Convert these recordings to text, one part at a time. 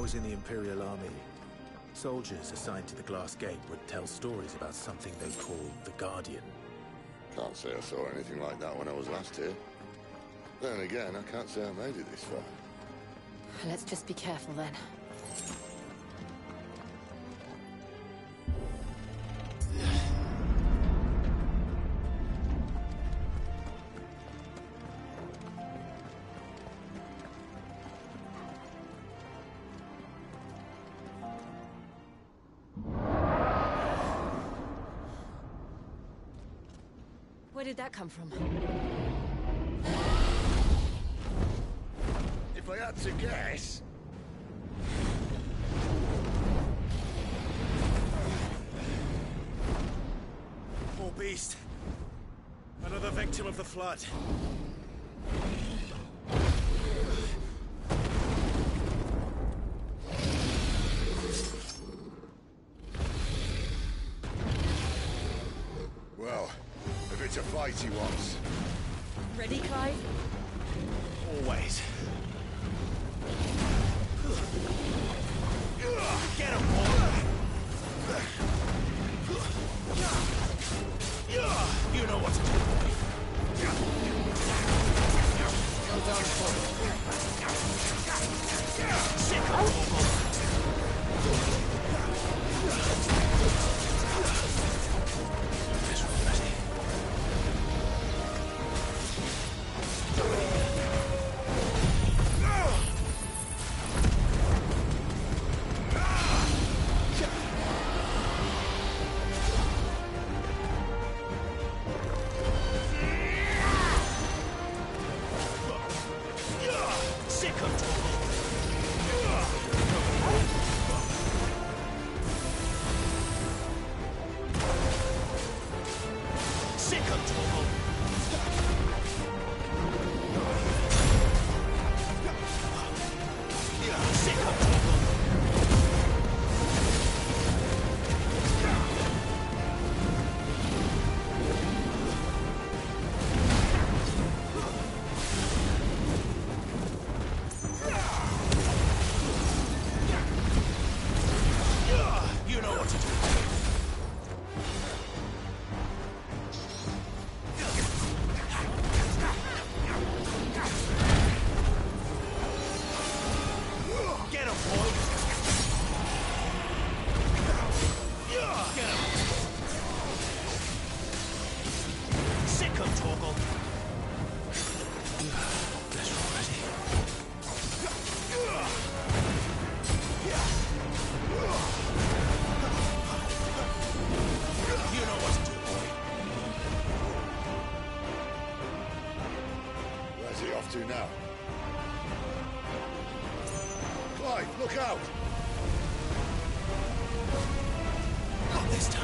was in the Imperial Army, soldiers assigned to the Glass Gate would tell stories about something they called the Guardian. Can't say I saw anything like that when I was last here. Then again, I can't say I made it this far. Let's just be careful then. Where did that come from? If I had to guess... Poor beast. Another victim of the Flood. Well, if it's a fight he wants. Ready, Clive? Always. Get him, boy! You know what to do, boy. Go down, Sick of to now. Clive, look out! Not this time.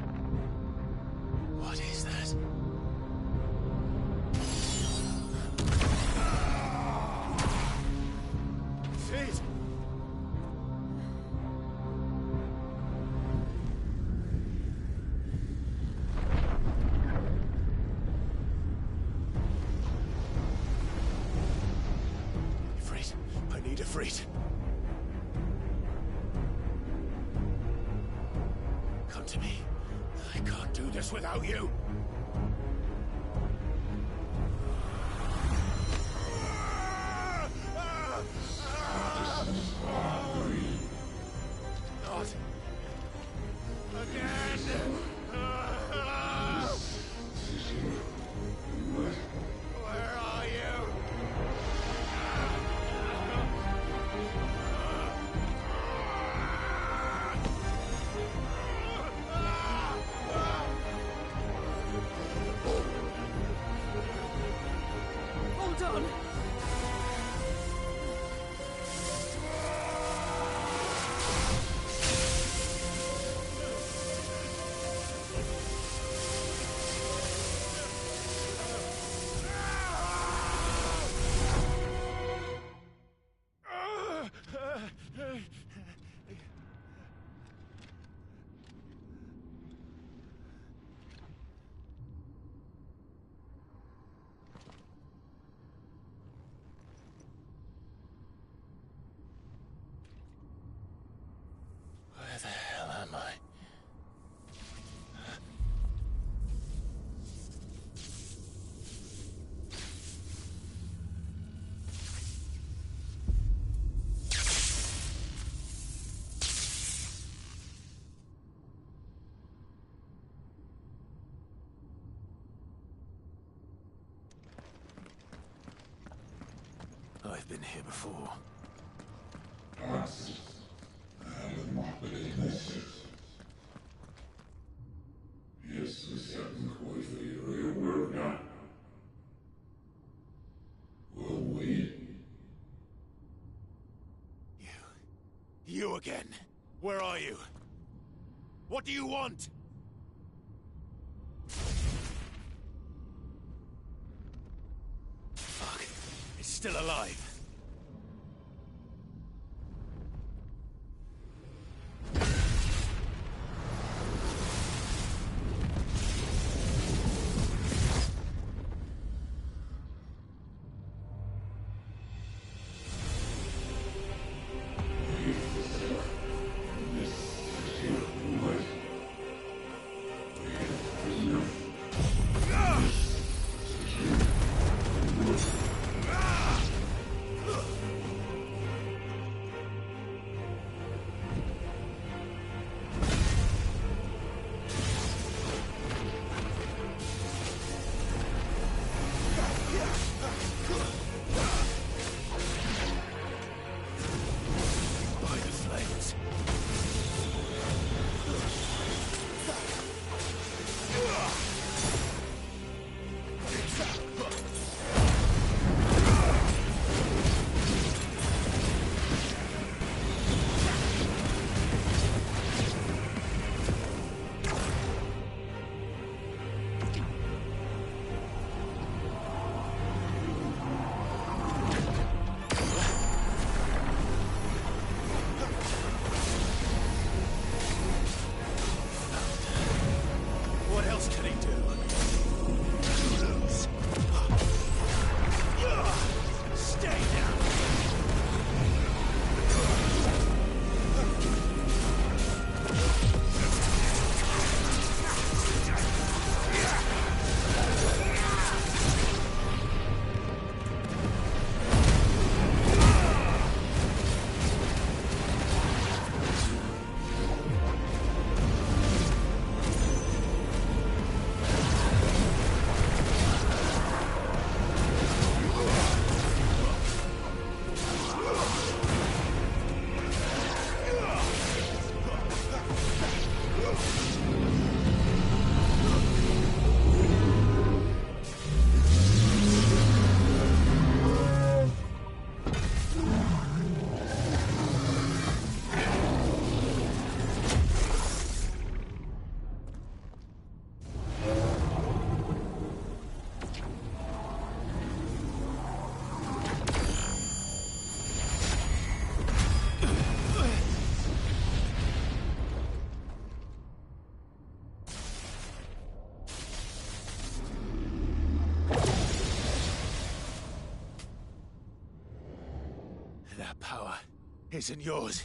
Siegfried. Come to me. I can't do this without you. Not again. Where are you? Hold on! Where the hell am I? I've been here before. You again? Where are you? What do you want? Fuck. It's still alive. isn't yours.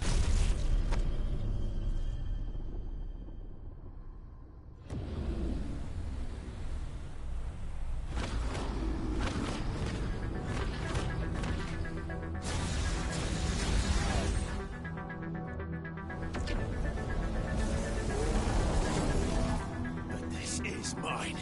But this is mine.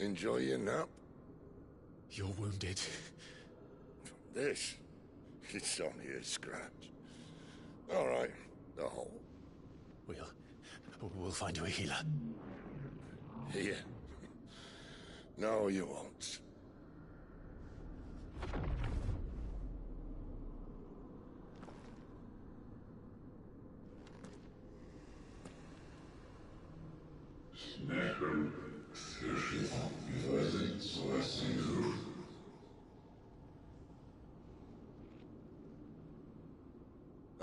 Enjoy your nap? You're wounded. This? It's only a scratch. All right, the hole. We'll find you a healer. Here. No, you won't.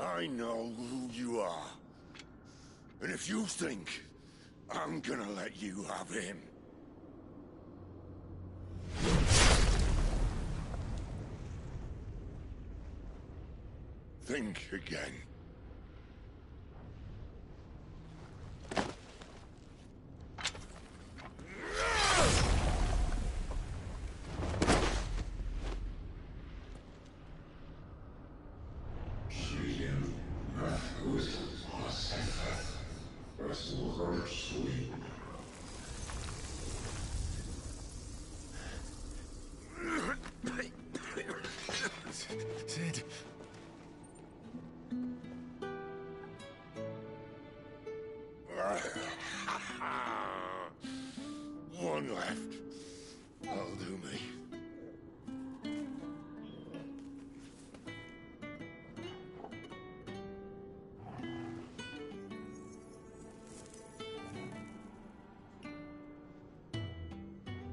I know who you are. And if you think I'm gonna let you have him... think again. Sid. One left. That'll do me.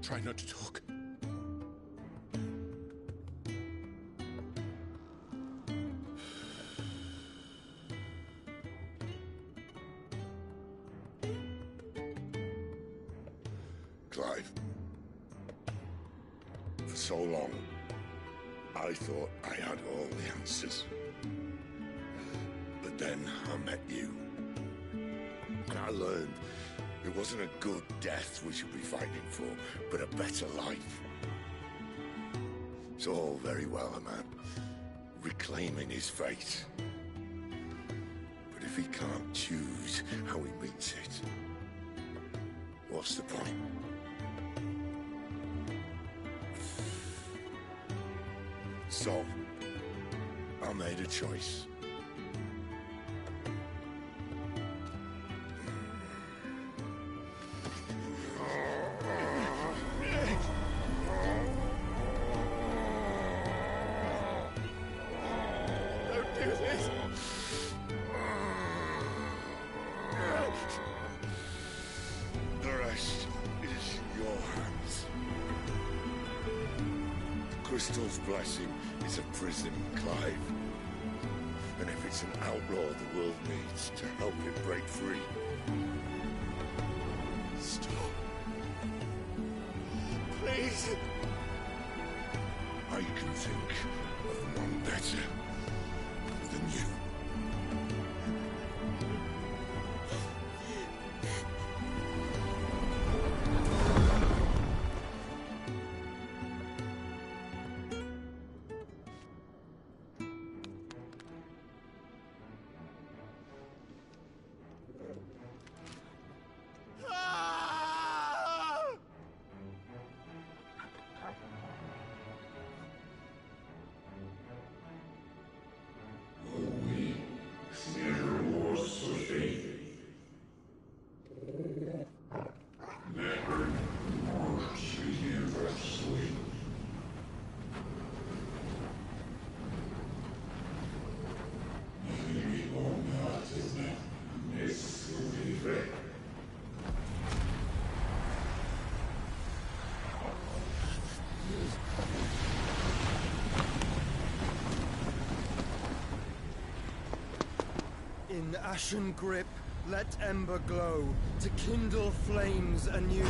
Try not to talk. Clive. For so long, I thought I had all the answers. But then I met you. And I learned it wasn't a good death we should be fighting for, but a better life. It's all very well, a man reclaiming his fate. But if he can't choose how he meets it, what's the point? So, I made a choice. Don't do this! The rest is in your hands. Crystal's blessing is a prison, Clive. And if it's an outlaw the world needs to help it break free... Stop. Please! I can think of none better than you. In ashen grip, let ember glow, to kindle flames anew.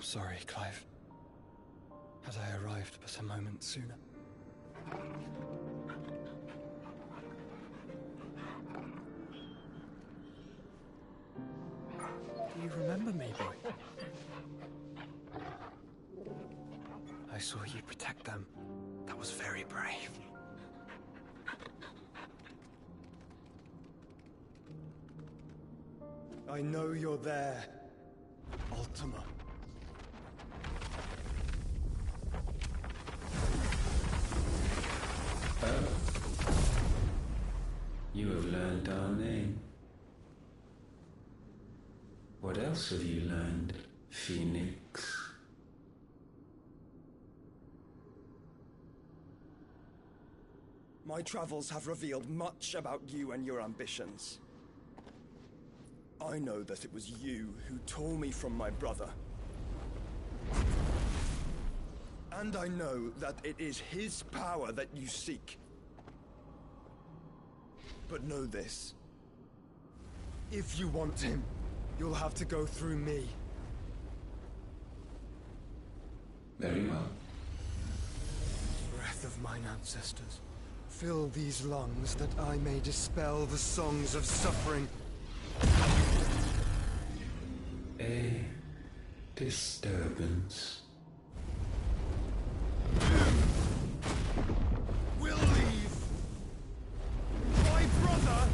sorry, Clive. Had I arrived but a moment sooner. Do you remember me, boy? I saw you protect them. That was very brave. I know you're there, Ultima. You have learned our name. What else have you learned, Phoenix? My travels have revealed much about you and your ambitions. I know that it was you who tore me from my brother. And I know that it is his power that you seek. But know this. If you want him, you'll have to go through me. Very well. Breath of mine ancestors, fill these lungs that I may dispel the songs of suffering. A disturbance. We'll leave. My brother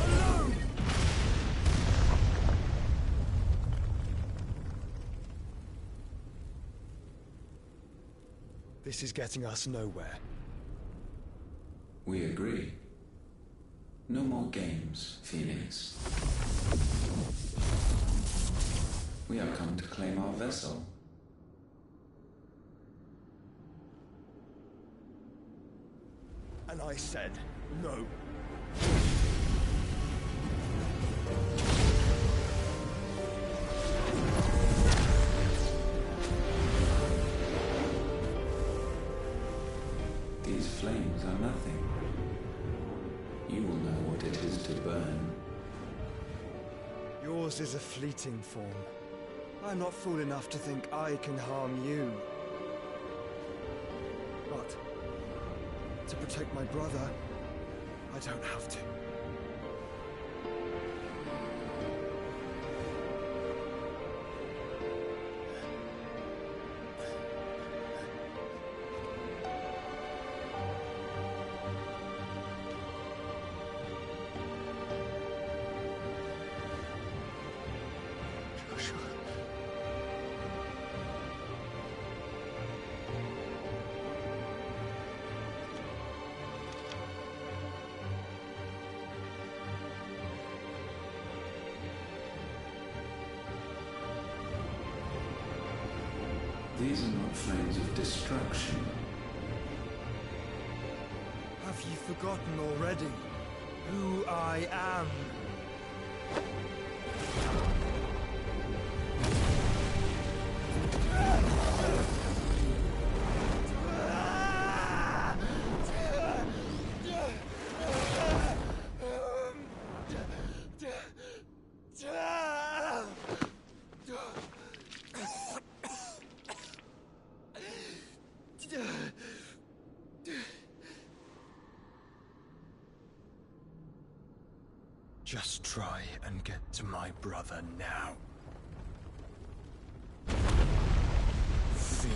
alone. This is getting us nowhere. We agree. No more games, Phoenix. We have come to claim our vessel. And I said no. These flames are nothing. You will know what it is to burn. Yours is a fleeting form. I'm not fool enough to think I can harm you. But to protect my brother, I don't have to. These are not flames of destruction. Have you forgotten already who I am? Just try and get to my brother now. Fiend.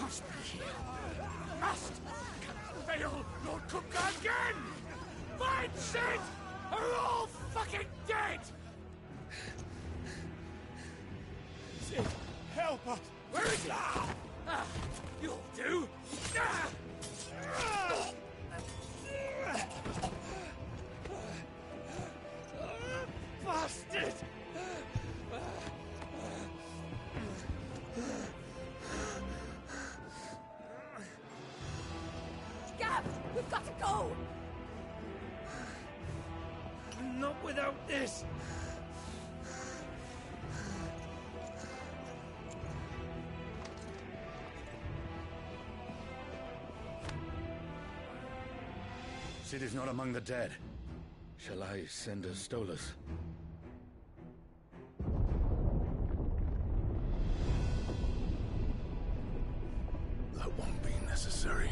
must be here. Must! Can fail Lord Kupka again! Mine, Sid! Are all fucking dead! Sid, help us! Where is he? You'll do! Bastard! Gav, we've got to go! Not without this! Sid is not among the dead. Shall I send a Stolas? That won't be necessary.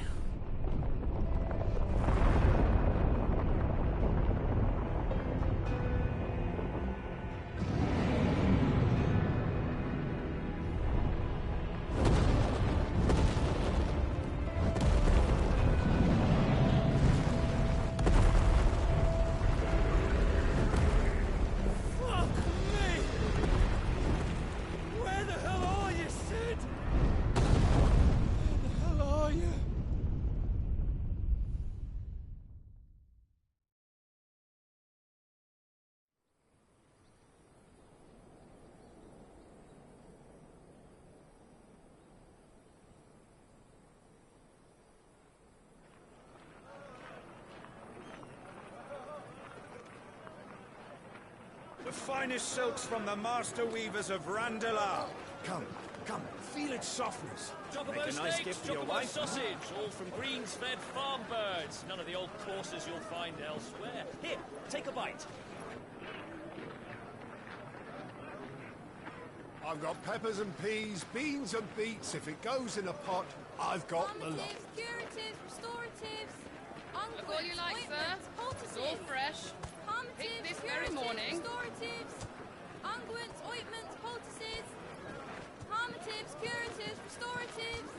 The finest silks from the master weavers of Randalar. Come, feel its softness. Chocobo Make a nice steaks, gift for your chocobo wife. sausage, all from greens-fed farm birds. None of the old courses you'll find elsewhere. Here, take a bite. I've got peppers and peas, beans and beets. If it goes in a pot, I've got the lot. Curatives, restoratives, Look all you like, sir. It's all fresh. Picked this very morning. Restoratives, unguents, ointments, poultices, palmatives, curatives, restoratives.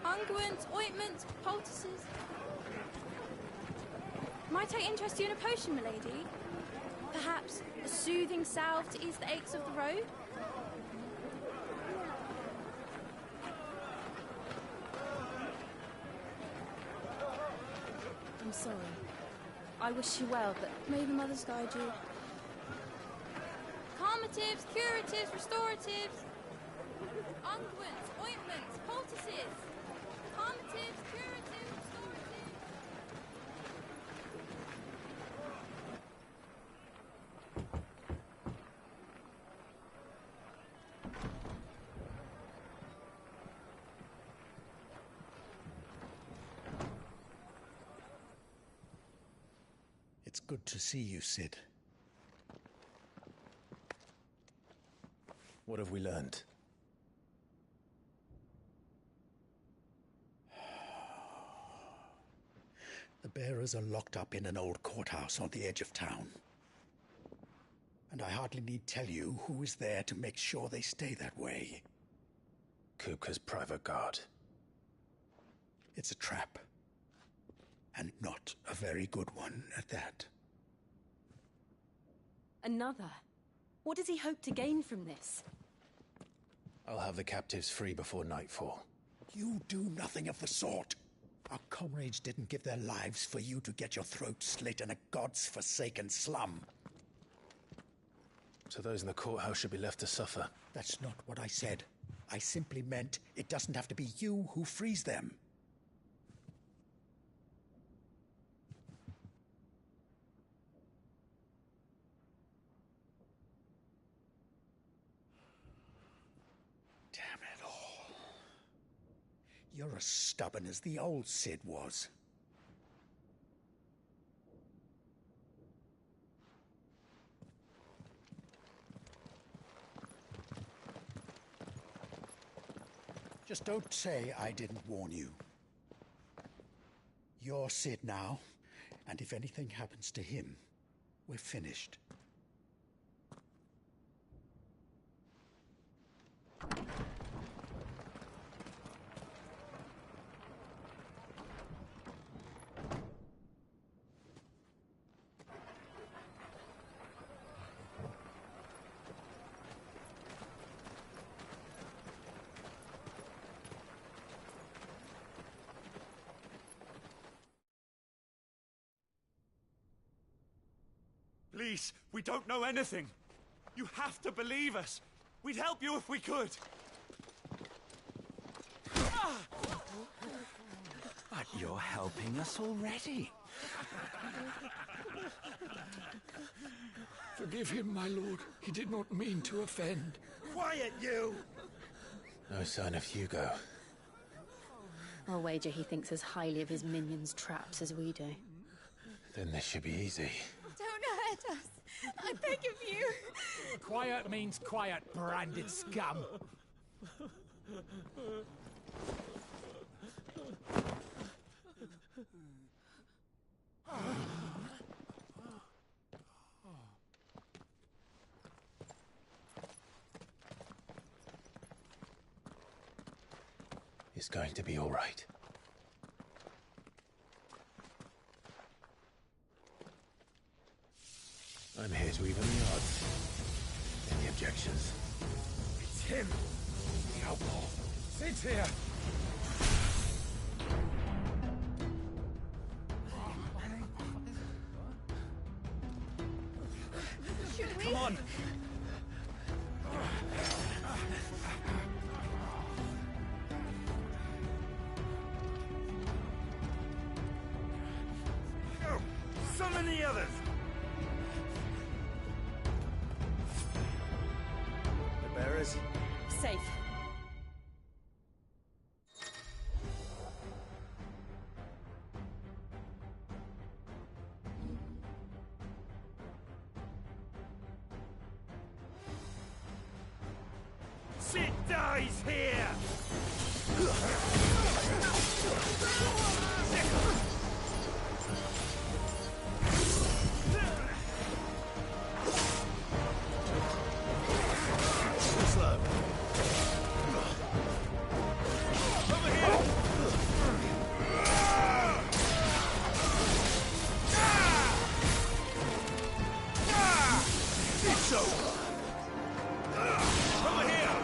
Unguents, ointments, poultices. Might I interest you in a potion, milady? Perhaps a soothing salve to ease the aches of the road? I'm sorry. I wish you well, but may the mothers guide you. Calmatives, curatives, restoratives. Unguents, ointments, poultices. Calmatives, curatives, restoratives. It's good to see you, Sid. What have we learned? The bearers are locked up in an old courthouse on the edge of town. And I hardly need tell you who is there to make sure they stay that way. Kupka's private guard. It's a trap. And not a very good one at that. Another? What does he hope to gain from this? I'll have the captives free before nightfall. You do nothing of the sort. Our comrades didn't give their lives for you to get your throat slit in a god's forsaken slum. So those in the courthouse should be left to suffer. That's not what I said. I simply meant it doesn't have to be you who frees them. You're as stubborn as the old Sid was. Just don't say I didn't warn you. You're Sid now, and if anything happens to him, we're finished. Please, we don't know anything. You have to believe us. We'd help you if we could. But you're helping us already. Forgive him, my lord. He did not mean to offend. Quiet, you! No sign of Hugo. I'll wager he thinks as highly of his minions' traps as we do. Then this should be easy. Don't hurt us. I beg of you. Quiet means quiet, branded scum. It's going to be all right. I'm here to even the odds. Any objections? It's him! The outlaw! Sit here! Come on! Go! Summon the others! The bearers? Safe. Sid dies here! Slow. Over here! It's over! Over here!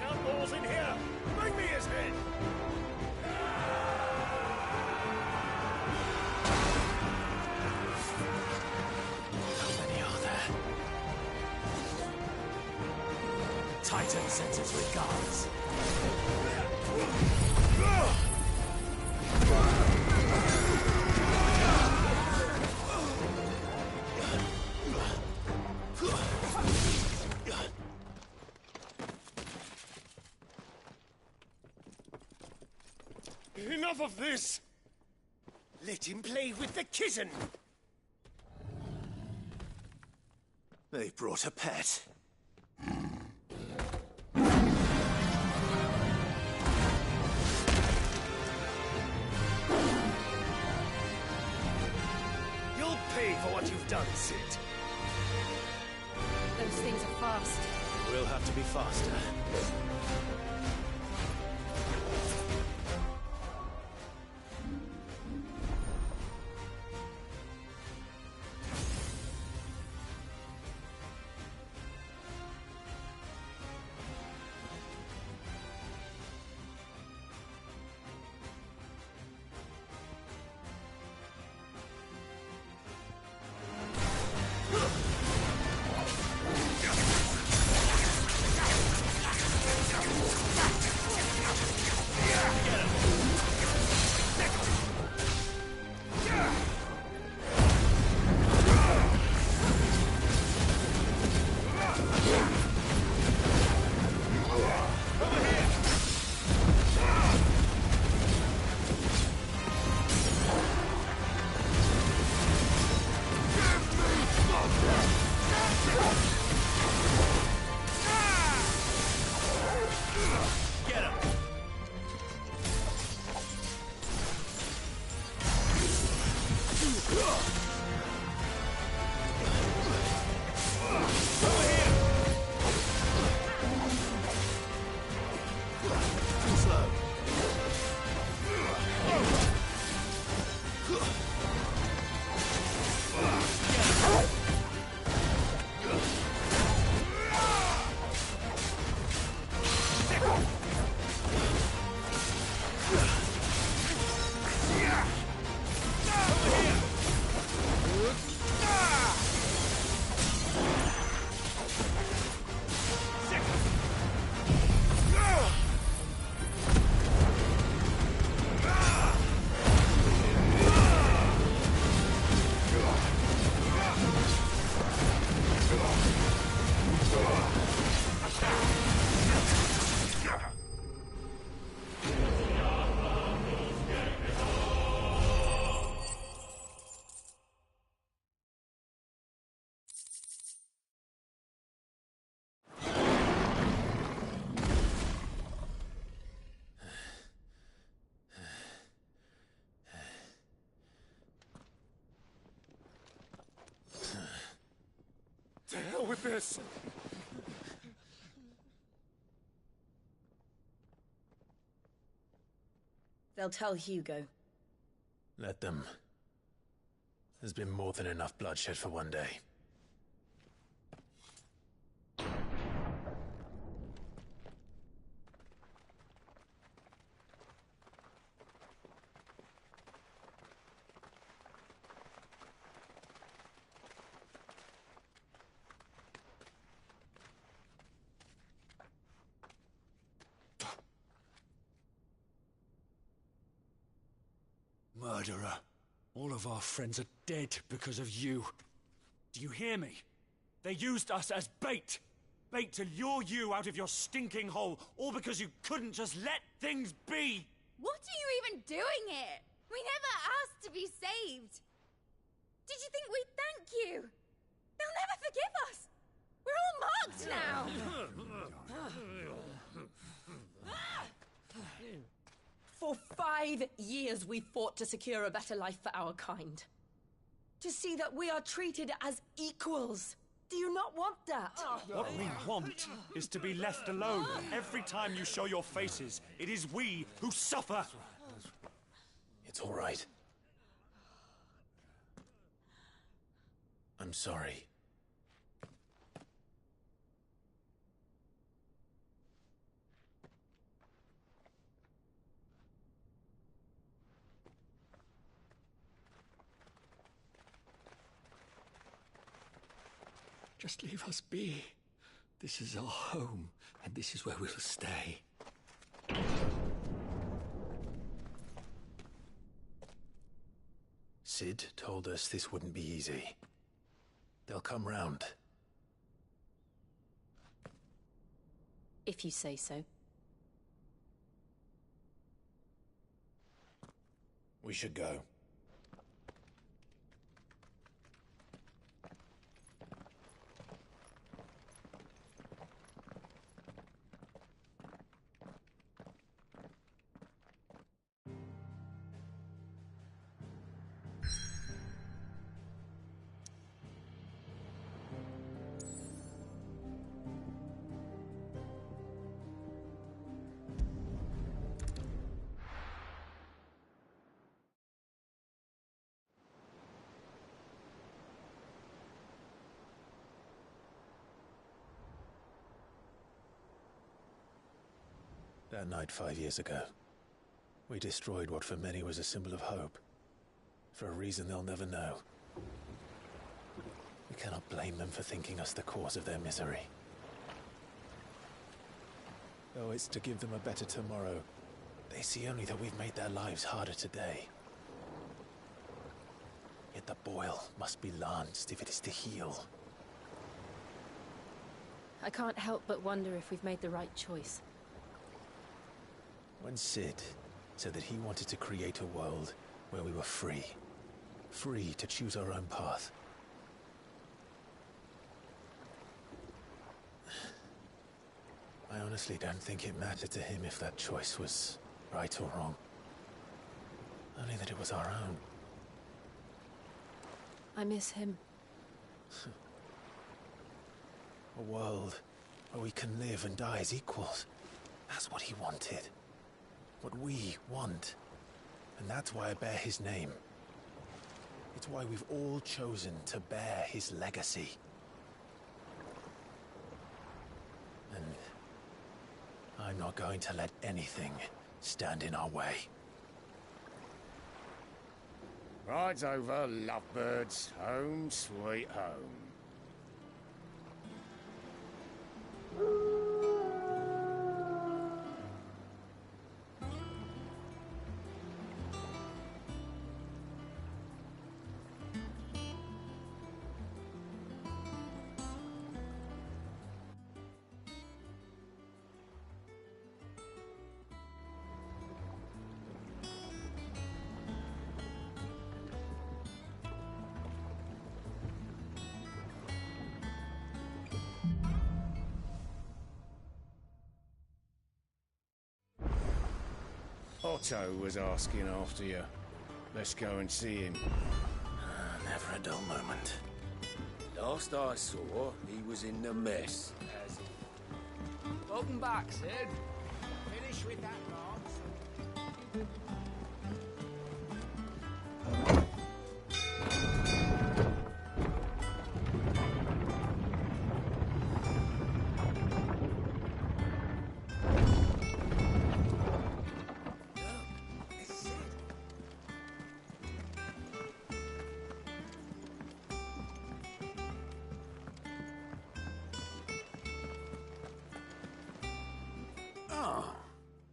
Outlaws in here! Bring me his head! How many are there? Titan sends his regards. Enough of this! Let him play with the kitten! They brought a pet. You'll pay for what you've done, Sid. Those things are fast. We'll have to be faster. Marcus! They'll tell Hugo. Let them. There's been more than enough bloodshed for one day. Murderer. All of our friends are dead because of you. Do you hear me? They used us as bait. Bait to lure you out of your stinking hole, all because you couldn't just let things be. What are you even doing here? We never asked to be saved. Did you think we'd thank you? They'll never forgive us. We're all marked now. For 5 years we fought to secure a better life for our kind. To see that we are treated as equals. Do you not want that? What we want is to be left alone. Every time you show your faces, it is we who suffer. It's all right. I'm sorry. Just leave us be. This is our home, and this is where we'll stay. Sid told us this wouldn't be easy. They'll come round. If you say so. We should go. That night 5 years ago, we destroyed what for many was a symbol of hope. For a reason they'll never know. We cannot blame them for thinking us the cause of their misery. Though it's to give them a better tomorrow, they see only that we've made their lives harder today. Yet the boil must be lanced if it is to heal. I can't help but wonder if we've made the right choice. When Sid said that he wanted to create a world where we were free. Free to choose our own path. I honestly don't think it mattered to him if that choice was right or wrong. Only that it was our own. I miss him. A world where we can live and die as equals. That's what he wanted. What we want. And that's why I bear his name. It's why we've all chosen to bear his legacy. And I'm not going to let anything stand in our way. Ride's over, lovebirds. Home sweet home. Otto was asking after you. Let's go and see him. Never a dull moment. Last I saw, he was in the mess. As welcome back, Sid. Finish with that, Lance.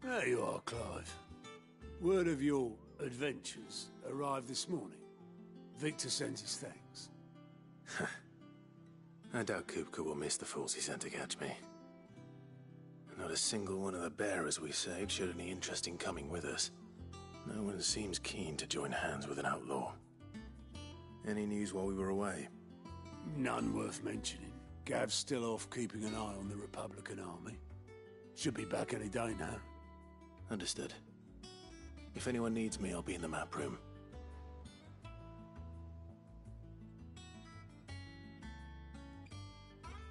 There you are, Clive. Word of your adventures arrived this morning. Victor sends his thanks. I doubt Kupka will miss the fools he sent to catch me. Not a single one of the bearers we saved showed any interest in coming with us. No one seems keen to join hands with an outlaw. Any news while we were away? None worth mentioning. Gav's still off keeping an eye on the Republican army. Should be back any day now. Understood. If anyone needs me, I'll be in the map room.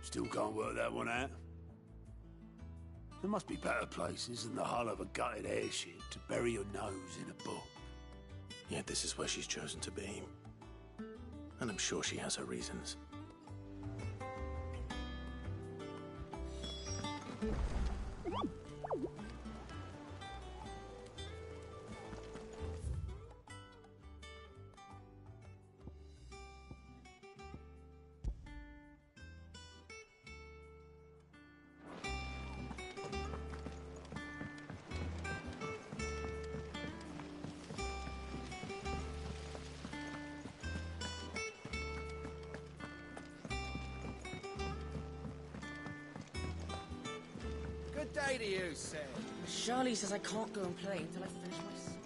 Still can't work that one out. There must be better places than the hull of a gutted airship to bury your nose in a book. Yet this is where she's chosen to be. And I'm sure she has her reasons. Good day to you, Sam. Charlie says I can't go and play until I finish my song.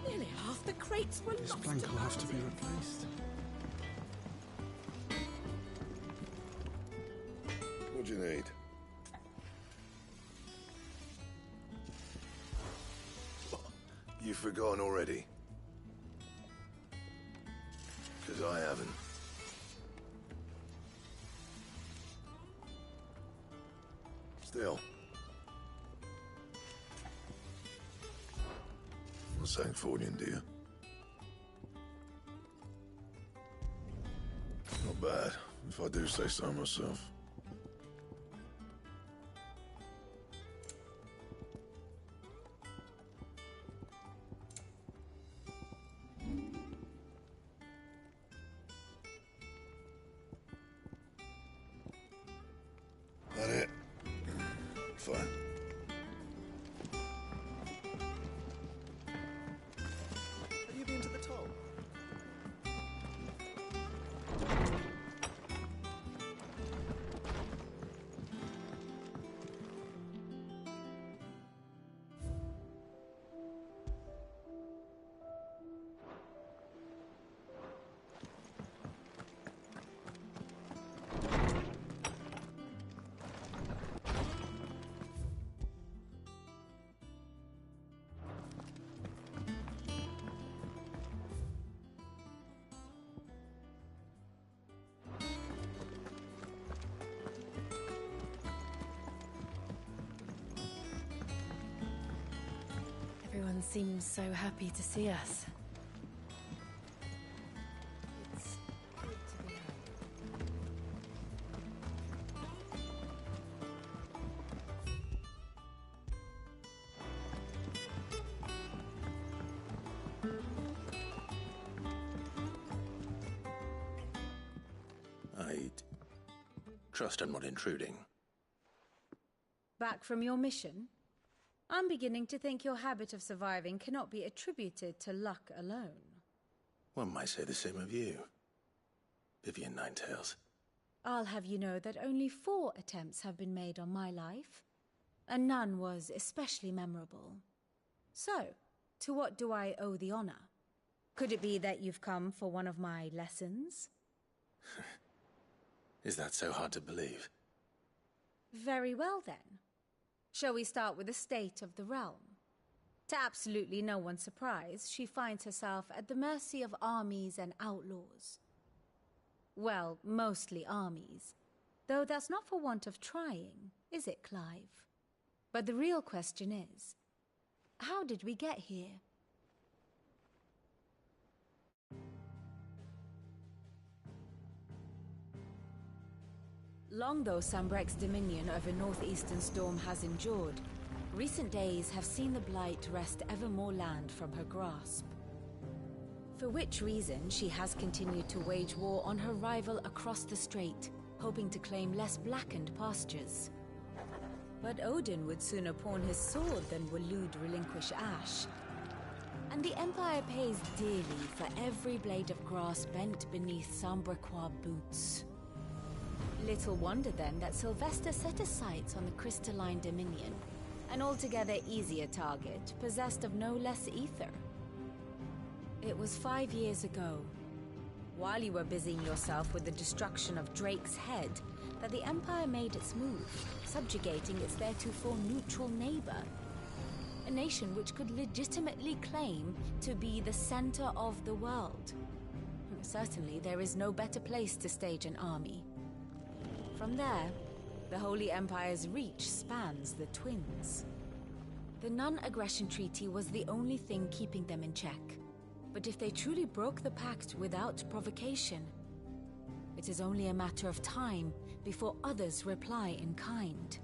Nearly half the crates were This lost. plank will have to be replaced. What do you need? You've forgotten already? Because I haven't. Still. Not Sancfordian, do you? Not bad, if I do say so myself. That it? Fine. Have you been to the toll? Everyone seems so happy to see us. It's good to be home. I'd trust I'm not intruding. Back from your mission? I'm beginning to think your habit of surviving cannot be attributed to luck alone. One might say the same of you, Vivian Ninetails. I'll have you know that only 4 attempts have been made on my life, and none was especially memorable. So, to what do I owe the honor? Could it be that you've come for one of my lessons? Is that so hard to believe? Very well, then. Shall we start with the state of the realm? To absolutely no one's surprise, she finds herself at the mercy of armies and outlaws. Well, mostly armies. Though that's not for want of trying, is it, Clive? But the real question is, how did we get here? Long though Sambrek's dominion over northeastern Storm has endured, recent days have seen the Blight wrest ever more land from her grasp. For which reason she has continued to wage war on her rival across the strait, hoping to claim less blackened pastures. But Odin would sooner pawn his sword than Waloed relinquish Ash. And the Empire pays dearly for every blade of grass bent beneath Sambrequois boots. Little wonder then that Sylvester set his sights on the Crystalline Dominion, an altogether easier target, possessed of no less ether. It was 5 years ago, while you were busying yourself with the destruction of Drake's head, that the Empire made its move, subjugating its theretofore neutral neighbor. A nation which could legitimately claim to be the center of the world. Certainly, there is no better place to stage an army. From there, the Holy Empire's reach spans the Twins. The non-aggression treaty was the only thing keeping them in check. But if they truly broke the pact without provocation, it is only a matter of time before others reply in kind.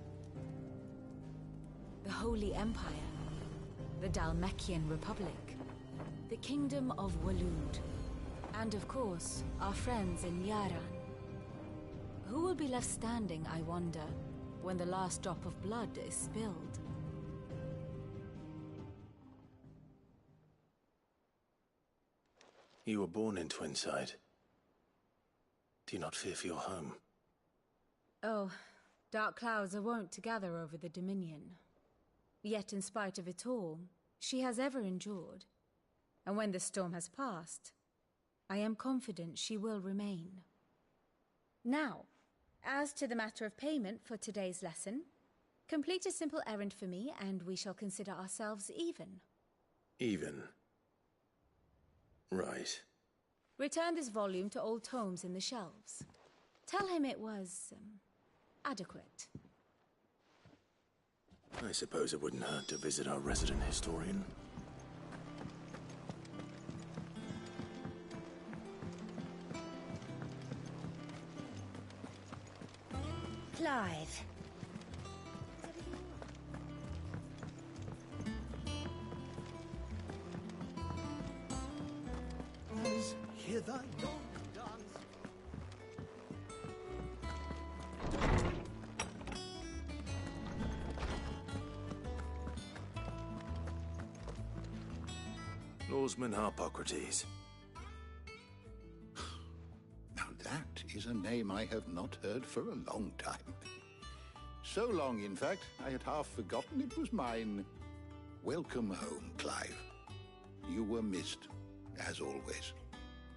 The Holy Empire, the Dhalmekian Republic, the Kingdom of Waloed, and of course, our friends in Yaran. Who will be left standing, I wonder, when the last drop of blood is spilled? You were born in Twinside. Do you not fear for your home? Oh, dark clouds are wont to gather over the Dominion. Yet in spite of it all, she has ever endured. And when the storm has passed, I am confident she will remain. Now, as to the matter of payment for today's lesson, complete a simple errand for me and we shall consider ourselves even. Even? Right. Return this volume to old tomes in the shelves. Tell him it was, adequate. I suppose it wouldn't hurt to visit our resident historian. Clive. Hear thy dog dance. Lawsman Harpocrates. Now that is a name I have not heard for a long time. So long, in fact, I had half forgotten it was mine. Welcome home, Clive. You were missed, as always.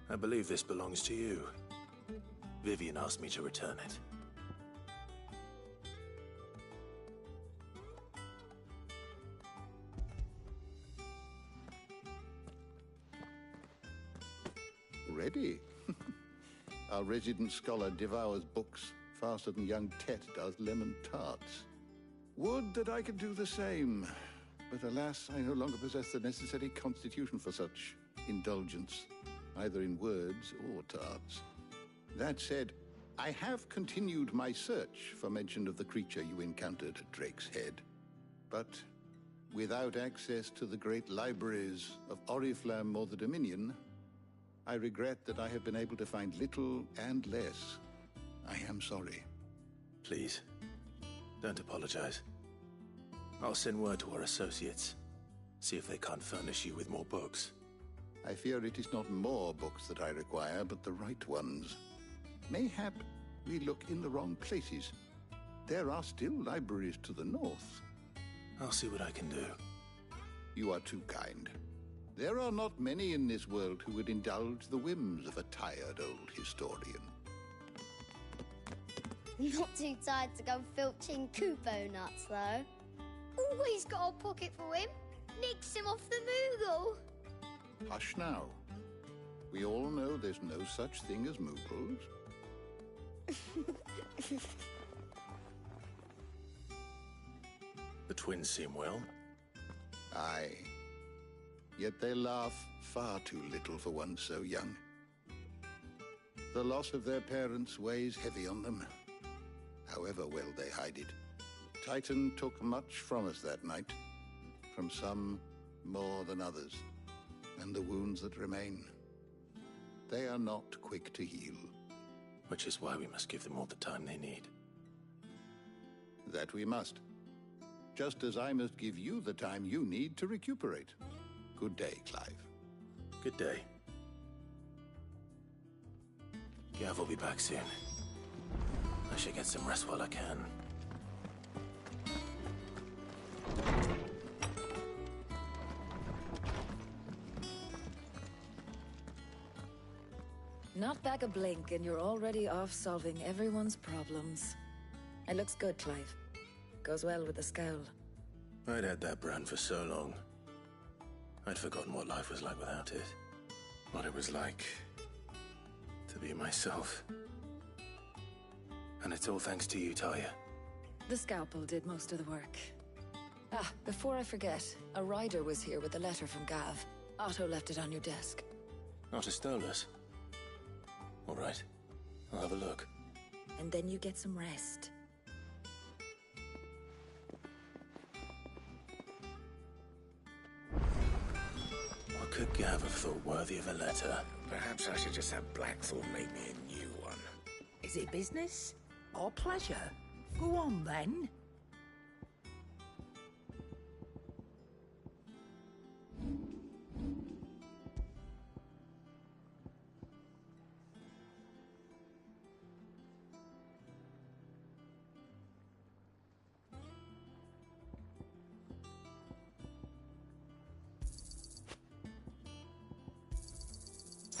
I believe this belongs to you. Vivian asked me to return it. Ready? Our resident scholar devours books faster than young Tet does lemon tarts. Would that I could do the same. But alas, I no longer possess the necessary constitution for such indulgence, either in words or tarts. That said, I have continued my search for mention of the creature you encountered at Drake's Head. But without access to the great libraries of Oriflamme or the Dominion, I regret that I have been able to find little and less. I am sorry. Please, don't apologize. I'll send word to our associates. See if they can't furnish you with more books. I fear it is not more books that I require, but the right ones. Mayhap we look in the wrong places. There are still libraries to the north. I'll see what I can do. You are too kind. There are not many in this world who would indulge the whims of a tired old historian. Not too tired to go filching Kupo nuts, though. Always got a pocket for him. Nicks him off the Moogle. Hush now. We all know there's no such thing as Moogles. The twins seem well. Aye. Yet they laugh far too little for one so young. The loss of their parents weighs heavy on them, however well they hide it. Titan took much from us that night, from some more than others, and the wounds that remain, they are not quick to heal. Which is why we must give them all the time they need. That we must. Just as I must give you the time you need to recuperate. Good day, Clive. Good day. Gav will be back soon. I should get some rest while I can. Not back a blink and you're already off solving everyone's problems. It looks good, Clive. Goes well with the scowl. I'd had that brand for so long. I'd forgotten what life was like without it. What it was like to be myself. And it's all thanks to you, Talia. The scalpel did most of the work. Ah, before I forget, a rider was here with a letter from Gav. Otto left it on your desk. Not a stolus. All right. I'll have a look. And then you get some rest. What could Gav have thought worthy of a letter? Perhaps I should just have Blackthorn make me a new one. Is it business or pleasure? Go on, then.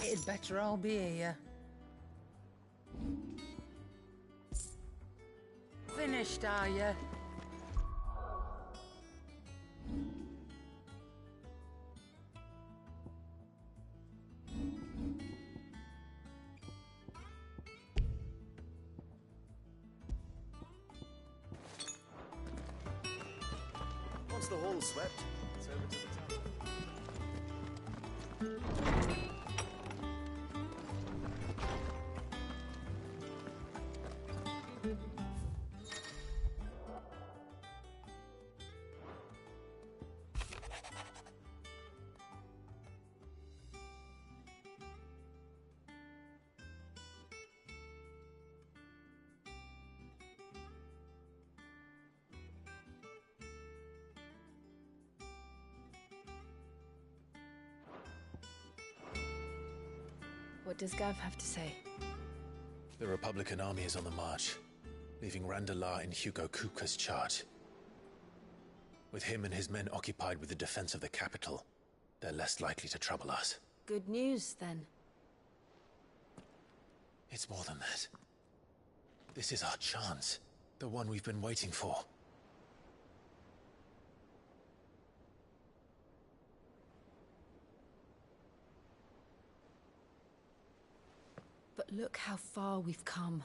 It'd better all be here. Finished, are you? Once the hall's swept, it's over to the top. What does Gav have to say? The Republican army is on the march, leaving Randalar in Hugo Kupka's charge. With him and his men occupied with the defense of the capital, they're less likely to trouble us. Good news, then. It's more than that. This is our chance. The one we've been waiting for. But look how far we've come.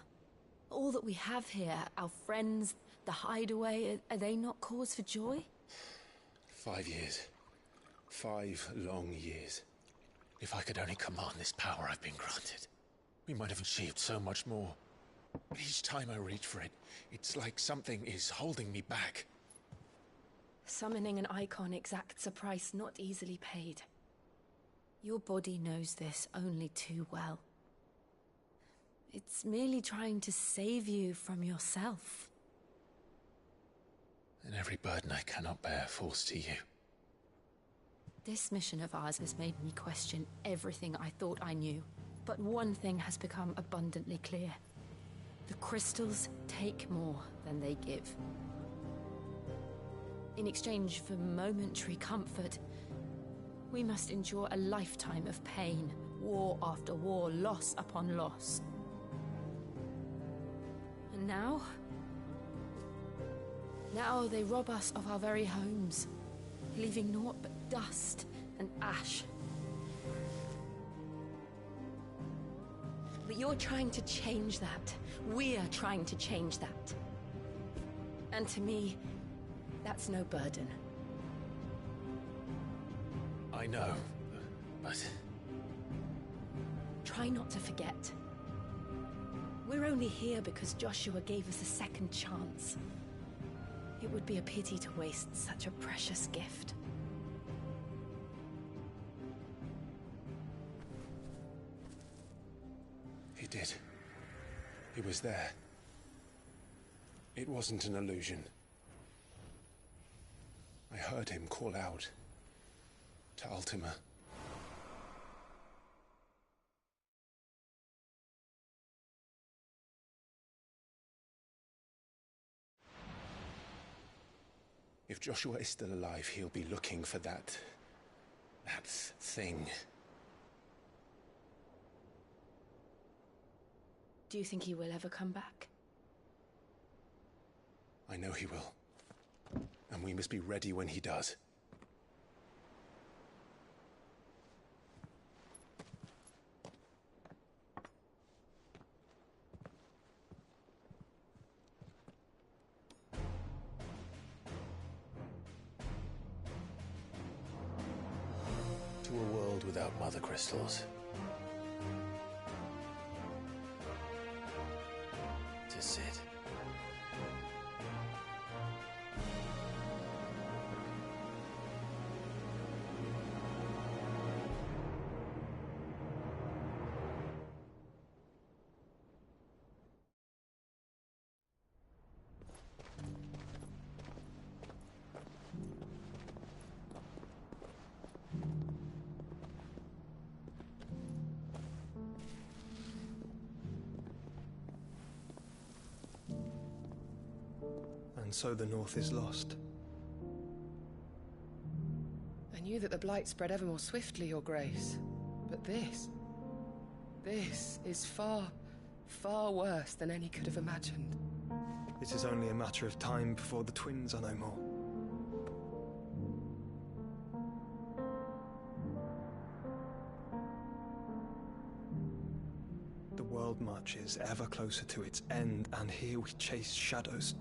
All that we have here, our friends, the hideaway, are they not cause for joy? 5 years. 5 long years. If I could only command this power I've been granted, we might have achieved so much more. But each time I reach for it, it's like something is holding me back. Summoning an icon exacts a price not easily paid. Your body knows this only too well. It's merely trying to save you from yourself. And every burden I cannot bear falls to you. This mission of ours has made me question everything I thought I knew. But one thing has become abundantly clear. The crystals take more than they give. In exchange for momentary comfort, we must endure a lifetime of pain, war after war, loss upon loss. And now? Now they rob us of our very homes, leaving naught but dust and ash. But you're trying to change that. We're trying to change that. And to me, that's no burden. I know, but... Try not to forget. We're only here because Joshua gave us a second chance. It would be a pity to waste such a precious gift. He did. He was there. It wasn't an illusion. I heard him call out to Ultima. If Joshua is still alive, he'll be looking for that thing. Do you think he will ever come back? I know he will. And we must be ready when he does. To a world without mother crystals. To Sid. And so the North is lost. I knew that the Blight spread ever more swiftly, Your Grace. But this is far, far worse than any could have imagined. It is only a matter of time before the twins are no more. The world marches ever closer to its end, and here we chase shadows.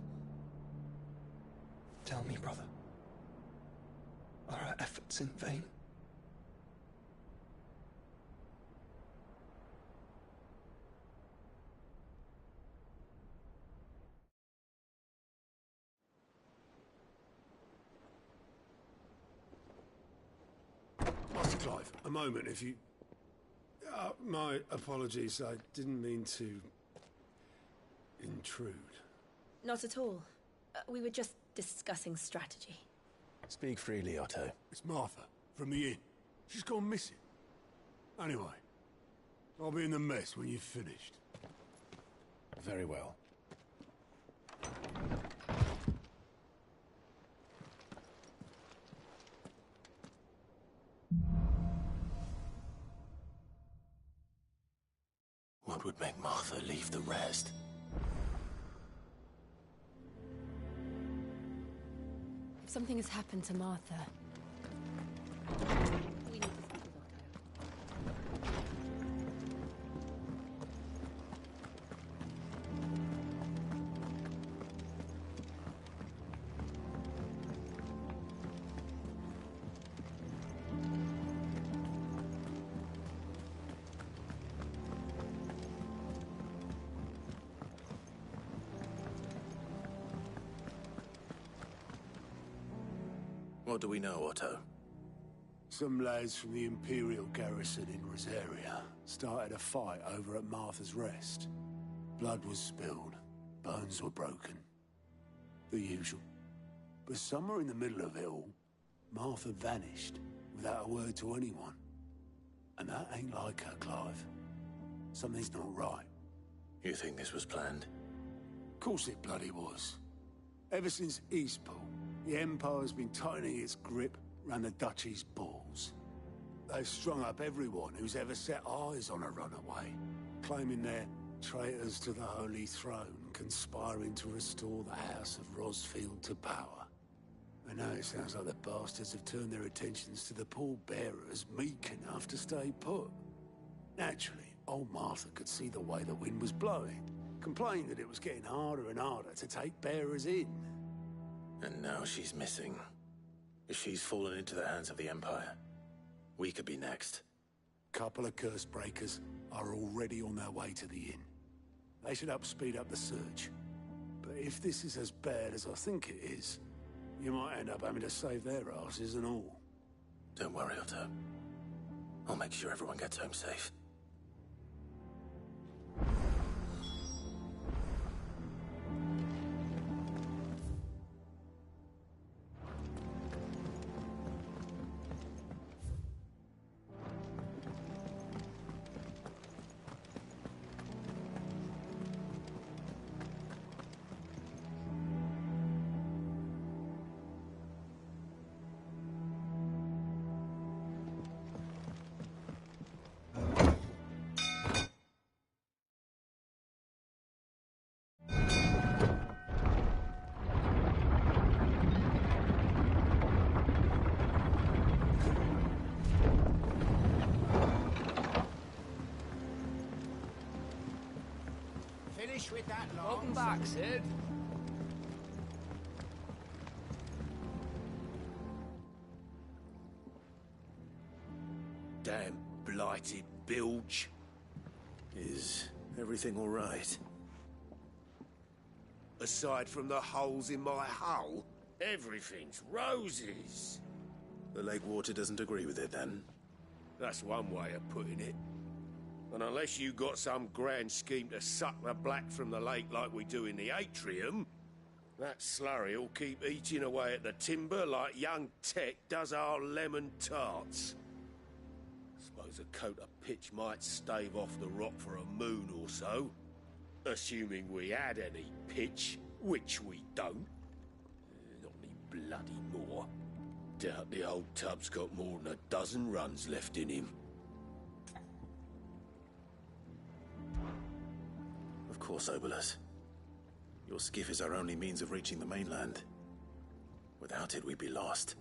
Tell me, brother, are our efforts in vain? Master Clive, a moment, if you... my apologies, I didn't mean to... intrude. Not at all. We were just discussing strategy. Speak freely, Otto. It's Martha, from the inn. She's gone missing. Anyway, I'll be in the mess when you've finished. Very well. What would make Martha leave the rest? If something has happened to Martha... We need to speak with Otto. What do we know, Otto? Some lads from the Imperial garrison in Rosaria started a fight over at Martha's Rest. Blood was spilled, bones were broken. The usual. But somewhere in the middle of it all, Martha vanished without a word to anyone. And that ain't like her, Clive. Something's not right. You think this was planned? Of course it bloody was. Ever since Eastpool, the Empire's been tightening its grip round the Duchy's balls. They've strung up everyone who's ever set eyes on a runaway, claiming they're traitors to the Holy Throne, conspiring to restore the House of Rosfield to power. I know it sounds like the bastards have turned their attentions to the pallbearers meek enough to stay put. Naturally, old Martha could see the way the wind was blowing, complained that it was getting harder and harder to take bearers in. And now she's missing. If she's fallen into the hands of the Empire, we could be next. Couple of curse breakers are already on their way to the inn. They should help speed up the search. But if this is as bad as I think it is, you might end up having to save their asses and all. Don't worry, Otto. I'll make sure everyone gets home safe. Finish with that, Lance. Welcome back, Sid. Damn blighted bilge. Is everything all right? Aside from the holes in my hull, everything's roses. The lake water doesn't agree with it, then? That's one way of putting it. And unless you got some grand scheme to suck the black from the lake like we do in the atrium, that slurry'll keep eating away at the timber like young Tech does our lemon tarts. Suppose a coat of pitch might stave off the rock for a moon or so. Assuming we had any pitch, which we don't. Not any bloody more. Doubt the old tub's got more than a dozen runs left in him. Of course, Obolus. Your skiff is our only means of reaching the mainland. Without it, we'd be lost.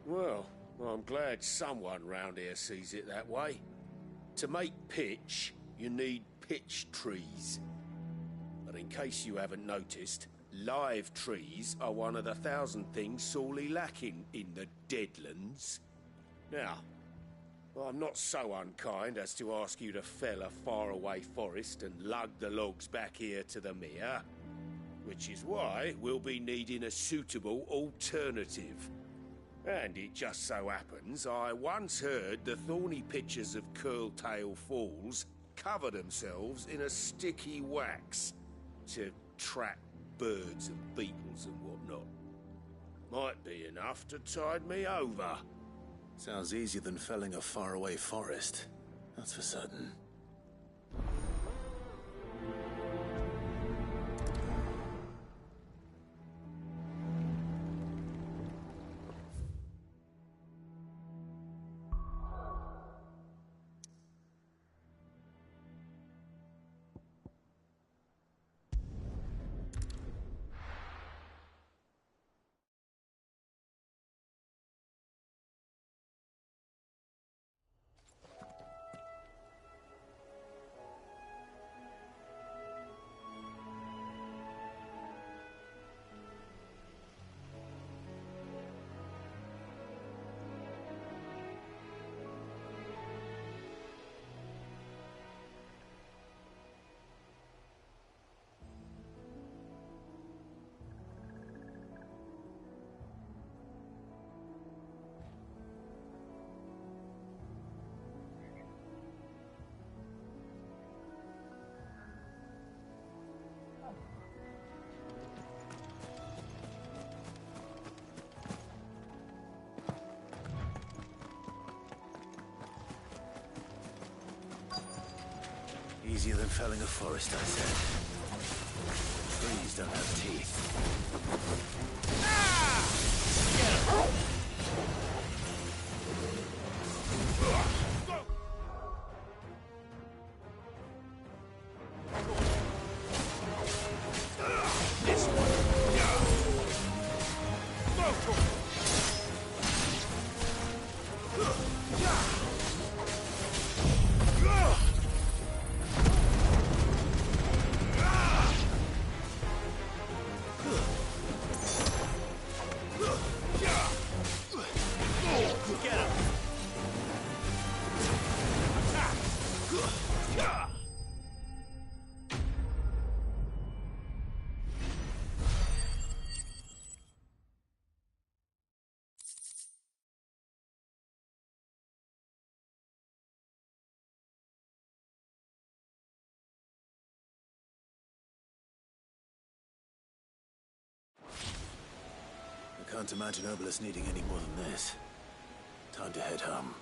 Well, I'm glad someone round here sees it that way. To make pitch, you need pitch trees. But in case you haven't noticed, live trees are one of the 1,000 things sorely lacking in the Deadlands. Now, I'm not so unkind as to ask you to fell a faraway forest and lug the logs back here to the mere, which is why we'll be needing a suitable alternative. And it just so happens I once heard the thorny pitchers of Curltail Falls cover themselves in a sticky wax to trap birds and beetles and whatnot. Might be enough to tide me over. Sounds easier than felling a faraway forest. That's for certain. Easier than felling a forest, I said. Trees don't have teeth. Can't imagine Obelisk needing any more than this. Time to head home.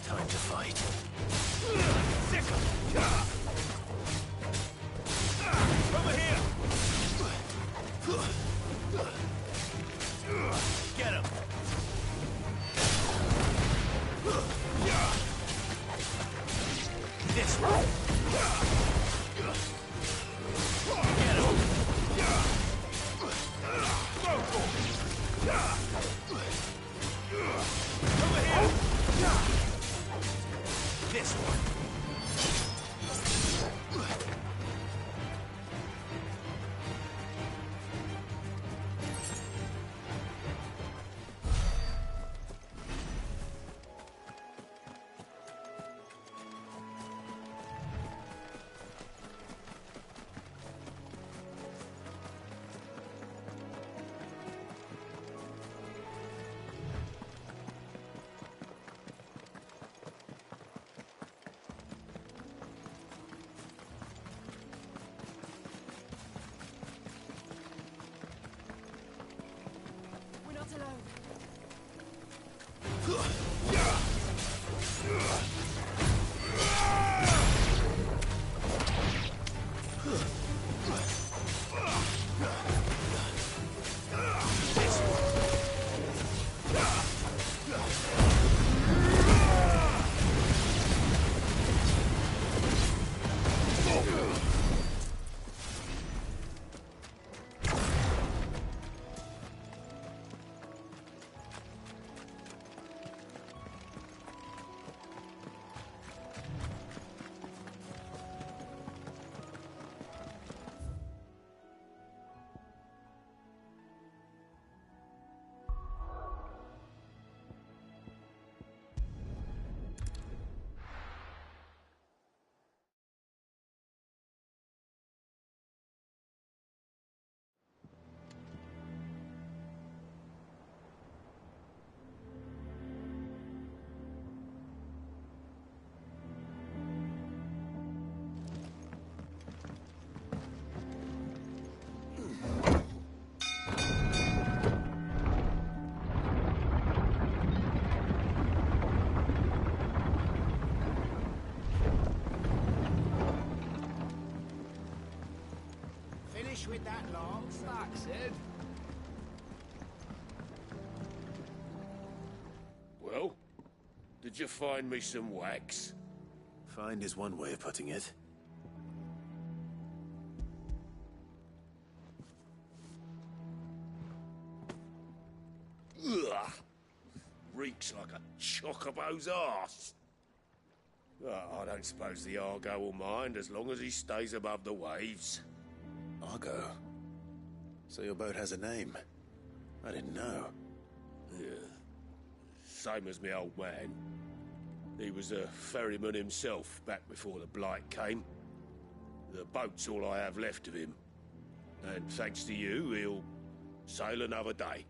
Time to fight. Over here! Get him! This way! Get him! Over here! This one! We're not alone. With that long back, Sid. Well, did you find me some wax? Find is one way of putting it. Ugh. Reeks like a chocobo's arse. I don't suppose the Argo will mind as long as he stays above the waves. Argo? So your boat has a name? I didn't know. Yeah. Same as my old man. He was a ferryman himself back before the Blight came. The boat's all I have left of him. And thanks to you, he'll sail another day.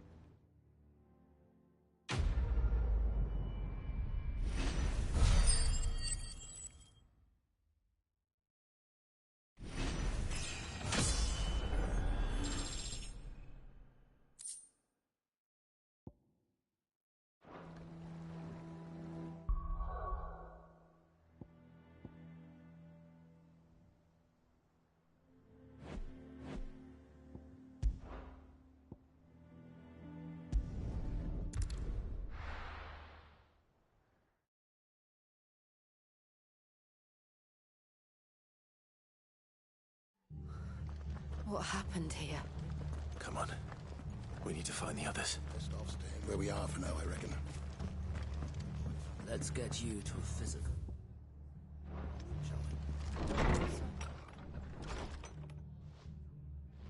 What happened here? Come on. We need to find the others. Best off staying where we are for now, I reckon. Let's get you to a physical.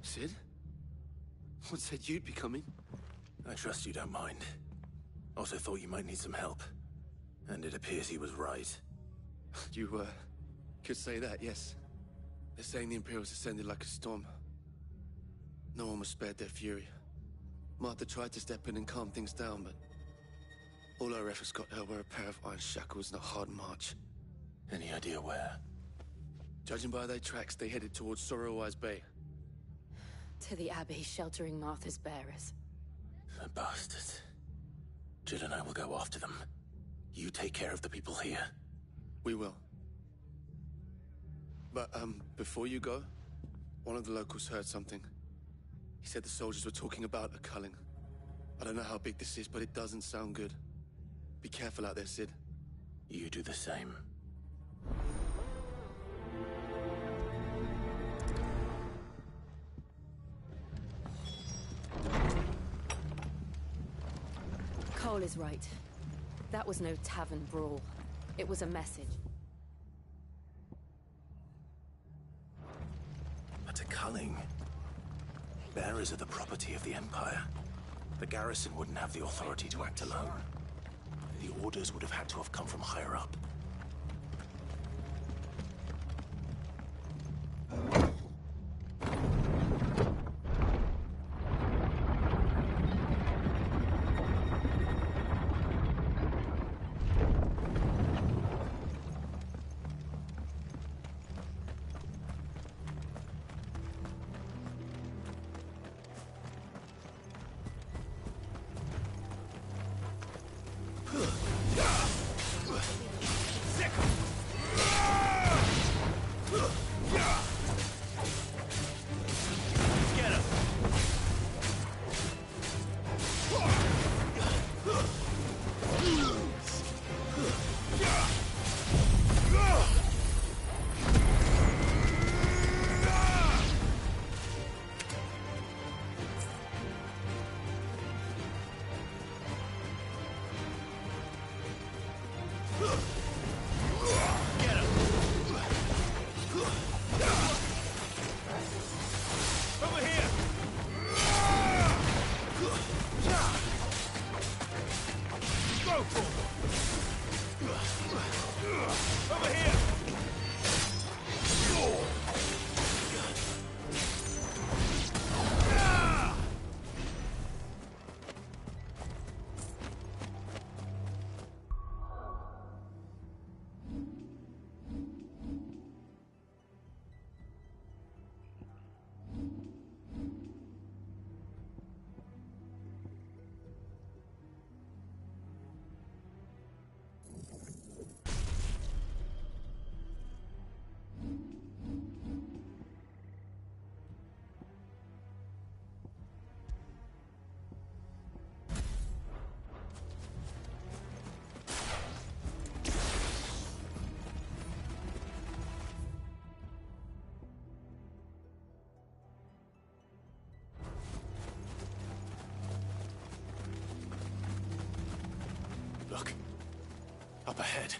Sid? What said you'd be coming? I trust you don't mind. Also thought you might need some help. And it appears he was right. You, could say that, yes. They're saying the Imperials descended like a storm. No one was spared their fury. Martha tried to step in and calm things down, but all her efforts got her were a pair of iron shackles and a hard march. Any idea where? Judging by their tracks, they headed towards Sorrowwise Bay. To the Abbey sheltering Martha's bearers. The bastards. Jill and I will go after them. You take care of the people here. We will. But, before you go, one of the locals heard something. He said the soldiers were talking about a culling. I don't know how big this is, but it doesn't sound good. Be careful out there, Sid. You do the same. Cole is right. That was no tavern brawl. It was a message. But a culling. Bearers are the property of the Empire. The garrison wouldn't have the authority to act alone. The orders would have had to have come from higher up. Look. Up ahead.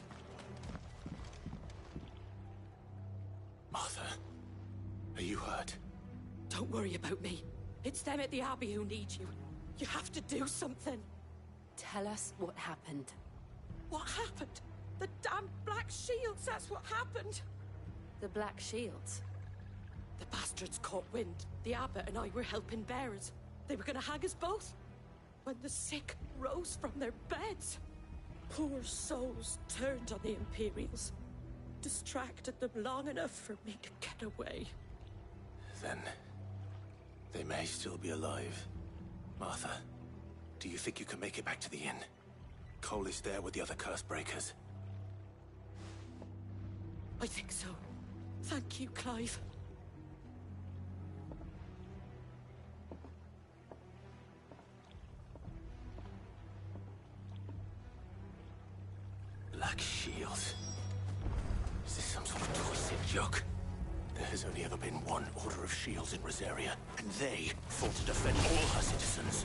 Martha, are you hurt? Don't worry about me. It's them at the Abbey who need you. You have to do something. Tell us what happened. What happened? The damn Black Shields, that's what happened. The Black Shields? The bastards caught wind. The abbot and I were helping bearers. They were gonna hang us both. When the sick rose from their beds, poor souls turned on the Imperials. Distracted them long enough for me to get away. Then they may still be alive. Martha, do you think you can make it back to the inn? Cole is there with the other curse breakers. I think so. Thank you, Clive. Black Shields. Is this some sort of twisted joke? There has only ever been one Order of Shields in Rosaria, and they fought to defend all her citizens.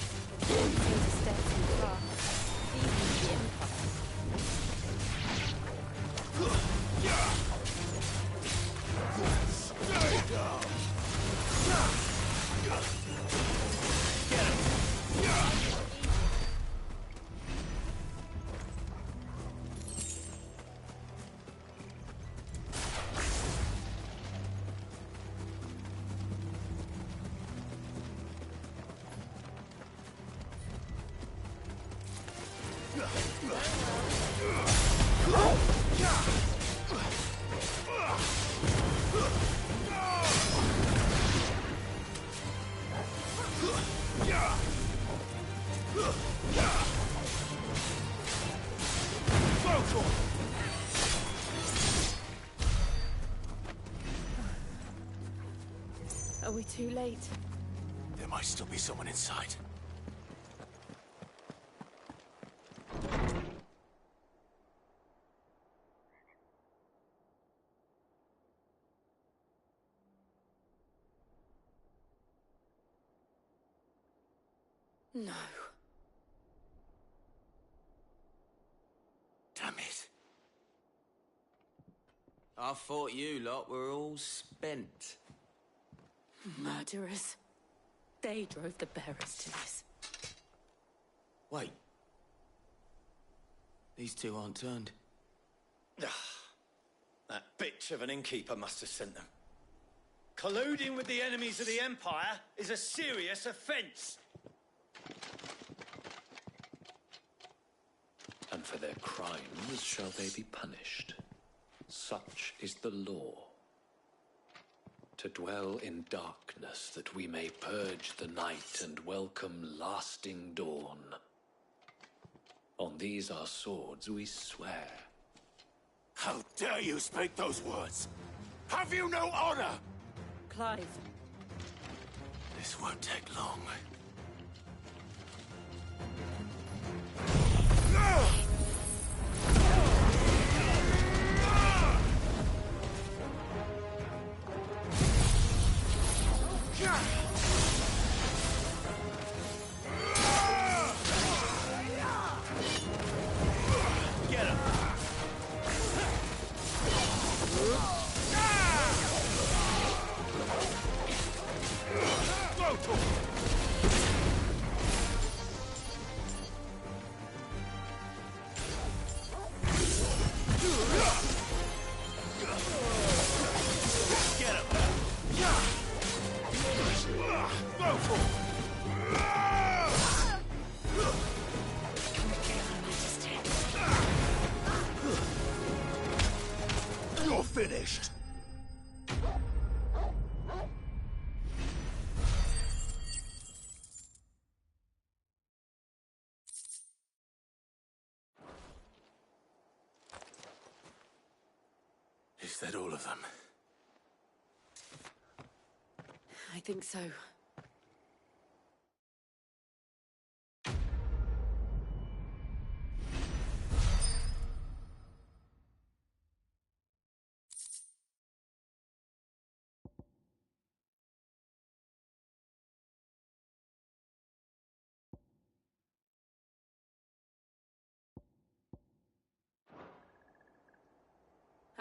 Stay down! Get him! Are we too late? There might still be someone inside. No. Damn it. I thought you lot were all spent. Murderers. They drove the bearers to this. Wait. These two aren't turned. That bitch of an innkeeper must have sent them. Colluding with the enemies of the Empire is a serious offence. And for their crimes shall they be punished. Such is the law. To dwell in darkness that we may purge the night and welcome lasting dawn. On these our swords we swear. How dare you speak those words? Have you no honor? Clive. This won't take long. Get him! Go to him! Get him! Go for it! You're finished. Is that all of them? I think so.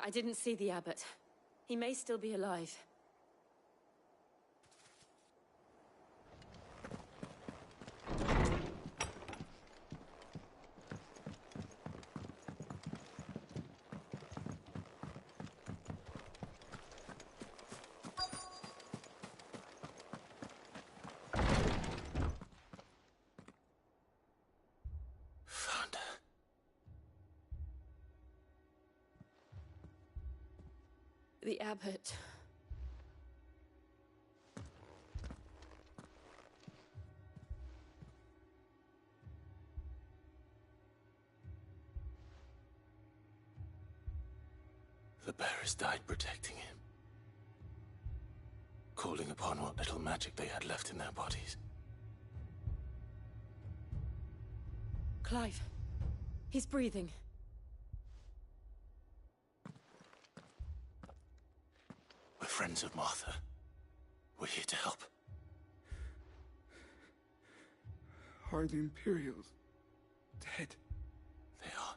I didn't see the abbot. He may still be alive. Found her. The abbot. The bearers died protecting him. Calling upon what little magic they had left in their bodies. Clive. He's breathing. We're friends of Martha. We're here to help. Are the Imperials dead? They are.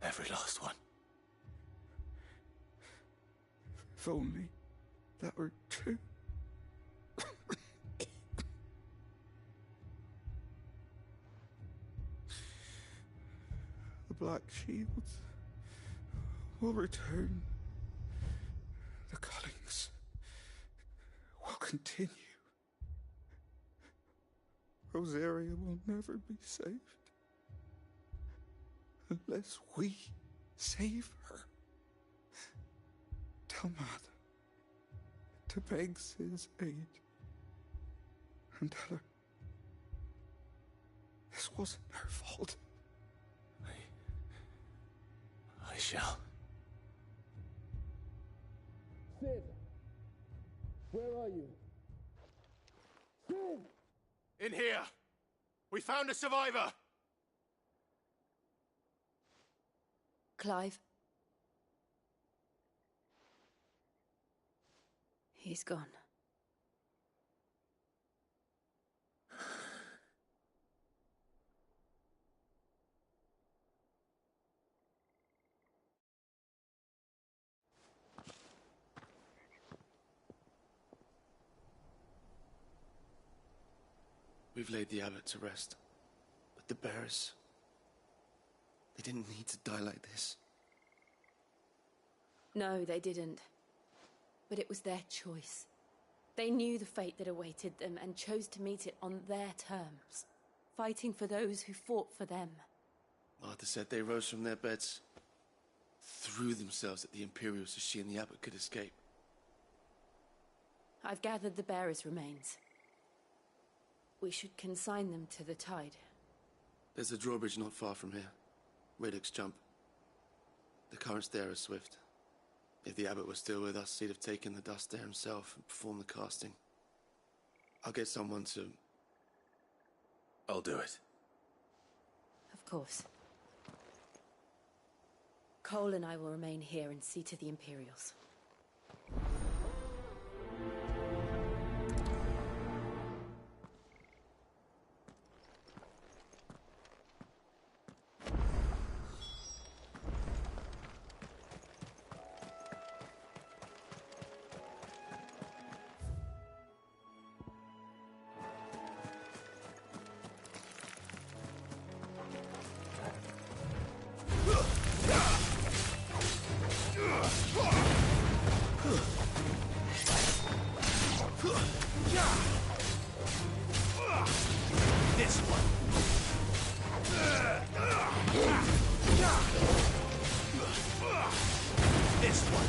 Every last one. If only that were true. The Black Shields will return. The cullings will continue. Rosaria will never be saved unless we save her. Tell Mother to beg Sid's aid and tell her this wasn't her fault. I shall. Sid! Where are you? In here! We found a survivor! Clive. He's gone. We've laid the abbot to rest. But the bearers... they didn't need to die like this. No, they didn't. But it was their choice. They knew the fate that awaited them and chose to meet it on their terms, fighting for those who fought for them. Martha said they rose from their beds, threw themselves at the Imperials so she and the abbot could escape. I've gathered the bearers' remains. We should consign them to the tide. There's a drawbridge not far from here. Radix Jump. The currents there are swift. If the abbot was still with us, he'd have taken the dust there himself and performed the casting. I'll get someone to... I'll do it. Of course. Cole and I will remain here and see to the Imperials. This one. This one.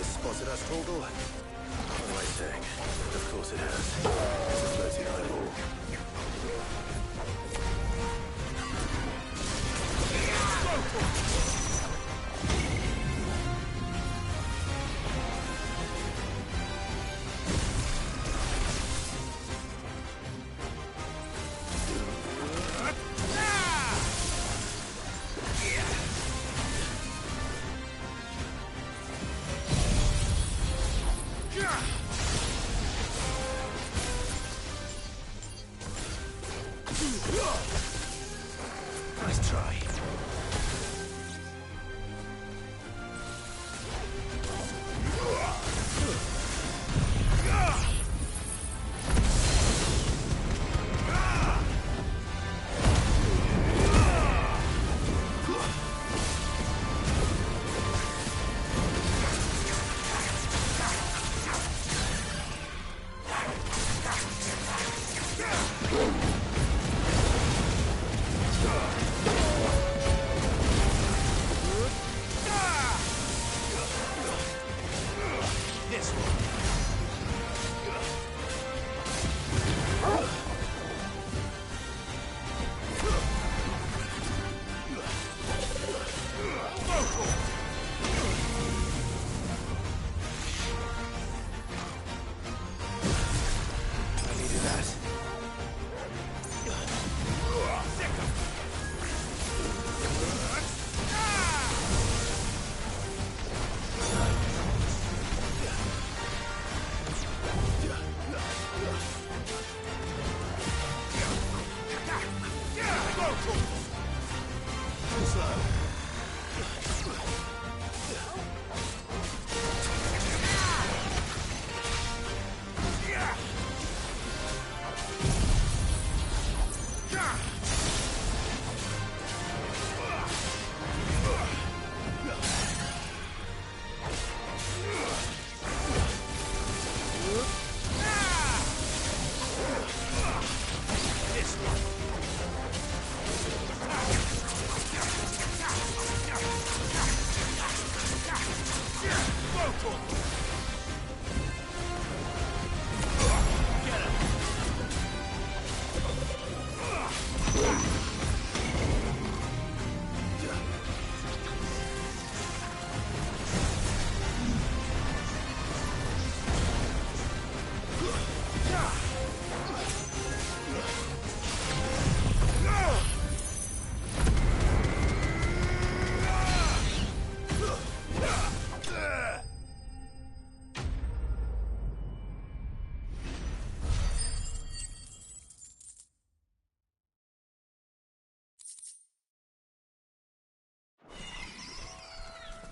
Spotted us, Torgal? What am I saying? Of course it has. It's a floating eyeball. Nice try.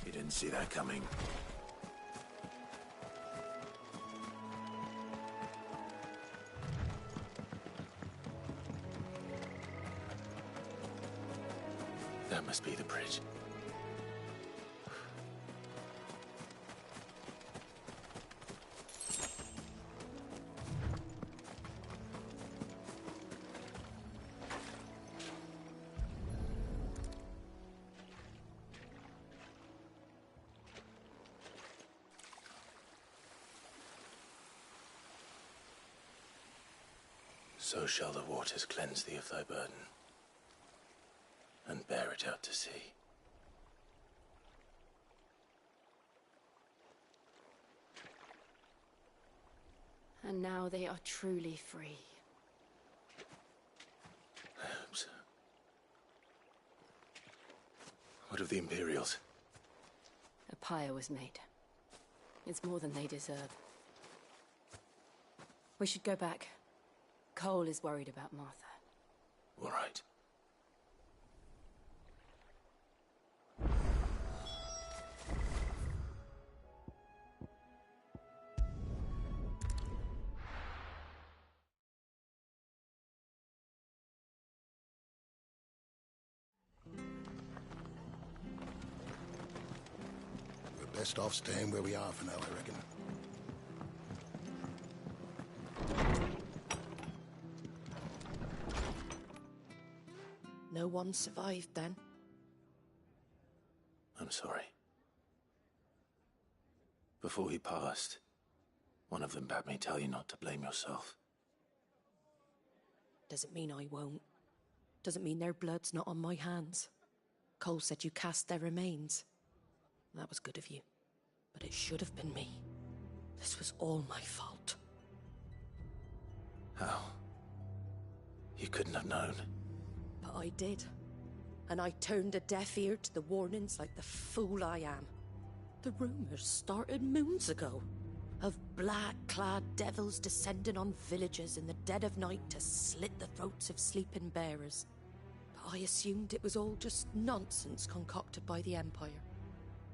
You didn't see that coming. That must be the bridge. So shall the waters cleanse thee of thy burden, and bear it out to sea. And now they are truly free. I hope so. What of the Imperials? A pyre was made. It's more than they deserve. We should go back. Cole is worried about Martha. All right. We're best off staying where we are for now, I reckon. No one survived then? I'm sorry. Before he passed, one of them bade me tell you not to blame yourself. Doesn't mean I won't. Doesn't mean their blood's not on my hands. Cole said you cast their remains. That was good of you. But it should have been me. This was all my fault. How? You couldn't have known. But I did. And I turned a deaf ear to the warnings like the fool I am. The rumors started moons ago. Of black-clad devils descending on villages in the dead of night to slit the throats of sleeping bearers. But I assumed it was all just nonsense concocted by the Empire.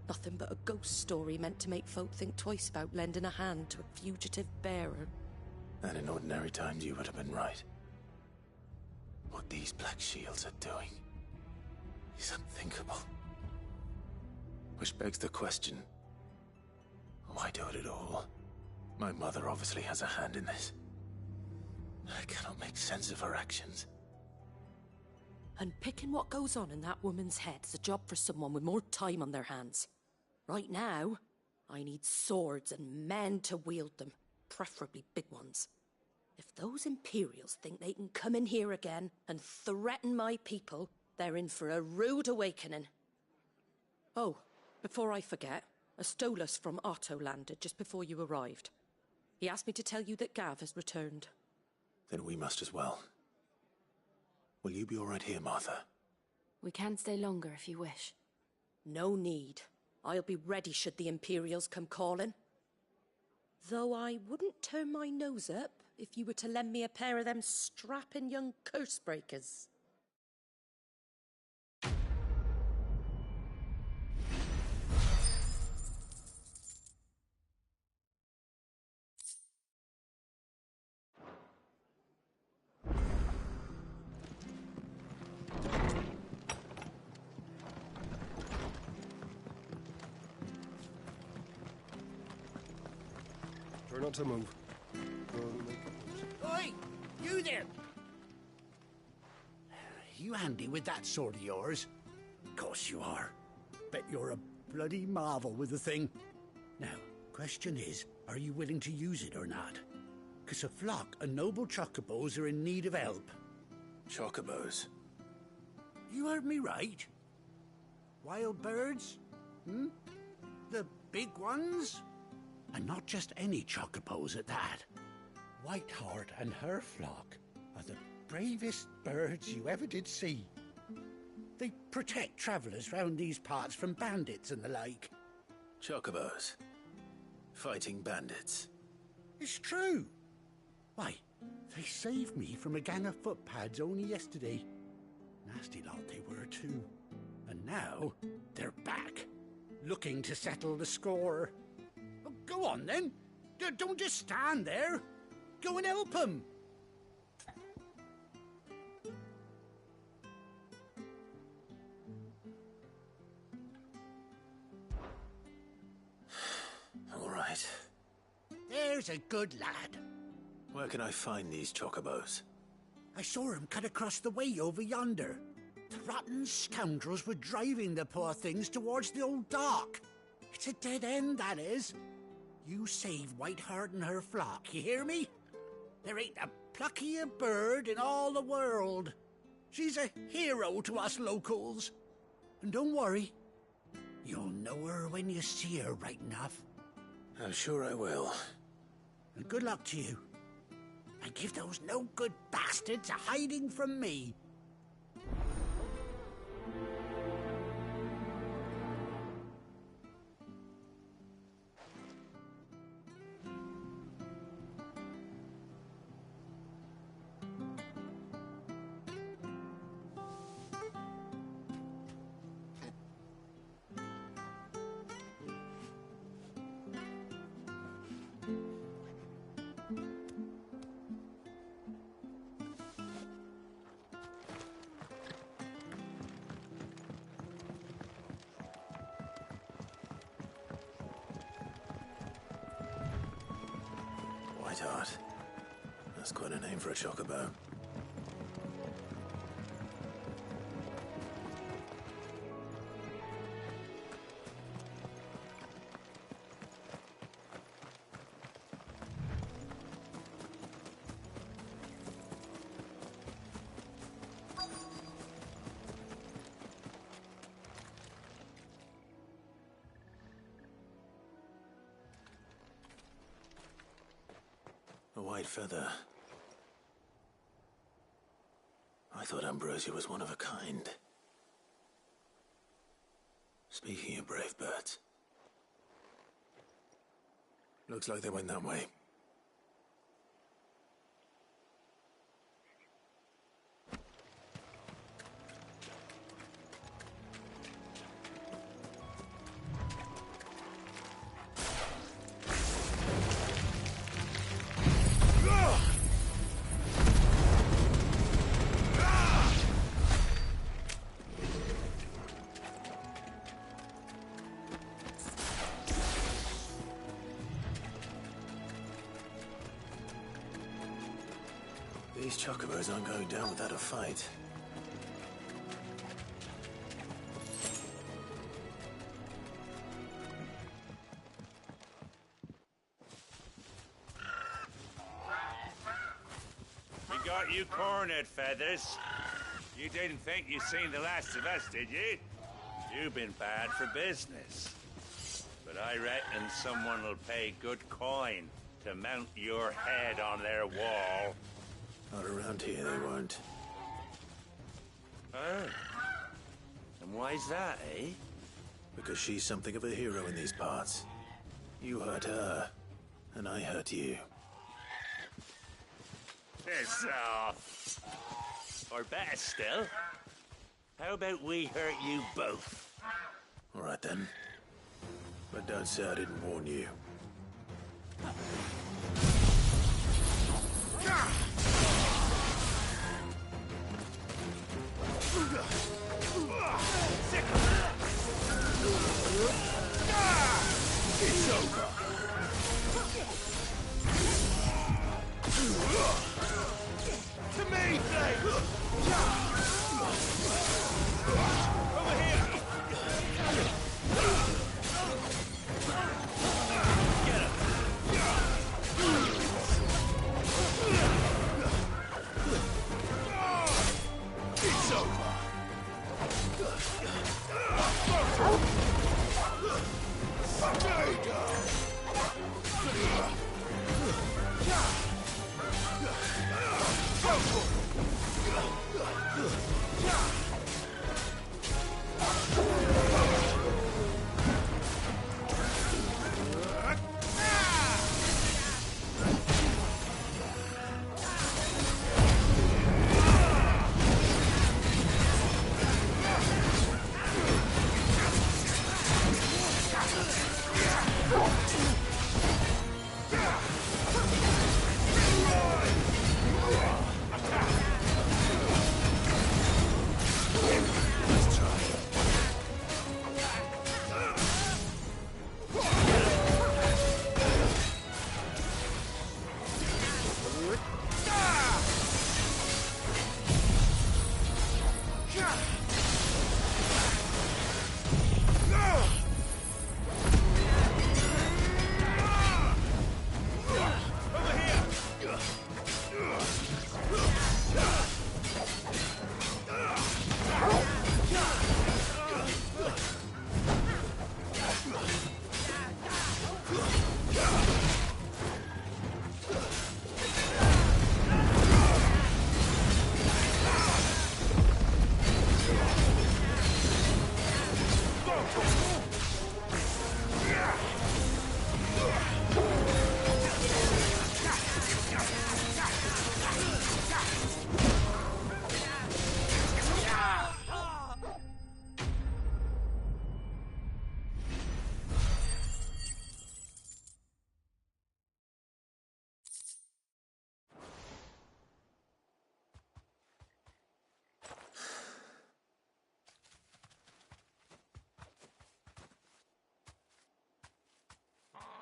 Nothing but a ghost story meant to make folk think twice about lending a hand to a fugitive bearer. And in ordinary times you would have been right. What these Black Shields are doing is unthinkable. Which begs the question, why do it at all? My mother obviously has a hand in this. I cannot make sense of her actions. And picking what goes on in that woman's head is a job for someone with more time on their hands. Right now, I need swords and men to wield them, preferably big ones. If those Imperials think they can come in here again and threaten my people, they're in for a rude awakening. Oh, before I forget, a Stolas from Otto landed just before you arrived. He asked me to tell you that Gav has returned. Then we must as well. Will you be all right here, Martha? We can stay longer if you wish. No need. I'll be ready should the Imperials come calling. Though I wouldn't turn my nose up if you were to lend me a pair of them strapping young curse breakers. Try not to move. Oi! You there! You handy with that sword of yours? Course you are. Bet you're a bloody marvel with the thing. Now, question is, are you willing to use it or not? 'Cause a flock of noble chocobos are in need of help. Chocobos? You heard me right. Wild birds? Hmm? The big ones? And not just any chocobos at that. Whiteheart and her flock are the bravest birds you ever did see. They protect travellers round these parts from bandits and the like. Chocobos? Fighting bandits? It's true. Why, they saved me from a gang of footpads only yesterday. Nasty lot they were too. And now they're back, looking to settle the score. Well, go on then. Don't just stand there. Go and help them. All right. There's a good lad. Where can I find these chocobos? I saw him cut across the way over yonder. The rotten scoundrels were driving the poor things towards the old dock. It's a dead end, that is. You save Whiteheart and her flock, you hear me? There ain't a pluckier bird in all the world. She's a hero to us locals. And don't worry, you'll know her when you see her right enough. I'm sure I will. And good luck to you. And give those no-good bastards a hiding from me. Whiteheart. That's quite a name for a chocobo. A white feather. I thought Ambrosia was one of a kind. Speaking of brave birds, looks like they went that way. These chocobos aren't going down without a fight. We got you cornered, Feathers. You didn't think you'd seen the last of us, did you? You've been bad for business. But I reckon someone will pay good coin to mount your head on their wall. Not around here, they won't. Oh. And why's that, eh? Because she's something of a hero in these parts. You hurt her, and I hurt you. Piss off. Or better still, how about we hurt you both? All right then. But don't say I didn't warn you. It's over. To me, Blade! Over here! Get him! It's over. There you go.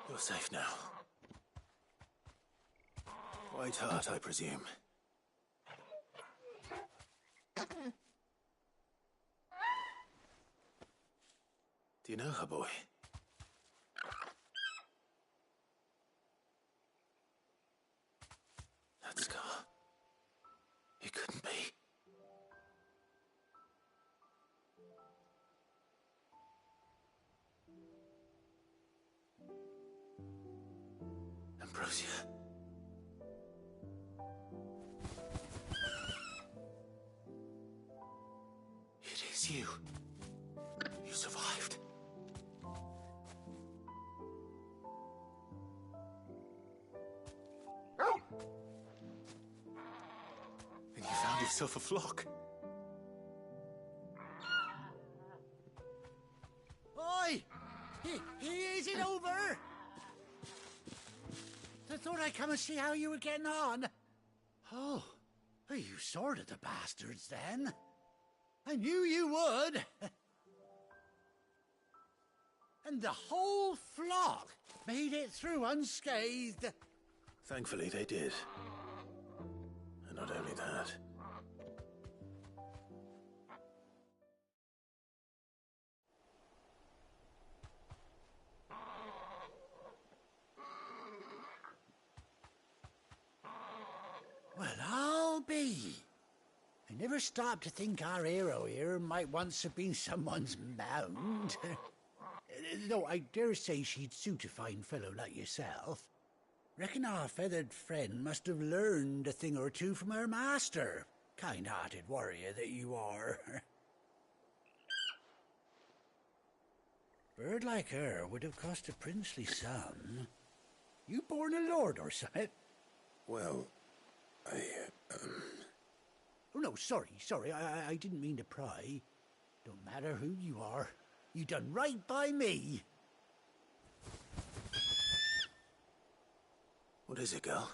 You're safe now. White Heart, I presume. Do you know her, boy? That scar. It couldn't be. Ambrosia. It is you. You survived. And you found yourself a flock. Oi! Is it over? I thought I'd come and see how you were getting on. Oh, you sorted the bastards then. I knew you would. And the whole flock made it through unscathed. Thankfully, they did. And not only that. Well, I'll be. I never stopped to think our hero here might once have been someone's mount. Though I dare say she'd suit a fine fellow like yourself. Reckon our feathered friend must have learned a thing or two from her master. Kind-hearted warrior that you are. Bird like her would have cost a princely sum. You born a lord or something? Well, Oh, no, sorry. I didn't mean to pry. Don't matter who you are. You done right by me. What is it, girl?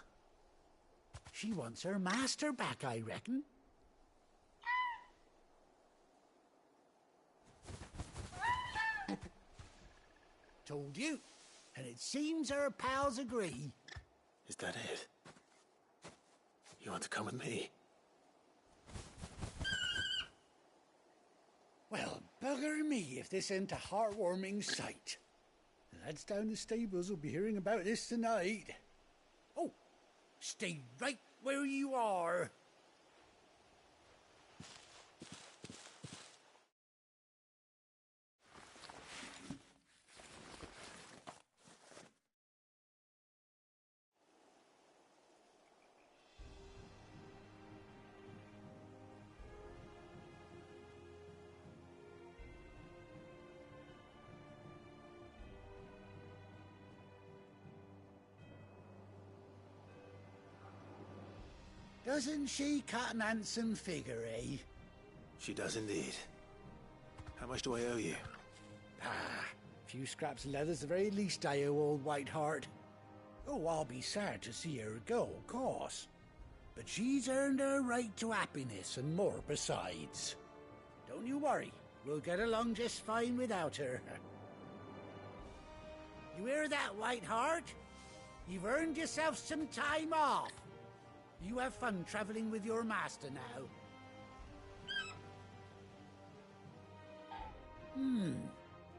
She wants her master back, I reckon. Told you. And it seems her pals agree. Is that it? You want to come with me? Well, bugger me if this ain't a heartwarming sight. The lads down the stables will be hearing about this tonight. Oh, stay right where you are. Doesn't she cut an handsome figure, eh? She does indeed. How much do I owe you? Ah, a few scraps of leather's the very least I owe old Whiteheart. Oh, I'll be sad to see her go, of course. But she's earned her right to happiness and more besides. Don't you worry, we'll get along just fine without her. You hear that, Whiteheart? You've earned yourself some time off. You have fun traveling with your master now.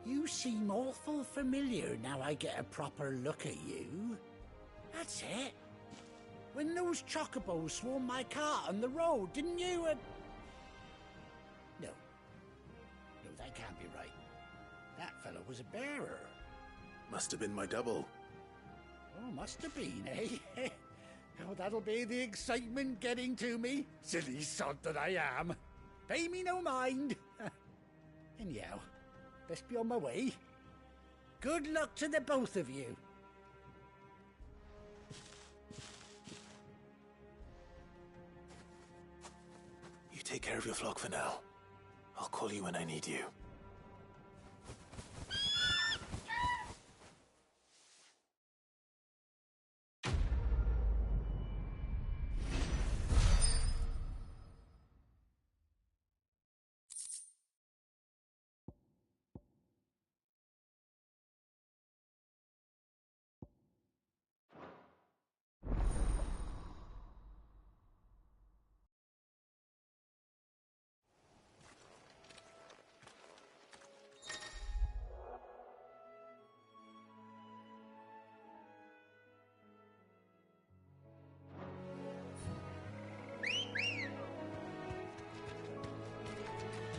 You seem awful familiar now I get a proper look at you. That's it. When those chocobos swarmed my cart on the road, didn't you? No, that can't be right. That fellow was a bearer. Must have been my double. Oh, must have been, eh? Oh, that'll be the excitement getting to me. Silly sod that I am. Pay me no mind. Anyhow, best be on my way. Good luck to the both of you. You take care of your flock for now. I'll call you when I need you.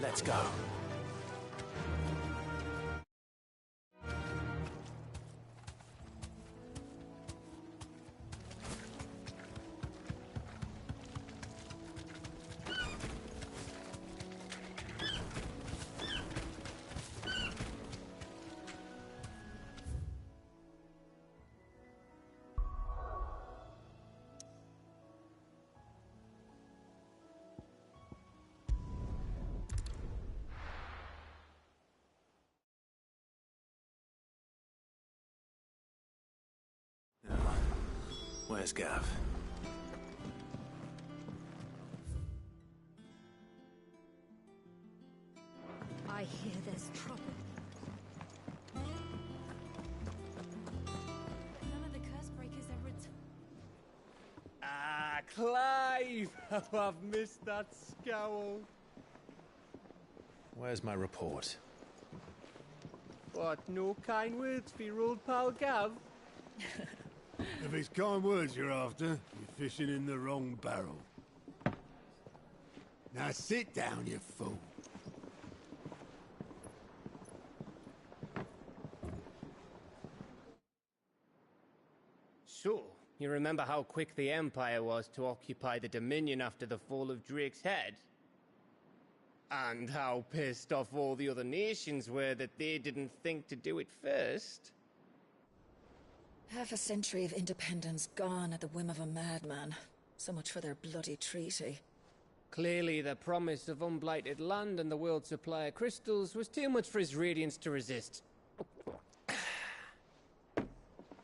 Let's go. Where's Gav? I hear there's trouble. None of the curse breakers ever Ah, Clive! Oh, I've missed that scowl. Where's my report? What, no kind words for your old pal Gav? If it's kind words you're after, you're fishing in the wrong barrel. Now sit down, you fool. So, you remember how quick the Empire was to occupy the Dominion after the fall of Drake's Head? And how pissed off all the other nations were that they didn't think to do it first? Half a century of independence gone at the whim of a madman. So much for their bloody treaty. Clearly, the promise of unblighted land and the world's supply of crystals was too much for his radiance to resist.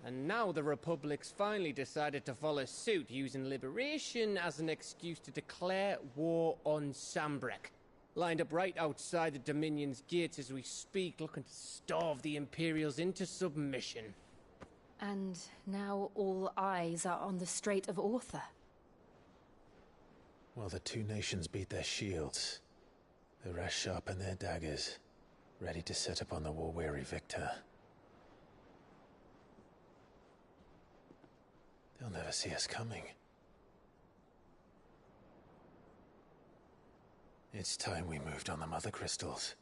And now the Republic's finally decided to follow suit, using liberation as an excuse to declare war on Sambrek. Lined up right outside the Dominion's gates as we speak, looking to starve the Imperials into submission. And now all eyes are on the Strait of Author. While the two nations beat their shields, the rest sharpen their daggers, ready to set upon the war-weary victor. They'll never see us coming. It's time we moved on the Mother Crystals.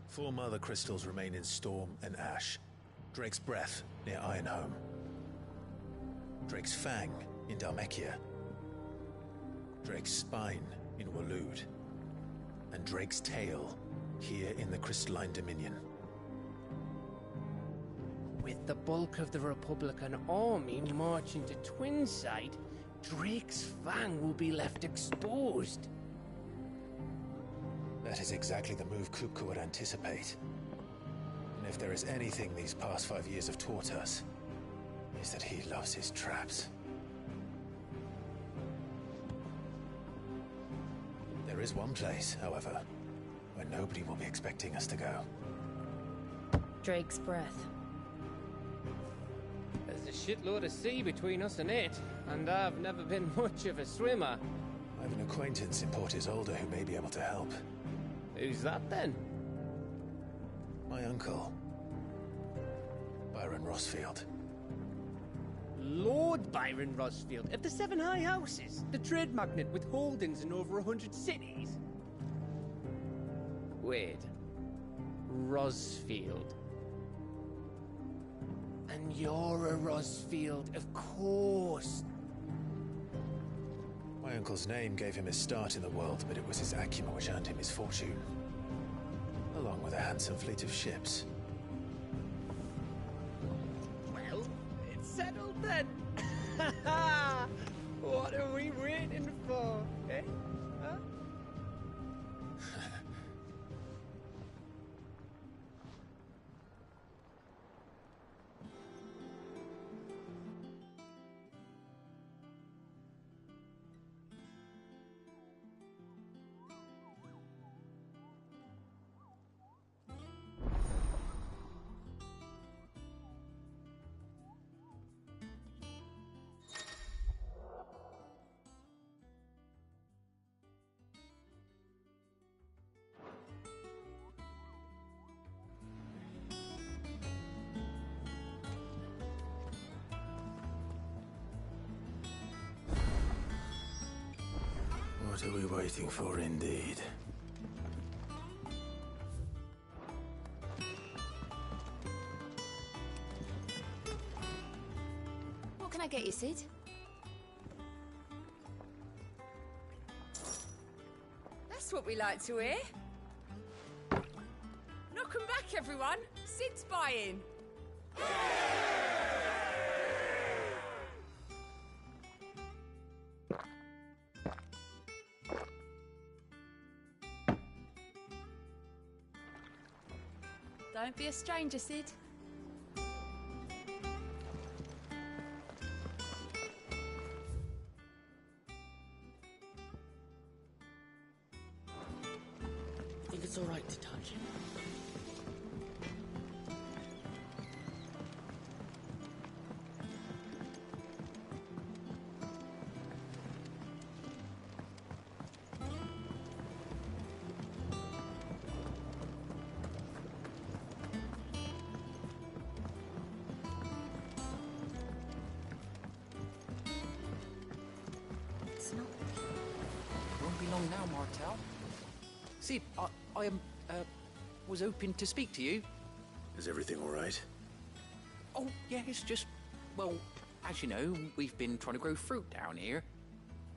Four Mother Crystals remain in Storm and Ash. Drake's Breath near Ironhome. Drake's Fang in Dhalmekia. Drake's Spine in Waloed. And Drake's Tail here in the Crystalline Dominion. With the bulk of the Republican army marching to Twinside, Drake's Fang will be left exposed. That is exactly the move Kupka would anticipate. And if there is anything these past 5 years have taught us, is that he loves his traps. There is one place, however, where nobody will be expecting us to go. Drake's Breath. There's a shitload of sea between us and it, and I've never been much of a swimmer. I have an acquaintance in Port Isolde who may be able to help. Who's that then? My uncle, Byron Rosfield. Lord Byron Rosfield of the Seven High Houses, the trade magnate with holdings in over 100 cities. Wait, Rosfield. And you're a Rosfield, of course. My uncle's name gave him his start in the world, but it was his acumen which earned him his fortune. Along with a handsome fleet of ships. Well, it's settled then. What are we waiting for, eh? Huh? What are we waiting for, indeed? What can I get you, Sid? That's what we like to hear. Knock 'em back, everyone. Sid's buying. Don't be a stranger, Sid. I think it's all right to touch him. Won't be long now, Martel. Sid, I was hoping to speak to you. Is everything all right? Oh, yeah, it's just, well, as you know, we've been trying to grow fruit down here.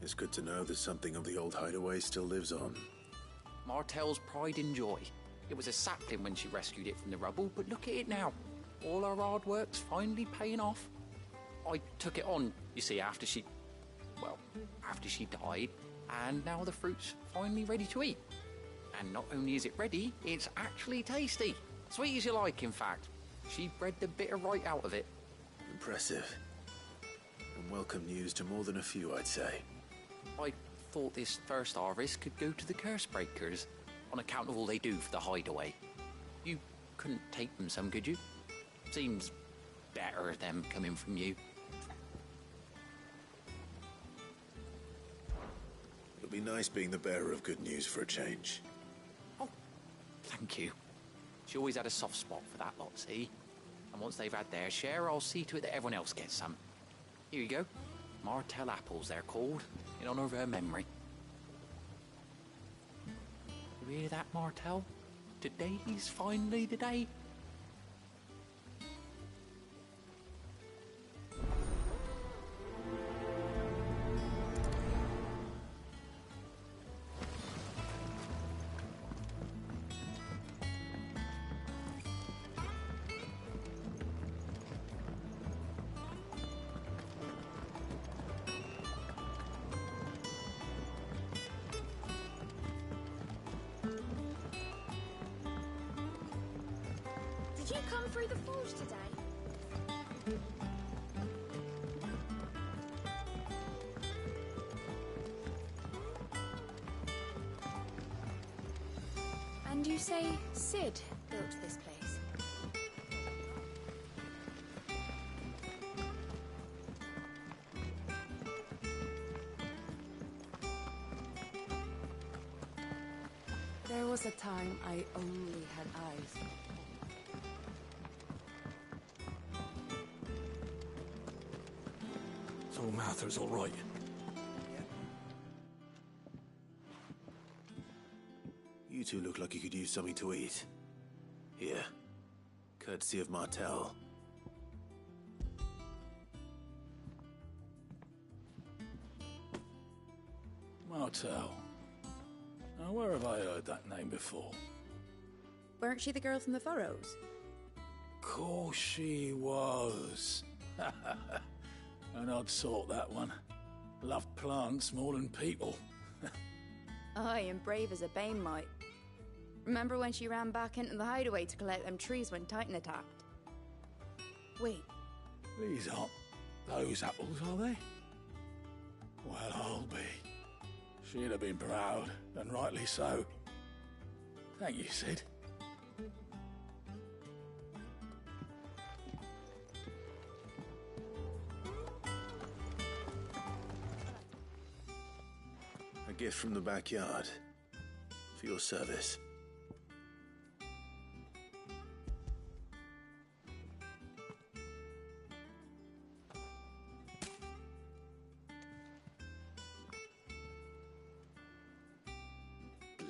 It's good to know that something of the old hideaway still lives on. Martel's pride and joy. It was a sapling when she rescued it from the rubble, but look at it now. All our hard work's finally paying off. I took it on, you see, after she died, and now the fruit's finally ready to eat. And not only is it ready, it's actually tasty. Sweet as you like, in fact. She bred the bitter right out of it. Impressive. And welcome news to more than a few, I'd say. I thought this first harvest could go to the curse breakers, on account of all they do for the hideaway. You couldn't take them some, could you? Seems better them coming from you. It'll be nice being the bearer of good news for a change. Oh, thank you. She always had a soft spot for that lot, see? And once they've had their share, I'll see to it that everyone else gets some. Here you go. Martell apples, they're called, in honor of her memory. You hear that, Martell? Today's finally the day. Did you come through the forge today? And you say Sid built this place? There was a time I only had eyes. So Mather's all right. You two look like you could use something to eat. Here. Courtesy of Martell. Martell. Now, where have I heard that name before? Weren't she the girl from the Furrows? Course she was. An odd sort, that one. Loved plants more than people. Aye, and brave as a bane might. Remember when she ran back into the hideaway to collect them trees when Titan attacked? Wait. These aren't those apples, are they? Well, I'll be. She'd have been proud, and rightly so. Thank you, Sid. A gift from the backyard. For your service.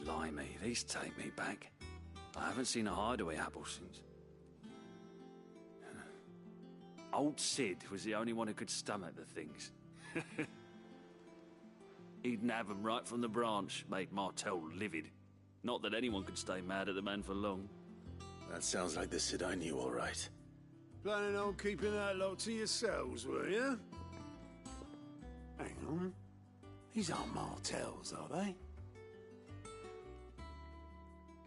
Blimey, these take me back. I haven't seen a hideaway apple since. Old Sid was the only one who could stomach the things. He'd nab 'em right from the branch, made Martell livid. Not that anyone could stay mad at the man for long. That sounds like the Sid I knew, all right. Planning on keeping that lot to yourselves, were you? Hang on. These aren't Martells, are they?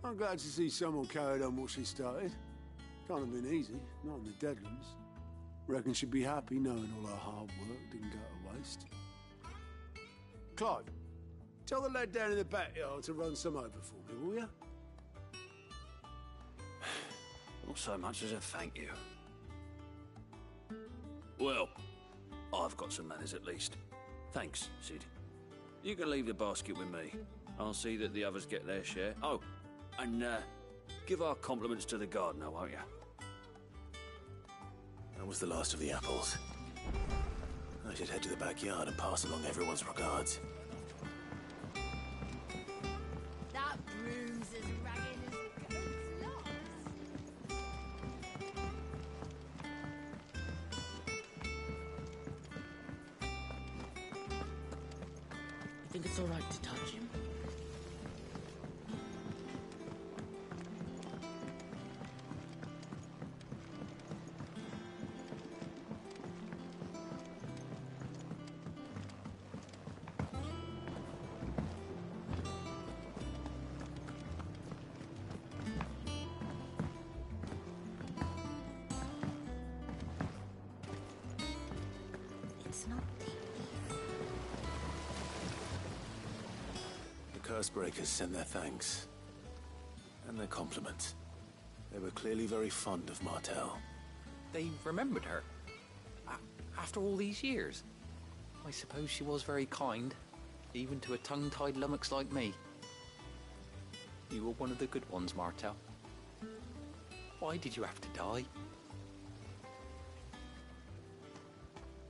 I'm glad to see someone carried on what she started. Can't have been easy, not in the Deadlands. Reckon she'd be happy knowing all her hard work didn't go to waste. Clive, tell the lad down in the backyard to run some over for me, will you? Not so much as a thank you. Well, I've got some manners at least. Thanks, Sid. You can leave the basket with me. I'll see that the others get their share. Oh, and give our compliments to the gardener, won't you? That was the last of the apples. I should head to the backyard and pass along everyone's regards. That broom's as ragged as goat's locks. You think it's all right to touch him? Cursebreakers sent their thanks. And their compliments. They were clearly very fond of Martel. They remembered her? After all these years? I suppose she was very kind, even to a tongue-tied lummox like me. You were one of the good ones, Martel. Why did you have to die?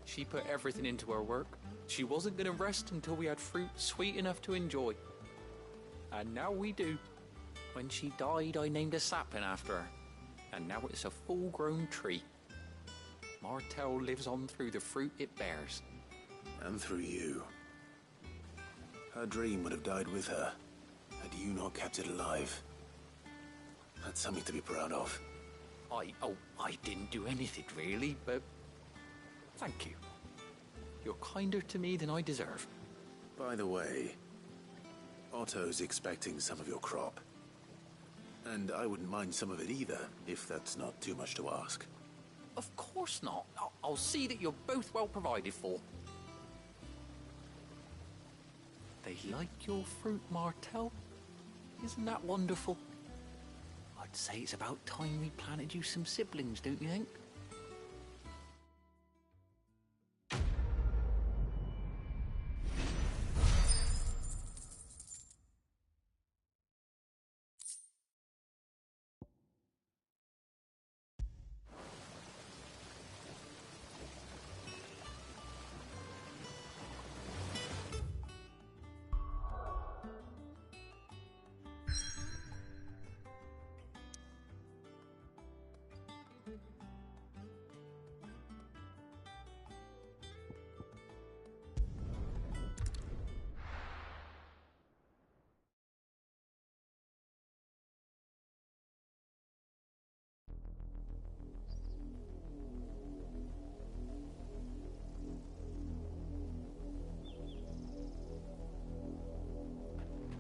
She put everything into her work. She wasn't going to rest until we had fruit sweet enough to enjoy. And now we do. When she died, I named a sapling after her. And now it's a full-grown tree. Martel lives on through the fruit it bears. And through you. Her dream would have died with her, had you not kept it alive. That's something to be proud of. I didn't do anything really, but thank you. You're kinder to me than I deserve. By the way, Otto's expecting some of your crop. And I wouldn't mind some of it either, if that's not too much to ask. Of course not. I'll see that you're both well provided for. They like your fruit, Martel. Isn't that wonderful? I'd say it's about time we planted you some siblings, don't you think?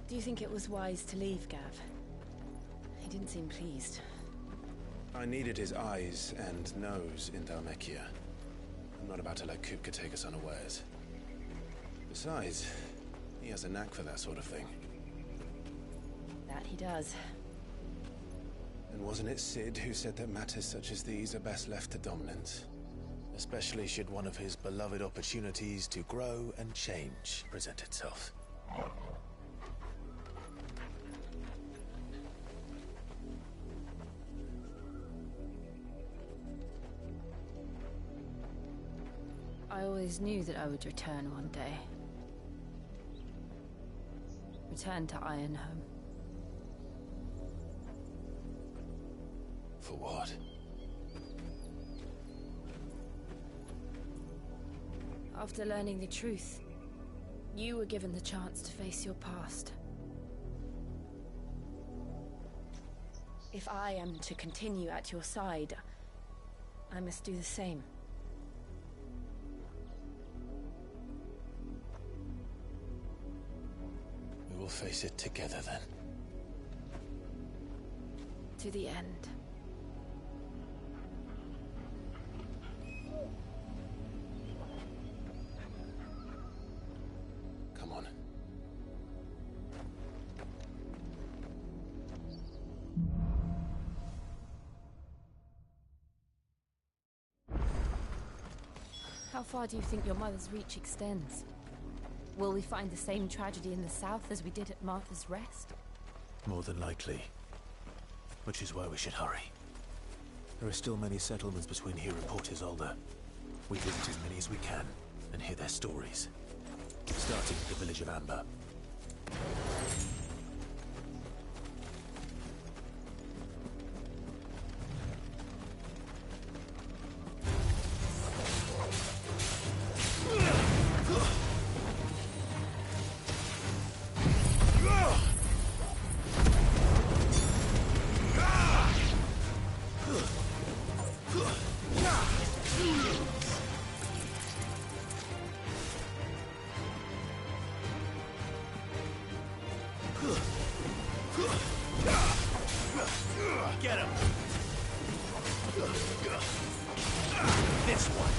Do you think it was wise to leave, Gav? He didn't seem pleased. I needed his eyes and nose in Dhalmekia. I'm not about to let Kupka take us unawares. Besides, he has a knack for that sort of thing. That he does. And wasn't it Sid who said that matters such as these are best left to dominance? Especially should one of his beloved opportunities to grow and change present itself. I always knew that I would return one day. Return to Ironhome. For what? After learning the truth, you were given the chance to face your past. If I am to continue at your side, I must do the same. We will face it together then. To the end. Come on. How far do you think your mother's reach extends? Will we find the same tragedy in the south as we did at Martha's Rest? More than likely. Which is why we should hurry. There are still many settlements between here and Port Isolde. We visit as many as we can and hear their stories. Starting with the village of Amber. Get him! This one!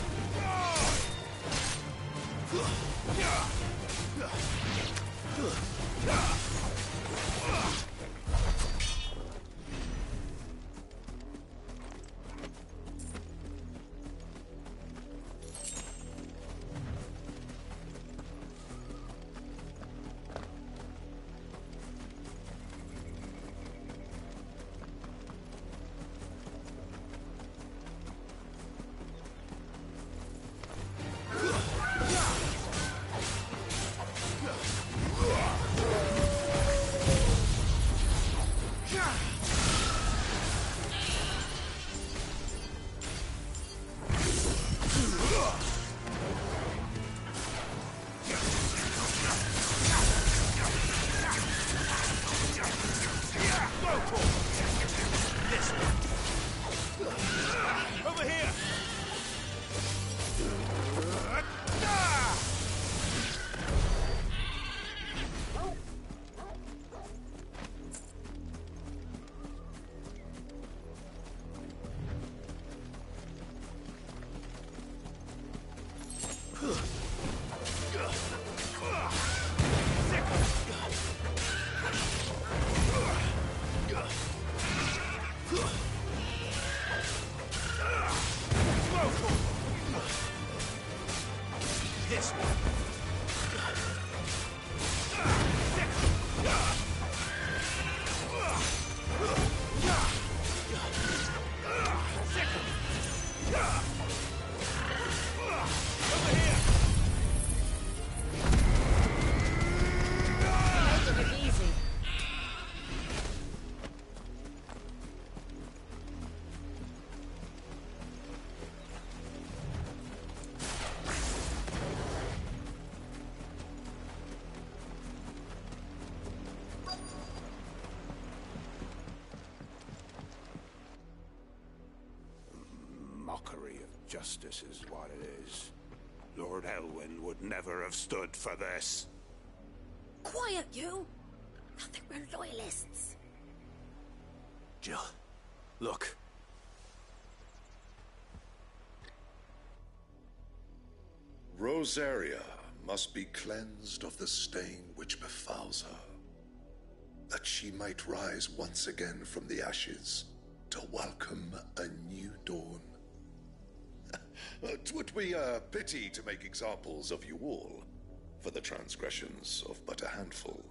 Mockery of justice is what it is. Lord Elwyn would never have stood for this. Quiet, you! I think we're loyalists. Jill, look. Rosaria must be cleansed of the stain which befouls her, that she might rise once again from the ashes to welcome a new dawn. 'Twould be a pity to make examples of you all for the transgressions of but a handful.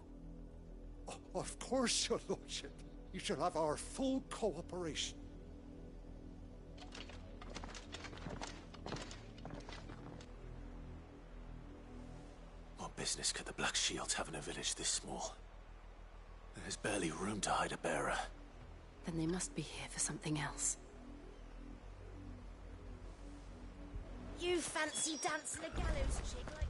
Of course, your lordship. You shall have our full cooperation. What business could the Black Shields have in a village this small? There's barely room to hide a bearer. Then they must be here for something else. You fancy dancing a gallows chick like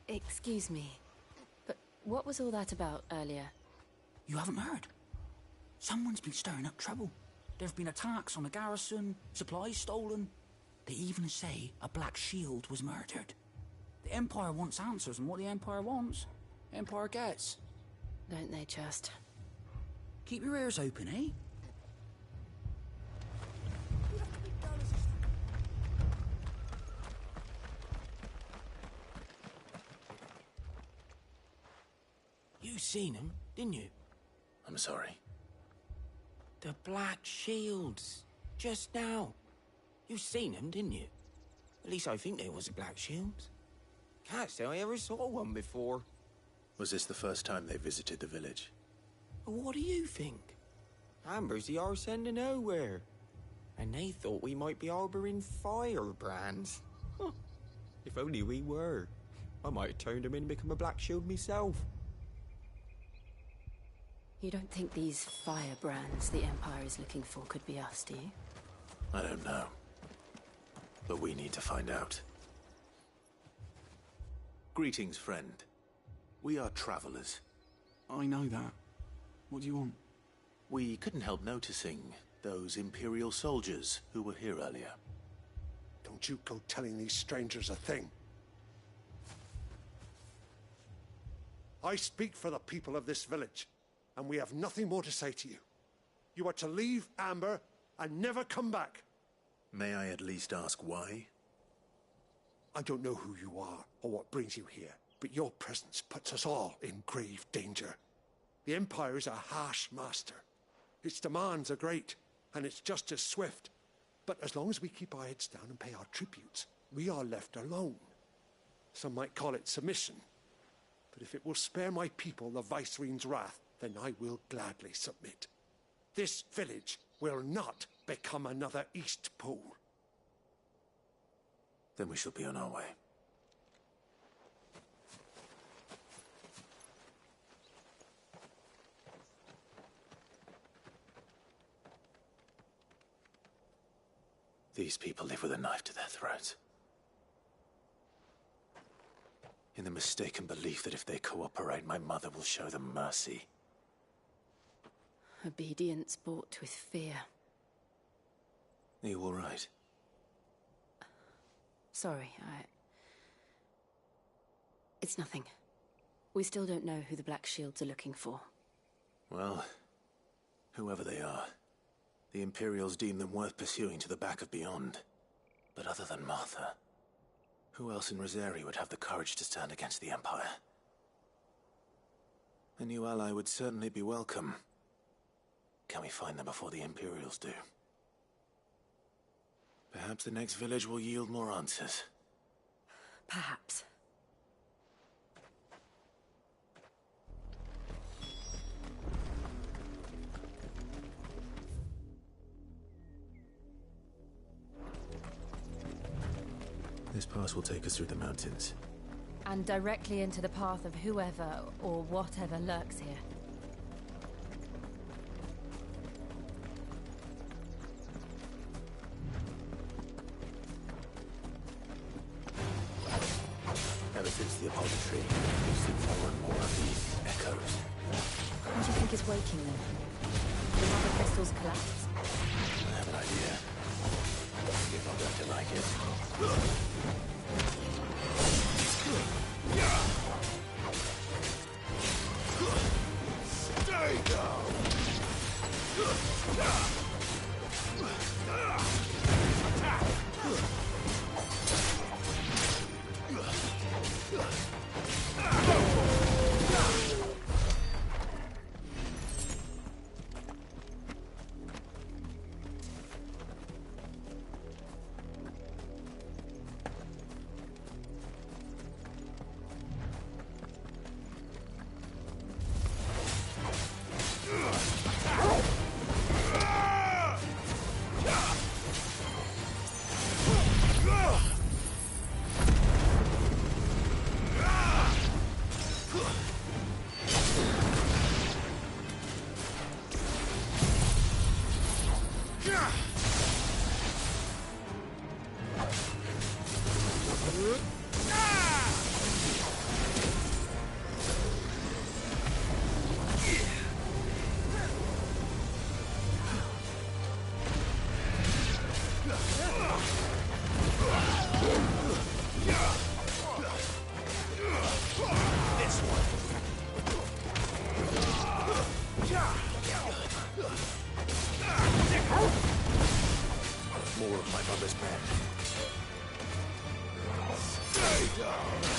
the... Excuse me, but what was all that about earlier? You haven't heard? Someone's been stirring up trouble. There've been attacks on the garrison, supplies stolen. They even say a Black Shield was murdered. The Empire wants answers, and what the Empire wants, the Empire gets. Don't they just? Keep your ears open, eh? You seen him, didn't you? I'm sorry. The Black Shields. Just now. You seen them, didn't you? At least I think there was a Black Shields. Can't say I ever saw one before. Was this the first time they visited the village? What do you think? Amber's the arse end of nowhere. And they thought we might be harboring firebrands. Huh. If only we were. I might have turned them in and become a Black Shield myself. You don't think these firebrands the Empire is looking for could be us, do you? I don't know. But we need to find out. Greetings, friend. We are travelers. I know that. What do you want? We couldn't help noticing those Imperial soldiers who were here earlier. Don't you go telling these strangers a thing. I speak for the people of this village, and we have nothing more to say to you. You are to leave Amber and never come back. May I at least ask why? I don't know who you are or what brings you here, but your presence puts us all in grave danger. The Empire is a harsh master. Its demands are great, and its justice swift. But as long as we keep our heads down and pay our tributes, we are left alone. Some might call it submission. But if it will spare my people the Viceroy's wrath, then I will gladly submit. This village will not become another East Pool. Then we shall be on our way. These people live with a knife to their throats. In the mistaken belief that if they cooperate, my mother will show them mercy. Obedience bought with fear. Are you all right? Sorry, It's nothing. We still don't know who the Black Shields are looking for. Well, whoever they are, the Imperials deem them worth pursuing to the back of beyond. But other than Martha, who else in Rosari would have the courage to stand against the Empire? A new ally would certainly be welcome. Can we find them before the Imperials do? Perhaps the next village will yield more answers. Perhaps. This pass will take us through the mountains. And directly into the path of whoever or whatever lurks here. Ever since the Apollo tree, we've seen more and more of these echoes. What do you think is waking them? The mother crystals collapse? I have an idea. You're not going to like it. Stay down! More of my mother's men. Stay down!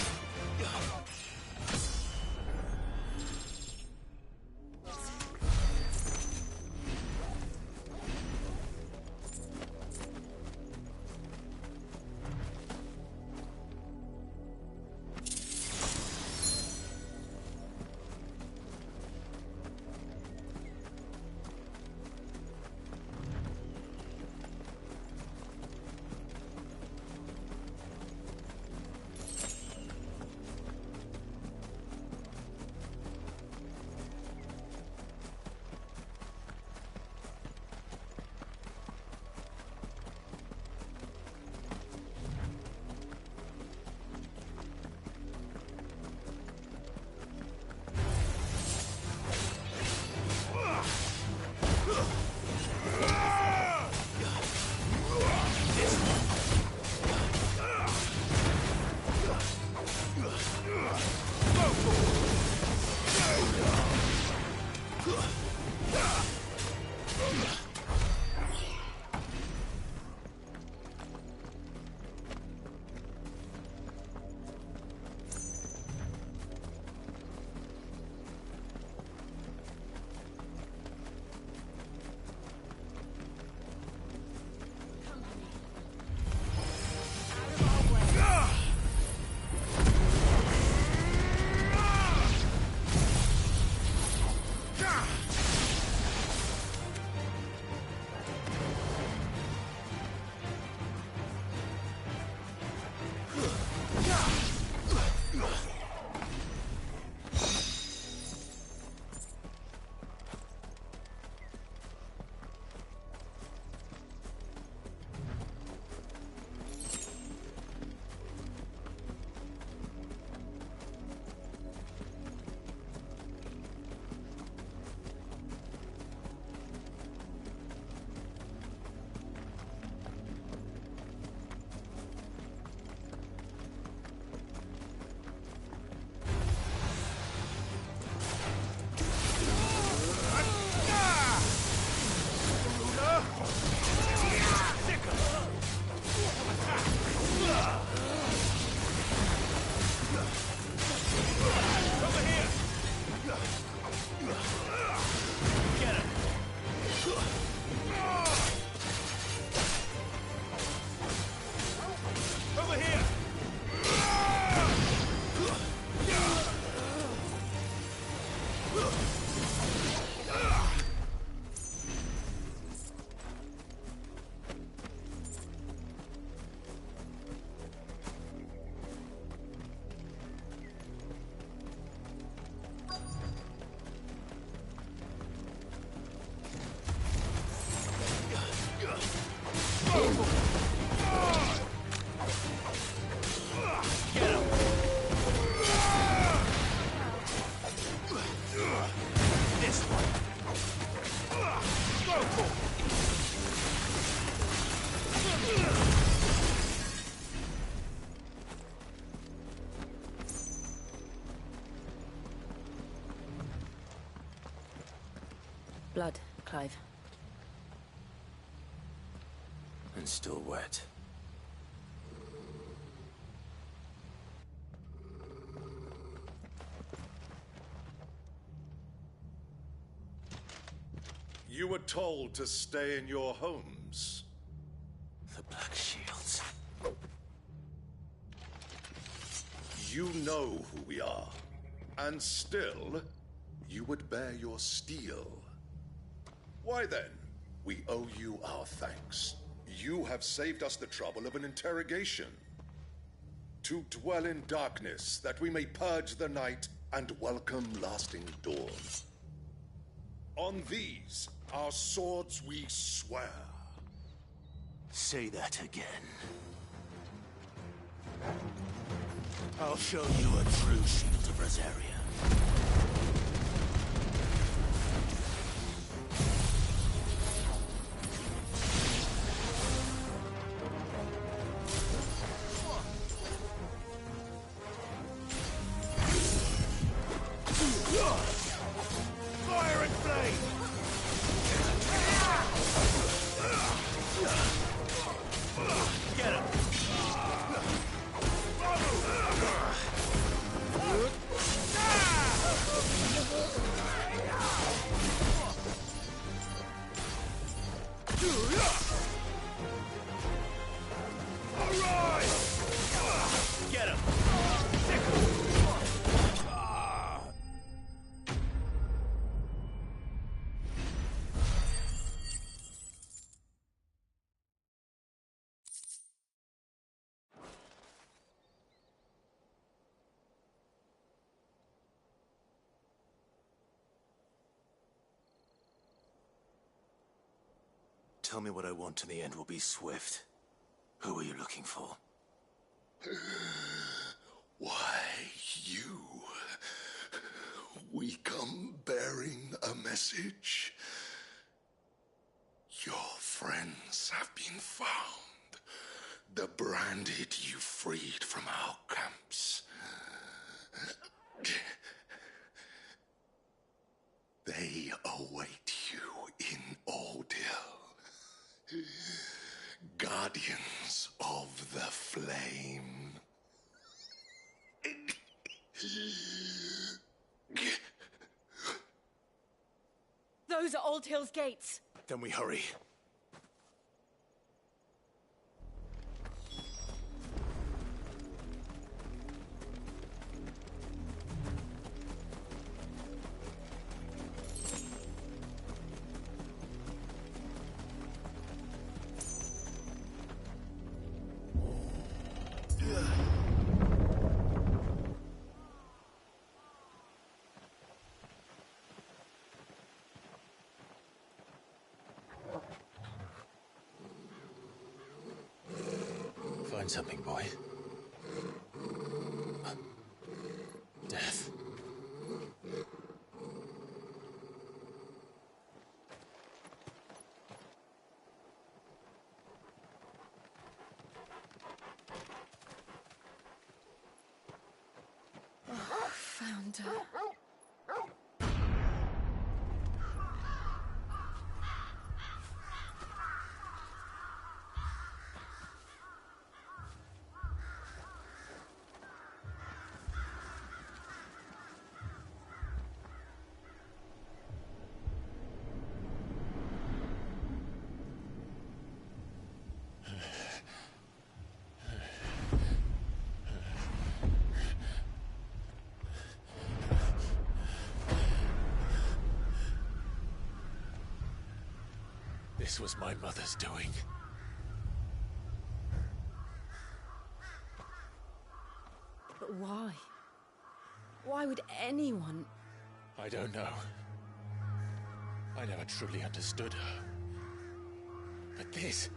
Blood, Clive. And still wet. You were told to stay in your homes. The Black Shields. You know who we are. And still, you would bear your steel. Why then, we owe you our thanks. You have saved us the trouble of an interrogation. To dwell in darkness, that we may purge the night and welcome lasting dawn. On these, our swords we swear. Say that again. I'll show you a true shield of Rosaria. Fire and flame! Get him! Get him! Tell me what I want and the end will be swift. Who are you looking for? Why, you. We come bearing a message. Your friends have been found. The branded you freed from our camps. They await you in Ordeal. Guardians of the Flame. Those are Old Hill's gates. Then we hurry. Find something, boy. Death. Oh, found her. This was my mother's doing. But why? Why would anyone... I don't know. I never truly understood her. But this...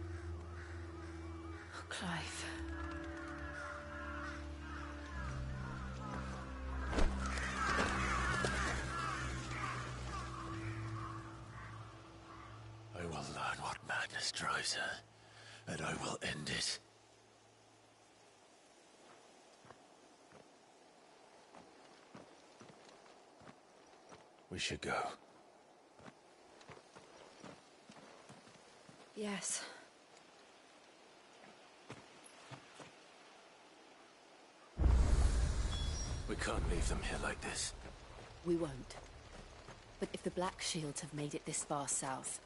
Oh, Clive. I will learn what madness drives her, and I will end it. We should go. Yes. We can't leave them here like this. We won't. But if the Black Shields have made it this far south,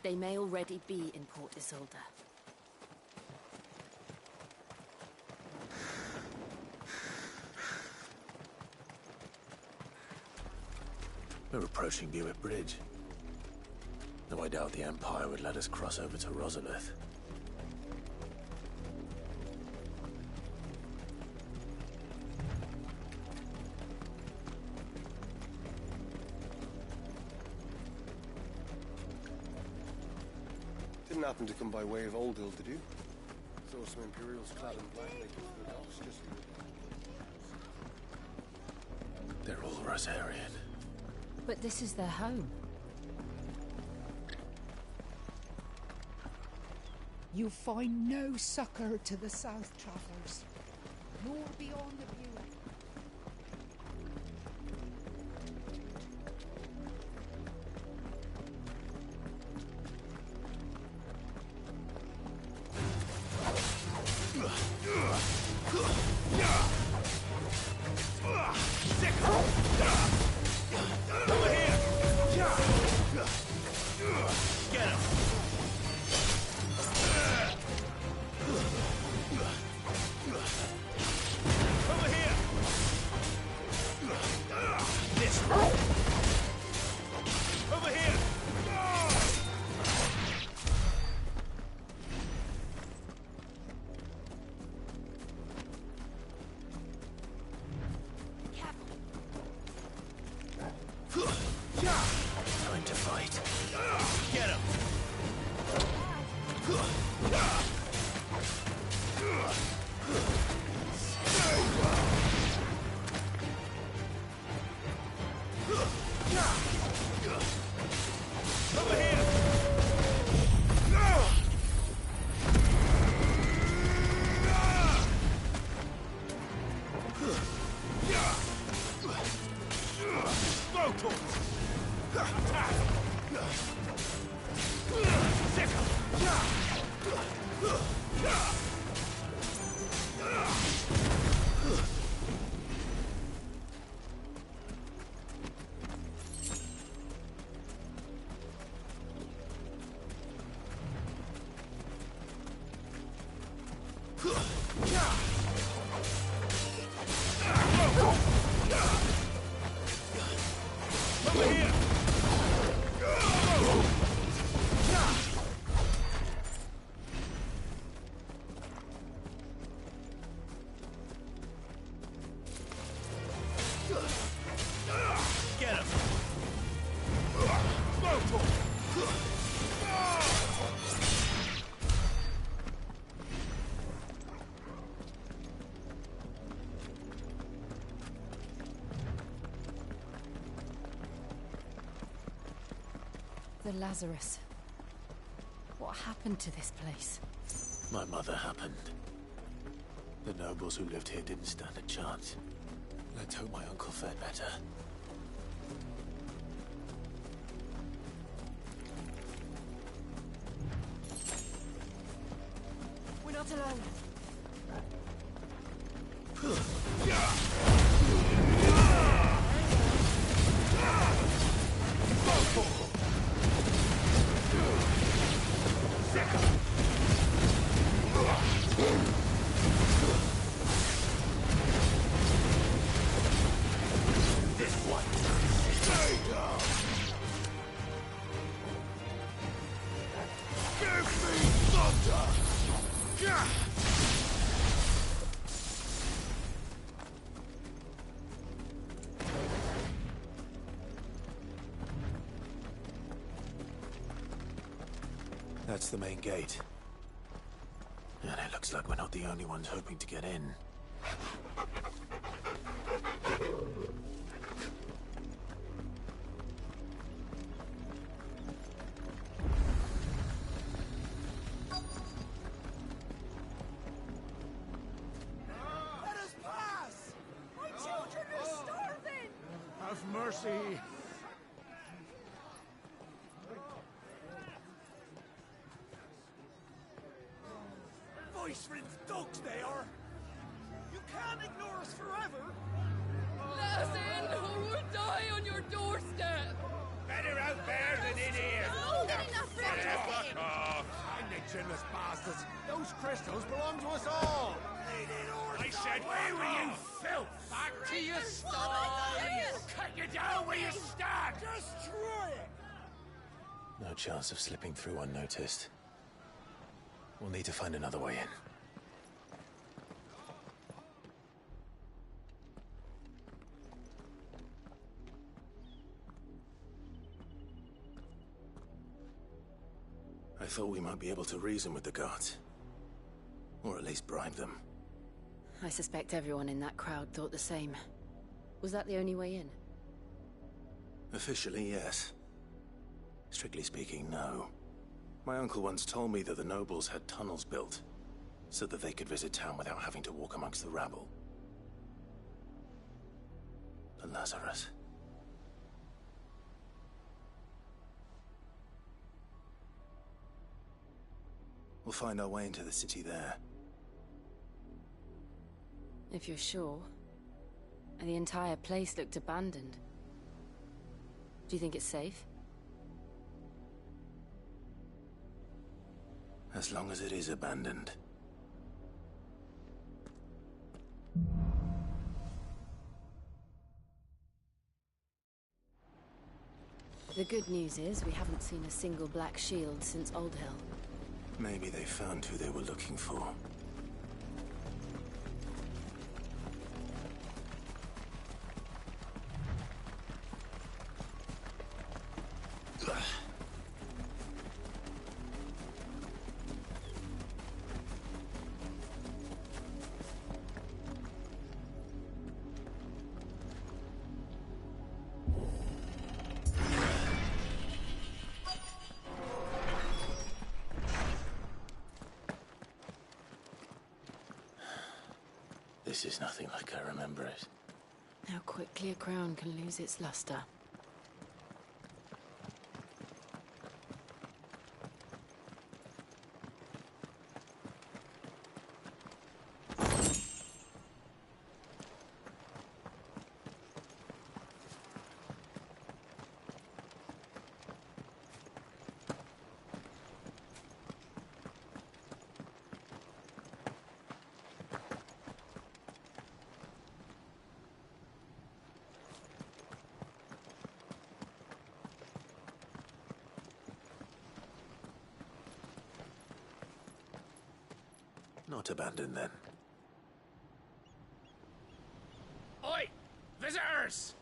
they may already be in Port Isolde. We're approaching Buick Bridge. Though I doubt the Empire would let us cross over to Rosalith. Didn't happen to come by way of Oldhill, did you? Saw some Imperials clad in black making for the docks just They're all Rosarian. But this is their home. You find no succor to the south travellers, nor beyond the view. Time to fight. Get him! Over here! Get him! The Lazarus. What happened to this place? My mother happened. The nobles who lived here didn't stand a chance. Let's hope my uncle fared better. We're not alone. That's the main gate. And it looks like we're not the only ones hoping to get in. Let us pass! My children are starving! Have mercy! Voice-rinsed dogs they are! You can't ignore us forever! Let us in, or we'll die on your doorstep! Better out there than in here! No, get enough for Fuck off! I'm the chinless bastards! Those crystals belong to us all! I said, where were you, filth? Back to your sties! Cut you down where you stand! Destroy it! No chance of slipping through unnoticed. We'll need to find another way in. I thought we might be able to reason with the guards. Or at least bribe them. I suspect everyone in that crowd thought the same. Was that the only way in? Officially, yes. Strictly speaking, no. My uncle once told me that the nobles had tunnels built, so that they could visit town without having to walk amongst the rabble. But Lazarus... We'll find our way into the city there. If you're sure. The entire place looked abandoned. Do you think it's safe? As long as it is abandoned. The good news is we haven't seen a single black shield since Old Hill. Maybe they found who they were looking for. This is nothing like I remember it. How quickly a crown can lose its luster. Not abandoned, then. Oi! Visitors!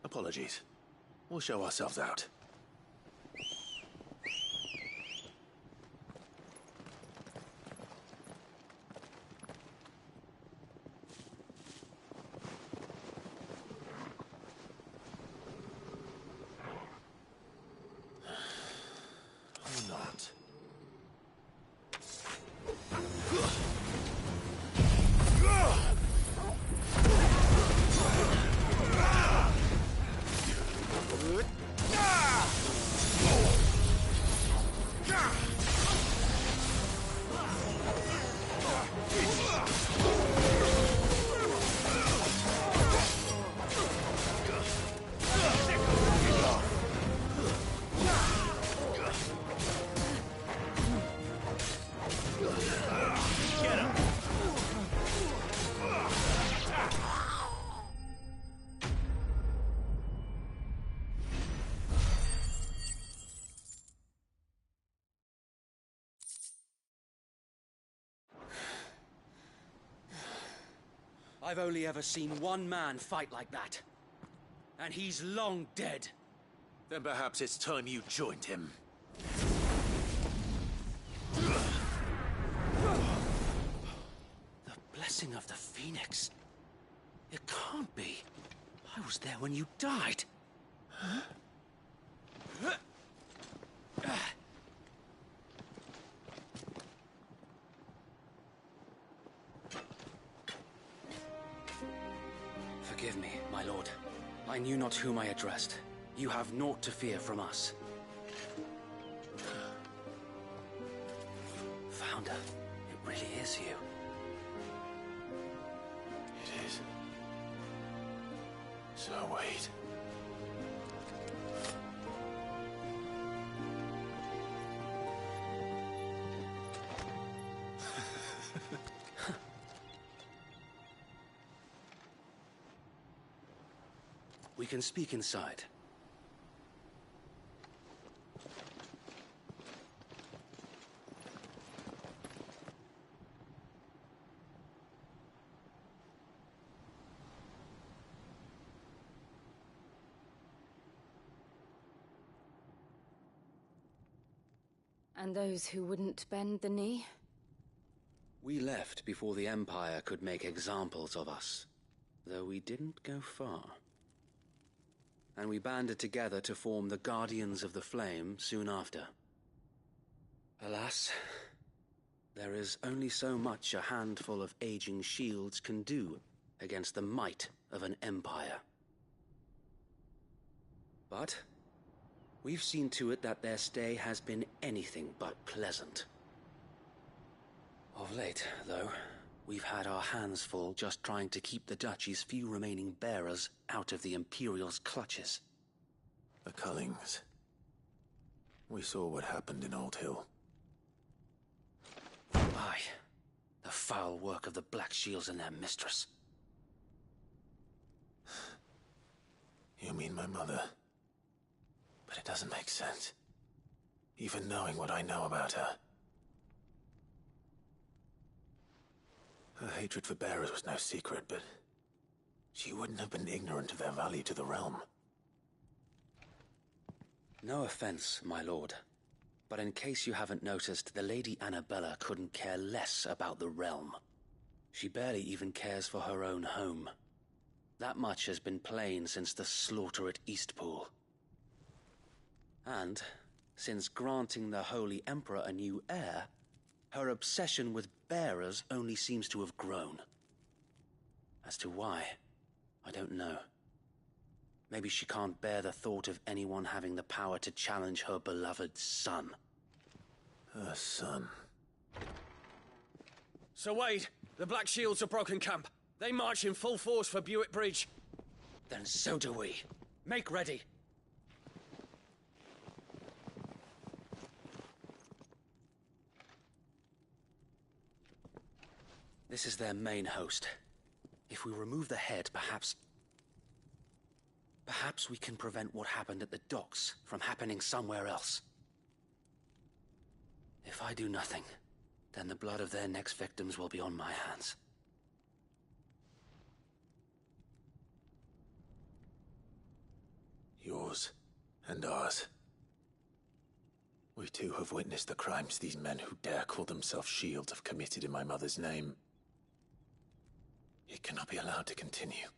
Apologies. We'll show ourselves out. Ah! I've only ever seen one man fight like that. And he's long dead. Then perhaps it's time you joined him. The blessing of the Phoenix. It can't be. I was there when you died. Huh? Forgive me, my lord. I knew not whom I addressed. You have naught to fear from us. Founder, it really is you. It is. So wait. We can speak inside. And those who wouldn't bend the knee? We left before the Empire could make examples of us, though we didn't go far. And we banded together to form the Guardians of the Flame soon after. Alas, there is only so much a handful of aging shields can do against the might of an empire. But we've seen to it that their stay has been anything but pleasant. Of late, though, we've had our hands full just trying to keep the Duchy's few remaining bearers out of the Imperial's clutches. The Cullings. We saw what happened in Old Hill. Aye. The foul work of the Black Shields and their mistress. You mean my mother? But it doesn't make sense. Even knowing what I know about her. Her hatred for bearers was no secret, but she wouldn't have been ignorant of their value to the realm. No offense, my lord, but in case you haven't noticed, the Lady Annabella couldn't care less about the realm. She barely even cares for her own home. That much has been plain since the slaughter at Eastpool. And, since granting the Holy Emperor a new heir, her obsession with bearers only seems to have grown. As to why, I don't know. Maybe she can't bear the thought of anyone having the power to challenge her beloved son. Her son? Sir Wade, the Black Shields have broken camp. They march in full force for Buick Bridge. Then so do we. Make ready. This is their main host. If we remove the head, perhaps we can prevent what happened at the docks from happening somewhere else. If I do nothing, then the blood of their next victims will be on my hands. Yours and ours. We too have witnessed the crimes these men who dare call themselves shields have committed in my mother's name. It cannot be allowed to continue.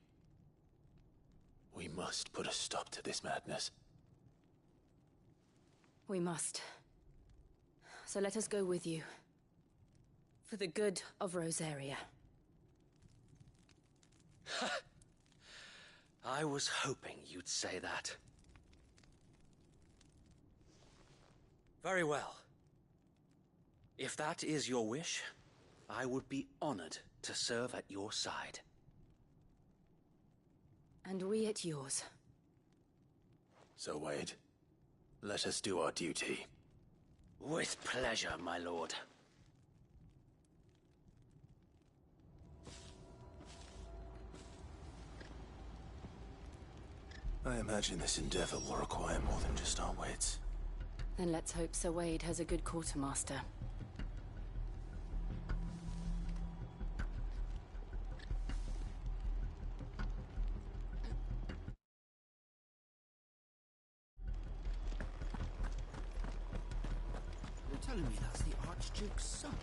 We must put a stop to this madness. We must. So let us go with you. For the good of Rosaria. I was hoping you'd say that. Very well. If that is your wish, I would be honored to serve at your side. And we at yours. So, Wade, let us do our duty. With pleasure, my lord. I imagine this endeavor will require more than just our wits. Then let's hope Sir Wade has a good quartermaster. telling me that's the Archduke's son?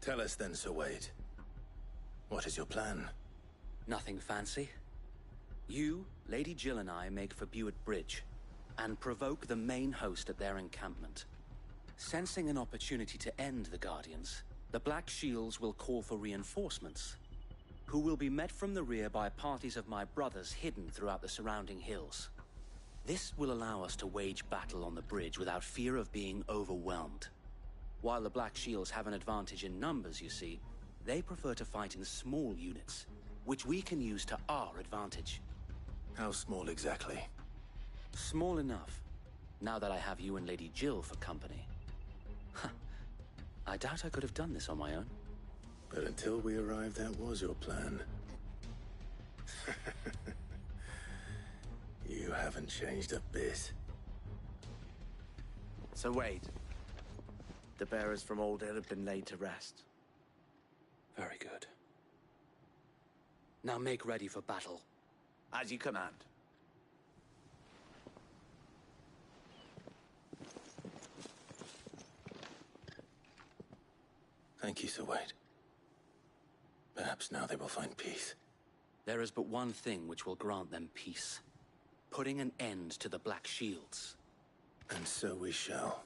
Tell us then, Sir Wade. What is your plan? Nothing fancy. You, Lady Jill and I make for Buett Bridge, and provoke the main host at their encampment. Sensing an opportunity to end the Guardians, the Black Shields will call for reinforcements, who will be met from the rear by parties of my brothers hidden throughout the surrounding hills. This will allow us to wage battle on the bridge without fear of being overwhelmed. While the Black Shields have an advantage in numbers, you see, they prefer to fight in small units, which we can use to our advantage. How small exactly? Small enough, now that I have you and Lady Jill for company. I doubt I could have done this on my own. But until we arrived, that was your plan. You haven't changed a bit. So wait. The bearers from Old Hill have been laid to rest. Very good. Now make ready for battle. As you command. Thank you, Sir Wade. Perhaps now they will find peace. There is but one thing which will grant them peace. Putting an end to the Black Shields. And so we shall.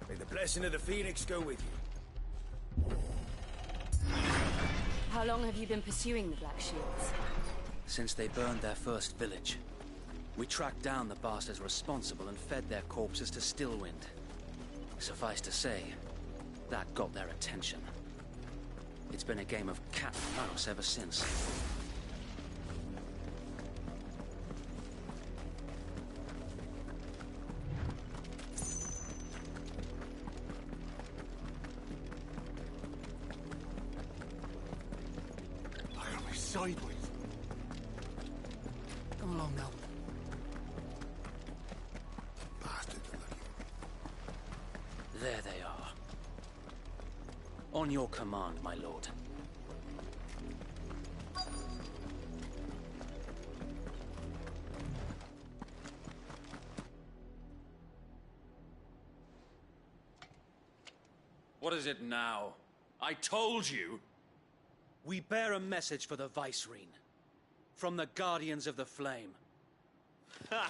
May the blessing of the Phoenix go with you. How long have you been pursuing the Black Shields? Since they burned their first village. We tracked down the bastards responsible and fed their corpses to Stillwind. Suffice to say, that got their attention. It's been a game of cat and mouse ever since. Sideways. Come along now. Bastards are lucky. There they are. On your command, my lord. What is it now? I told you! We bear a message for the Vicereine. From the Guardians of the Flame. Ha!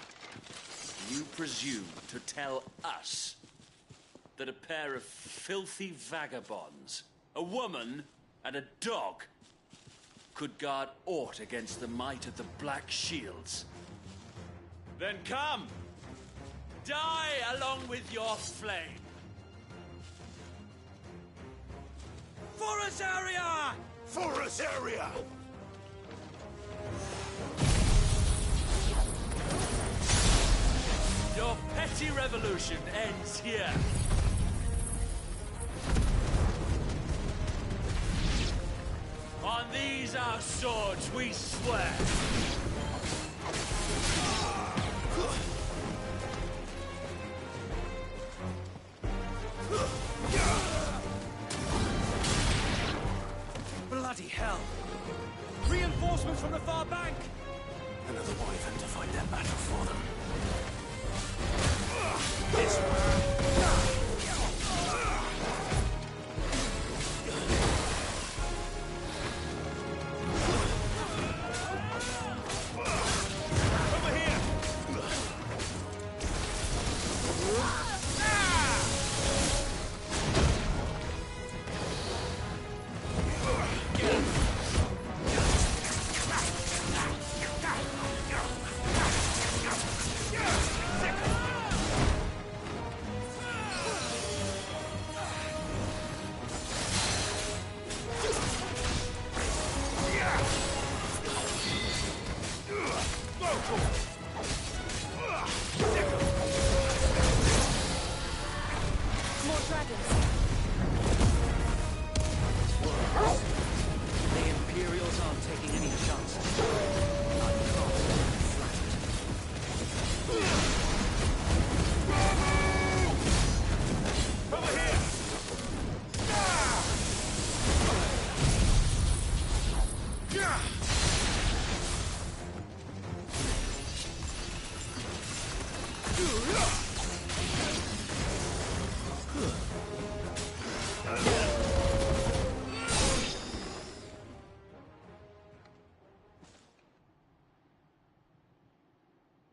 You presume to tell us that a pair of filthy vagabonds, a woman and a dog, could guard aught against the might of the Black Shields? Then come! Die along with your flame! Forest area! Forest area! Your petty revolution ends here. On these our swords we swear. Bloody hell! Reinforcements from the far bank! Another wyvern to fight their battle for them. This way!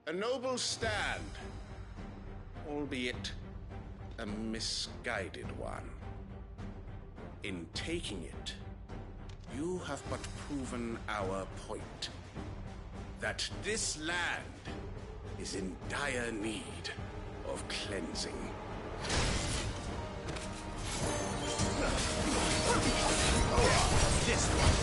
A noble stand, albeit a misguided one. In taking it, you have but proven our point. That this land is in dire need of cleansing. This one.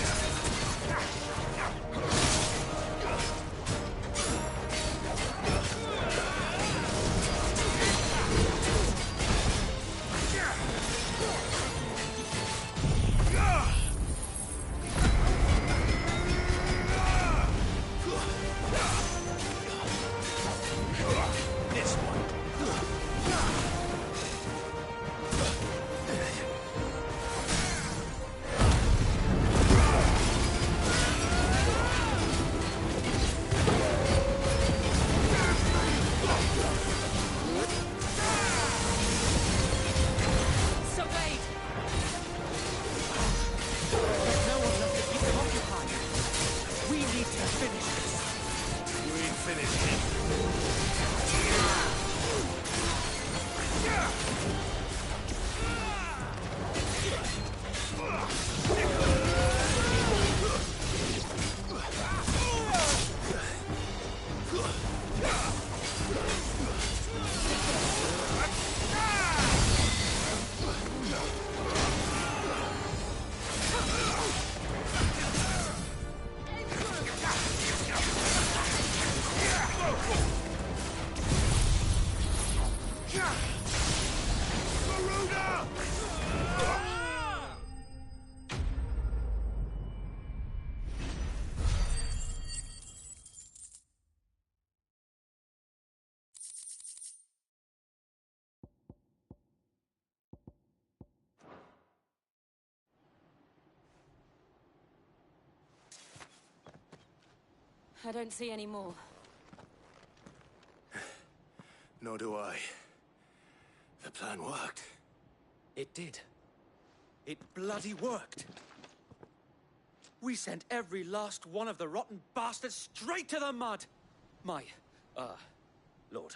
I don't see any more. Nor do I. The plan worked. It did. It bloody worked. We sent every last one of the rotten bastards straight to the mud! Lord,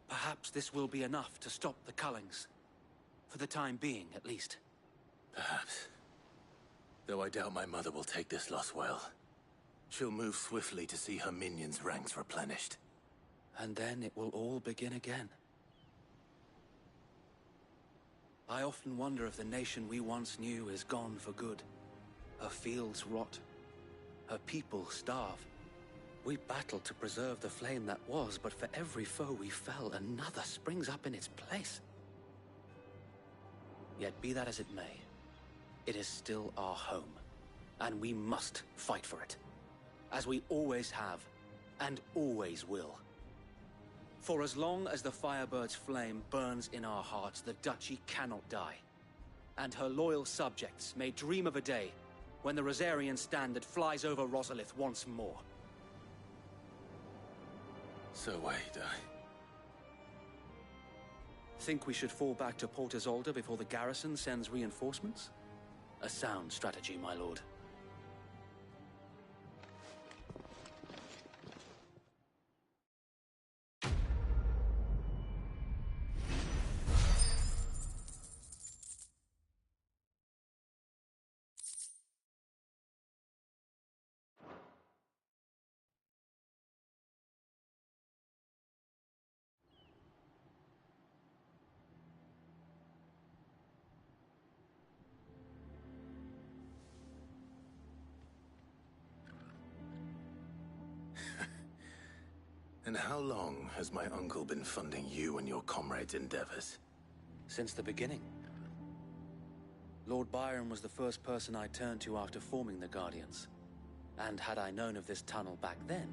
perhaps this will be enough to stop the Cullings. For the time being, at least. Perhaps. Though I doubt my mother will take this loss well. She'll move swiftly to see her minions' ranks replenished. And then it will all begin again. I often wonder if the nation we once knew is gone for good. Her fields rot. Her people starve. We battled to preserve the flame that was, but for every foe we fell, another springs up in its place. Yet be that as it may, it is still our home, and we must fight for it. As we always have, and always will. For as long as the Firebird's flame burns in our hearts, the Duchy cannot die. And her loyal subjects may dream of a day when the Rosarian standard flies over Rosalith once more. So wait, Think we should fall back to Port Isolde before the garrison sends reinforcements? A sound strategy, my lord. And how long has my uncle been funding you and your comrades' endeavors? Since the beginning. Lord Byron was the first person I turned to after forming the Guardians. And had I known of this tunnel back then,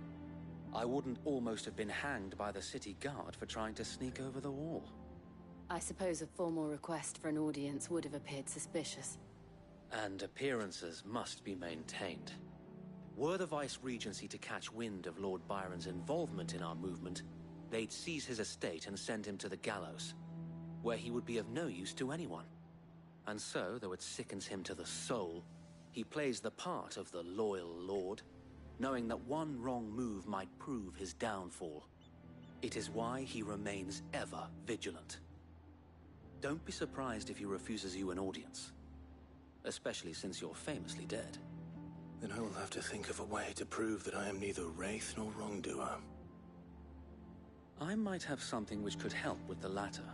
I wouldn't almost have been hanged by the city guard for trying to sneak over the wall. I suppose a formal request for an audience would have appeared suspicious. And appearances must be maintained. Were the Vice-Regency to catch wind of Lord Byron's involvement in our movement, they'd seize his estate and send him to the gallows, where he would be of no use to anyone. And so, though it sickens him to the soul, he plays the part of the loyal lord, knowing that one wrong move might prove his downfall. It is why he remains ever vigilant. Don't be surprised if he refuses you an audience, especially since you're famously dead. Then I will have to think of a way to prove that I am neither wraith nor wrongdoer. I might have something which could help with the latter.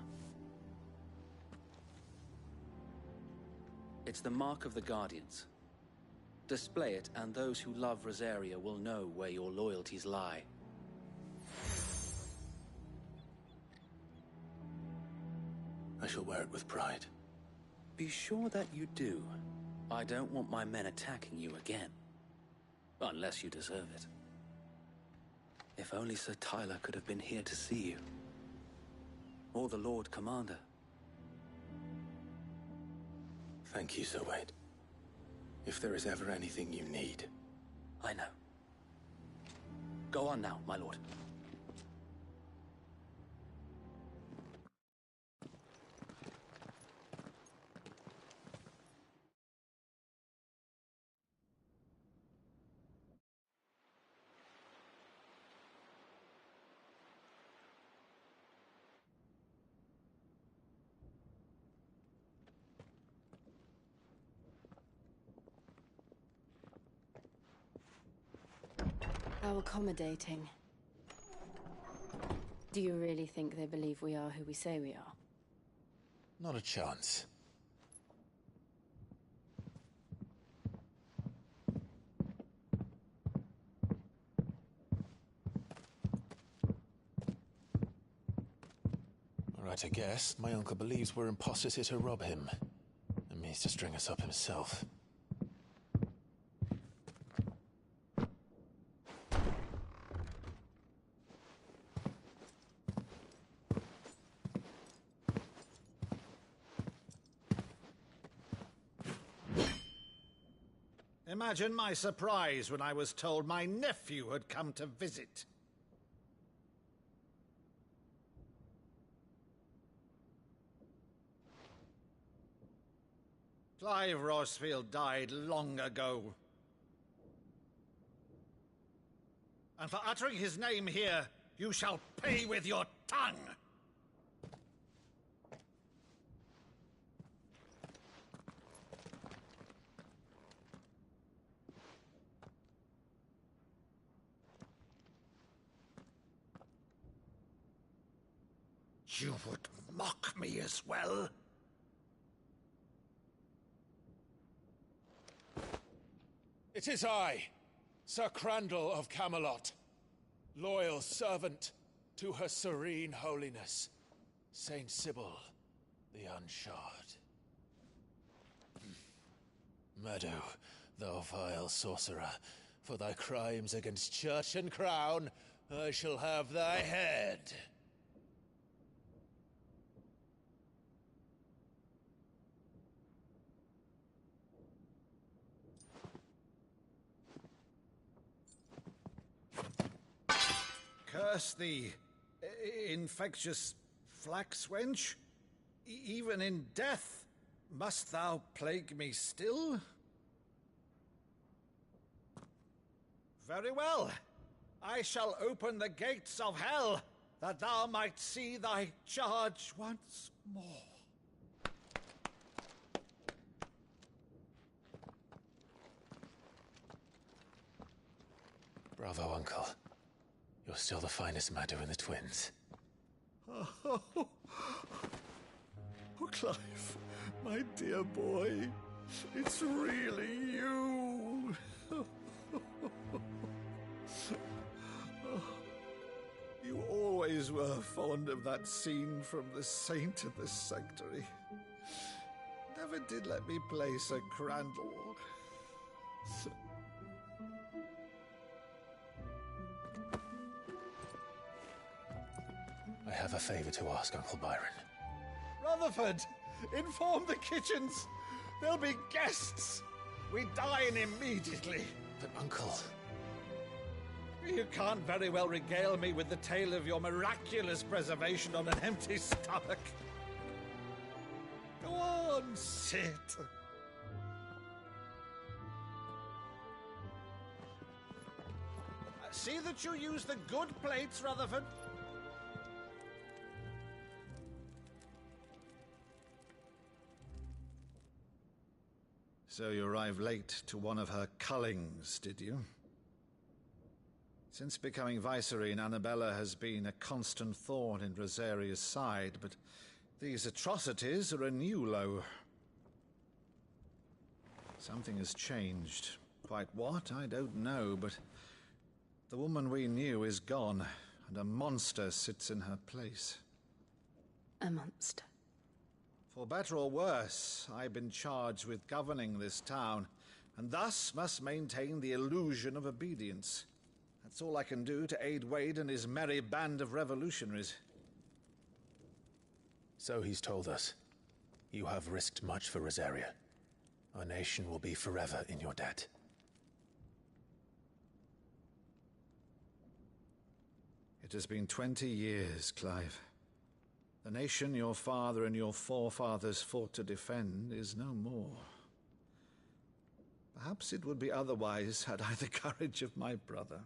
It's the Mark of the Guardians. Display it, and those who love Rosaria will know where your loyalties lie. I shall wear it with pride. Be sure that you do. I don't want my men attacking you again. Unless you deserve it. If only Sir Tyler could have been here to see you. Or the Lord Commander. Thank you, Sir Wade. If there is ever anything you need. I know. Go on now, my lord. How accommodating. Do you really think they believe we are who we say we are? Not a chance. Right, I guess. My uncle believes we're imposters here to rob him. And means to string us up himself. Imagine my surprise when I was told my nephew had come to visit. Clive Rosefield died long ago. And for uttering his name here, you shall pay with your tongue! You would mock me as well? It is I, Sir Crandall of Camelot, loyal servant to Her Serene Holiness, Saint Sybil the Unshod. Meadow, thou vile sorcerer, for thy crimes against church and crown, I shall have thy head. Curse thee, infectious flax wench. Even in death, must thou plague me still? Very well. I shall open the gates of hell, that thou might see thy charge once more. Bravo, Uncle. You're still the finest Maddo in the twins. Oh, Clive, my dear boy, it's really you. You always were fond of that scene from The Saint of the Sanctuary. Never did let me play Sir Crandall. I have a favor to ask, Uncle Byron. Rutherford, inform the kitchens. There'll be guests. We dine immediately. But, Uncle... You can't very well regale me with the tale of your miraculous preservation on an empty stomach. Go on, sit. See that you use the good plates, Rutherford. So you arrived late to one of her cullings, did you? Since becoming Vicereine, Annabella has been a constant thorn in Rosaria's side, but these atrocities are a new low. Something has changed. Quite what, I don't know, but the woman we knew is gone, and a monster sits in her place. A monster? For better or worse, I've been charged with governing this town, and thus must maintain the illusion of obedience. That's all I can do to aid Wade and his merry band of revolutionaries. So he's told us. You have risked much for Rosaria. Our nation will be forever in your debt. It has been 20 years, Clive. The nation your father and your forefathers fought to defend is no more. Perhaps it would be otherwise had I the courage of my brother.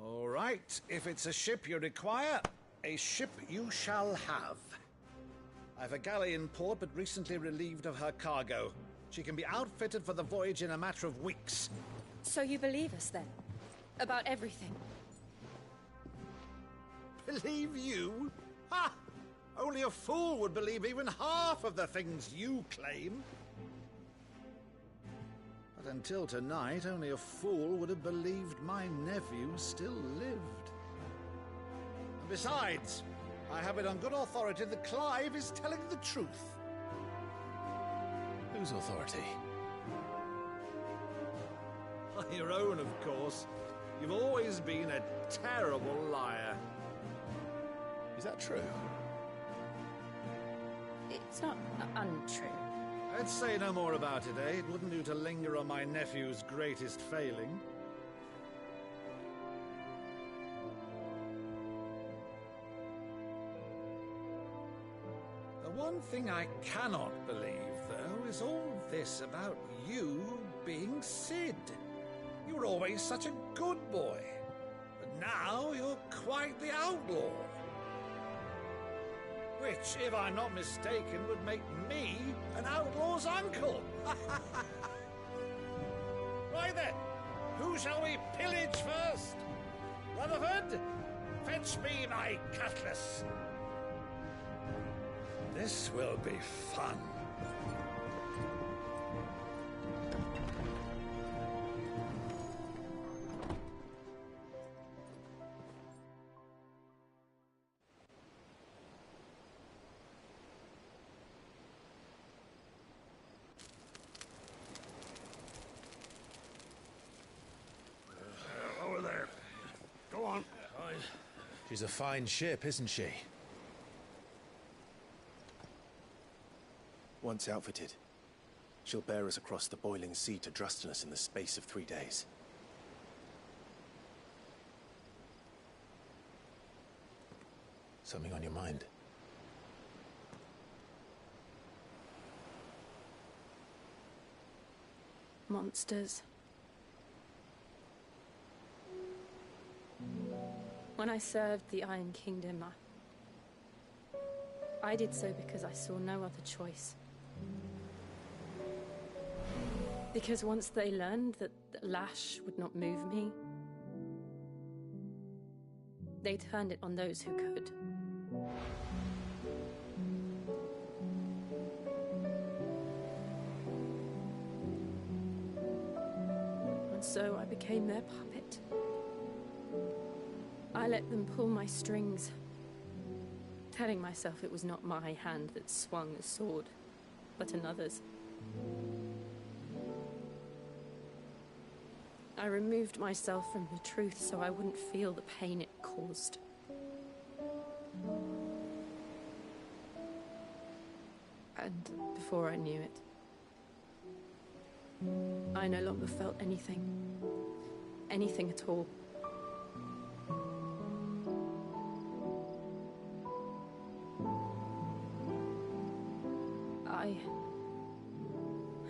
All right, if it's a ship you require, a ship you shall have. I've a galley in port, but recently relieved of her cargo. She can be outfitted for the voyage in a matter of weeks. So you believe us, then? About everything? Believe you? Ha! Only a fool would believe even half of the things you claim. But until tonight, only a fool would have believed my nephew still lived. And besides, I have it on good authority that Clive is telling the truth. Whose authority? Your own, of course. You've always been a terrible liar. Is that true? It's not untrue. Let's say no more about it, eh? It wouldn't do to linger on my nephew's greatest failing. The one thing I cannot believe, though, is all this about you being Sid. You were always such a good boy, but now you're quite the outlaw. Which, if I'm not mistaken, would make me an outlaw's uncle. Right then, who shall we pillage first? Rutherford, fetch me my cutlass. This will be fun. Over there. Go on. She's a fine ship, isn't she? Once outfitted, she'll bear us across the boiling sea to Drustinus in the space of 3 days. Something on your mind? Monsters. When I served the Iron Kingdom, I did so because I saw no other choice. Because once they learned that the lash would not move me, they turned it on those who could. And so I became their puppet. I let them pull my strings, telling myself it was not my hand that swung a sword, but another's. I removed myself from the truth so I wouldn't feel the pain it caused. And before I knew it, I no longer felt anything. Anything at all.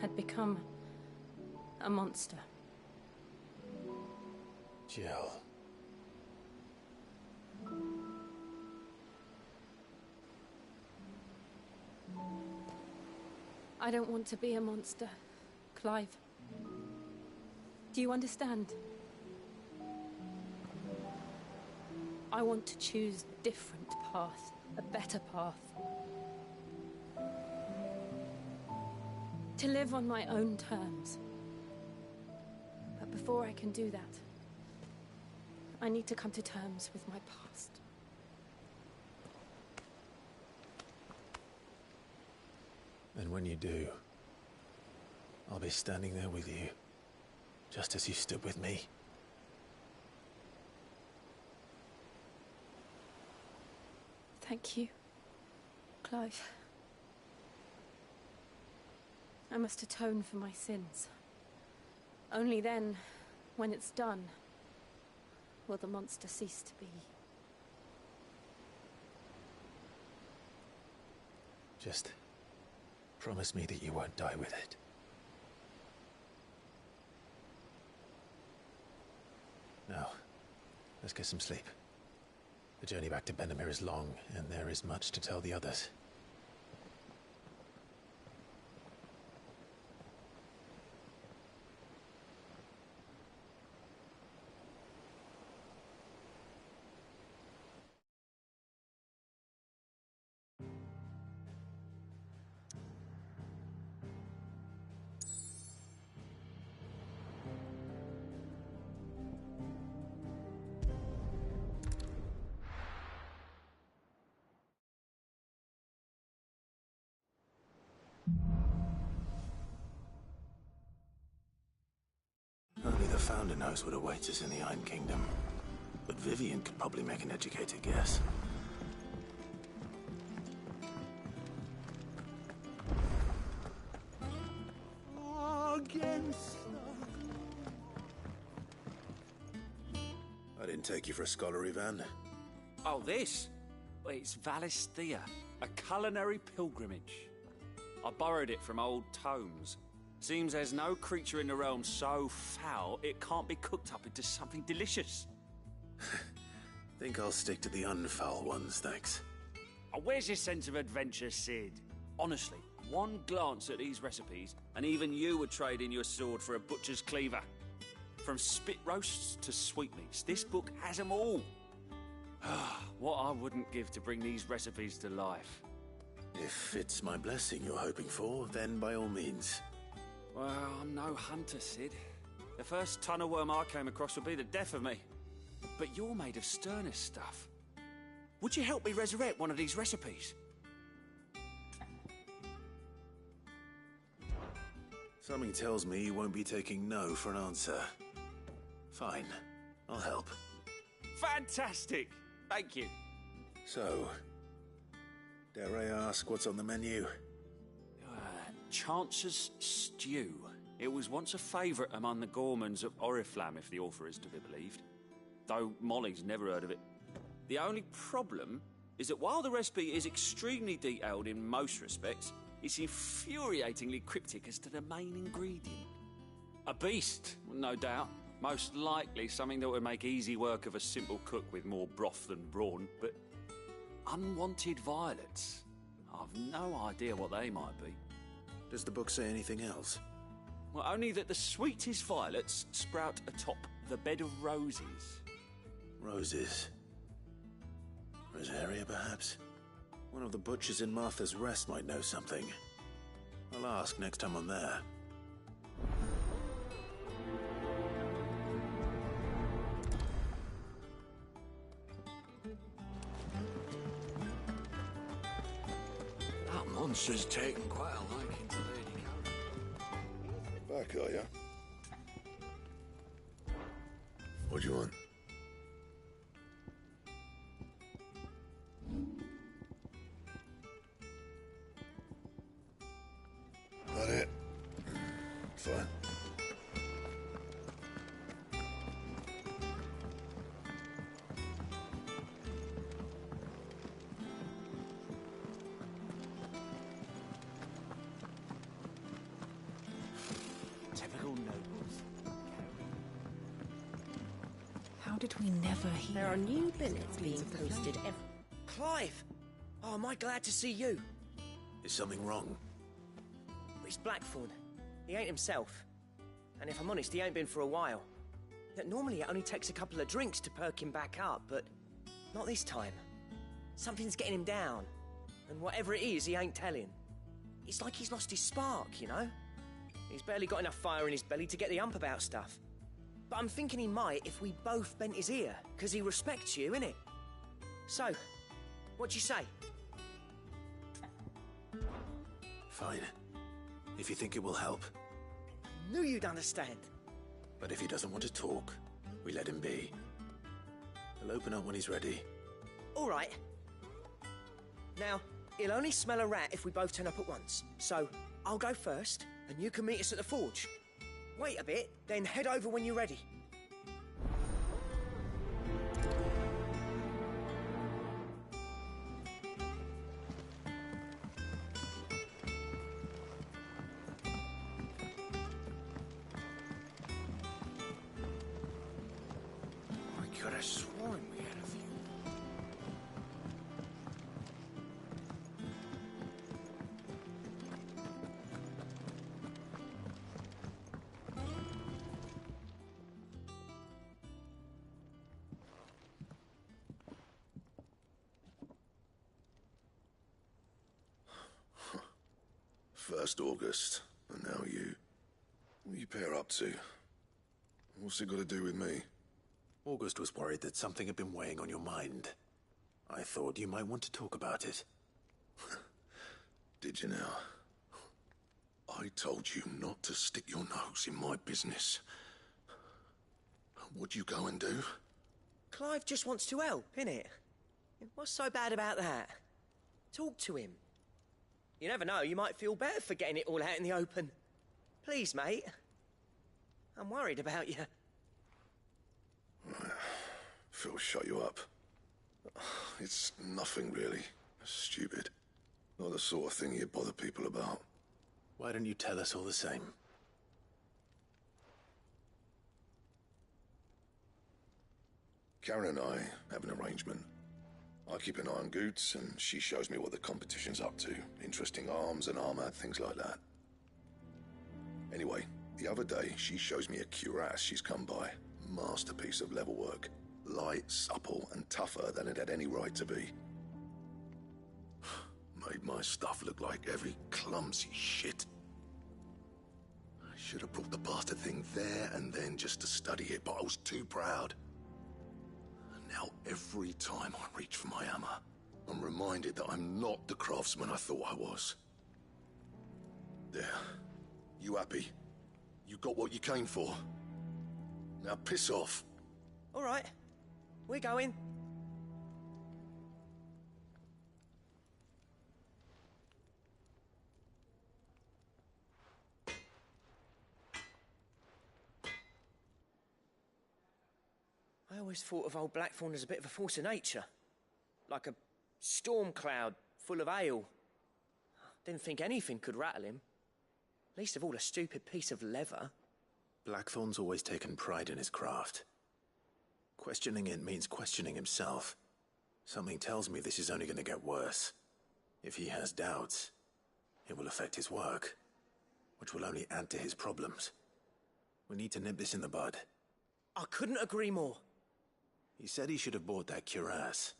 had become a monster. Jill. I don't want to be a monster, Clive. Do you understand? I want to choose a different path, a better path. To live on my own terms. But before I can do that, I need to come to terms with my past. And when you do, I'll be standing there with you, just as you stood with me. Thank you, Clive. I must atone for my sins. Only then, when it's done, will the monster cease to be. Just promise me that you won't die with it. Now, let's get some sleep. The journey back to Benamir is long, and there is much to tell the others. Only the Founder knows what awaits us in the Iron Kingdom. But Vivian could probably make an educated guess. I didn't take you for a scholarly van. Oh, this? Well, it's Valisthea, a culinary pilgrimage. I borrowed it from old tomes. Seems there's no creature in the realm so foul it can't be cooked up into something delicious. Think I'll stick to the unfoul ones, thanks. Oh, where's your sense of adventure, Sid? Honestly, one glance at these recipes, and even you would trade in your sword for a butcher's cleaver. From spit roasts to sweetmeats, this book has them all. What I wouldn't give to bring these recipes to life. If it's my blessing you're hoping for, then by all means. Well, I'm no hunter, Sid. The first ton of worm I came across would be the death of me. But you're made of sterner stuff. Would you help me resurrect one of these recipes? Something tells me you won't be taking no for an answer. Fine, I'll help. Fantastic! Thank you. So, dare I ask what's on the menu? Chance's Stew. It was once a favourite among the gourmands of Oriflamme, if the author is to be believed. Though Molly's never heard of it. The only problem is that while the recipe is extremely detailed in most respects, it's infuriatingly cryptic as to the main ingredient. A beast, no doubt. Most likely something that would make easy work of a simple cook with more broth than brawn, but unwanted violets. I've no idea what they might be. Does the book say anything else? Well, only that the sweetest violets sprout atop the bed of roses. Roses. Rosaria, perhaps? One of the butchers in Martha's Rest might know something. I'll ask next time I'm there. That monster's taken quite a liking to Lady Karen. Back, are ya? What do you want? That it? Fine. did we never hear? There are new billets being posted every... Clive! Oh, am I glad to see you? Is something wrong? It's Blackthorn. He ain't himself. And if I'm honest, he ain't been for a while. Yet normally it only takes a couple of drinks to perk him back up, but not this time. Something's getting him down. And whatever it is, he ain't telling. It's like he's lost his spark, you know? He's barely got enough fire in his belly to get the ump about stuff. But I'm thinking he might if we both bent his ear, because he respects you, innit? So, what you say? Fine. If you think it will help. Knew you'd understand. But if he doesn't want to talk, we let him be. He'll open up when he's ready. All right. Now, he'll only smell a rat if we both turn up at once. So, I'll go first, and you can meet us at the forge. Wait a bit, then head over when you're ready. I could have sworn we had a few. First August, and now you. What are you pair up to? What's it got to do with me? August was worried that something had been weighing on your mind. I thought you might want to talk about it. Did you now? I told you not to stick your nose in my business. What'd you go and do? Clive just wants to help, innit? What's so bad about that? Talk to him. You never know, you might feel better for getting it all out in the open. Please, mate. I'm worried about you. Phil, shut you up. It's nothing, really. Stupid. Not the sort of thing you bother people about. Why don't you tell us all the same? Karen and I have an arrangement. I keep an eye on Goots, and she shows me what the competition's up to. Interesting arms and armor, things like that. Anyway, the other day, she shows me a cuirass she's come by. Masterpiece of level work. Light, supple, and tougher than it had any right to be. Made my stuff look like every clumsy shit. I should have brought the bastard thing there and then just to study it, but I was too proud. And now every time I reach for my hammer, I'm reminded that I'm not the craftsman I thought I was. There. You happy? You got what you came for. Now piss off. All right. We're going. I always thought of old Blackthorn as a bit of a force of nature. Like a storm cloud full of hail. Didn't think anything could rattle him. Least of all a stupid piece of leather. Blackthorn's always taken pride in his craft. Questioning it means questioning himself. Something tells me this is only going to get worse. If he has doubts, it will affect his work, which will only add to his problems. We need to nip this in the bud. I couldn't agree more. He said he should have bought that cuirass.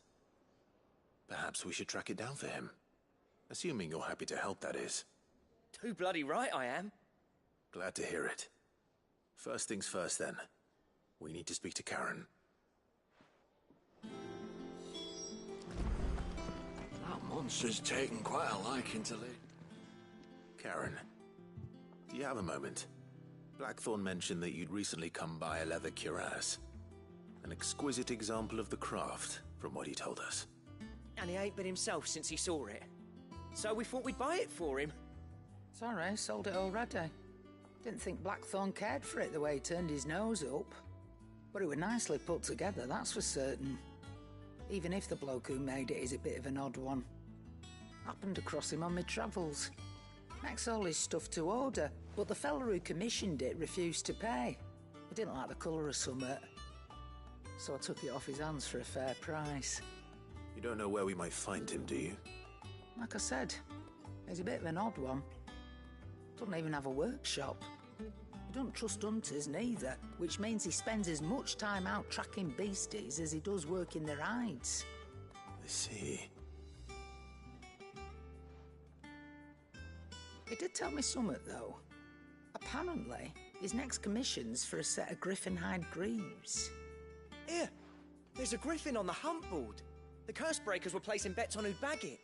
Perhaps we should track it down for him. Assuming you're happy to help, that is. Too bloody right I am. Glad to hear it. First things first, then. We need to speak to Karen. That monster's taken quite a liking to Lee. Karen, do you have a moment? Blackthorn mentioned that you'd recently come by a leather cuirass. An exquisite example of the craft, from what he told us. And he ain't been himself since he saw it. So we thought we'd buy it for him. Sorry, sold it already. Didn't think Blackthorn cared for it the way he turned his nose up. But it was nicely put together, that's for certain. Even if the bloke who made it is a bit of an odd one. Happened across him on my travels. Makes all his stuff to order, but the fella who commissioned it refused to pay. He didn't like the colour of summit. so I took it off his hands for a fair price. You don't know where we might find him, do you? Like I said, he's a bit of an odd one. Doesn't even have a workshop. He doesn't trust hunters neither, which means he spends as much time out tracking beasties as he does working their hides. I see. He did tell me something, though. Apparently, his next commission's for a set of griffin hide greaves. Here, there's a griffin on the hunt board. The curse breakers were placing bets on who'd bag it.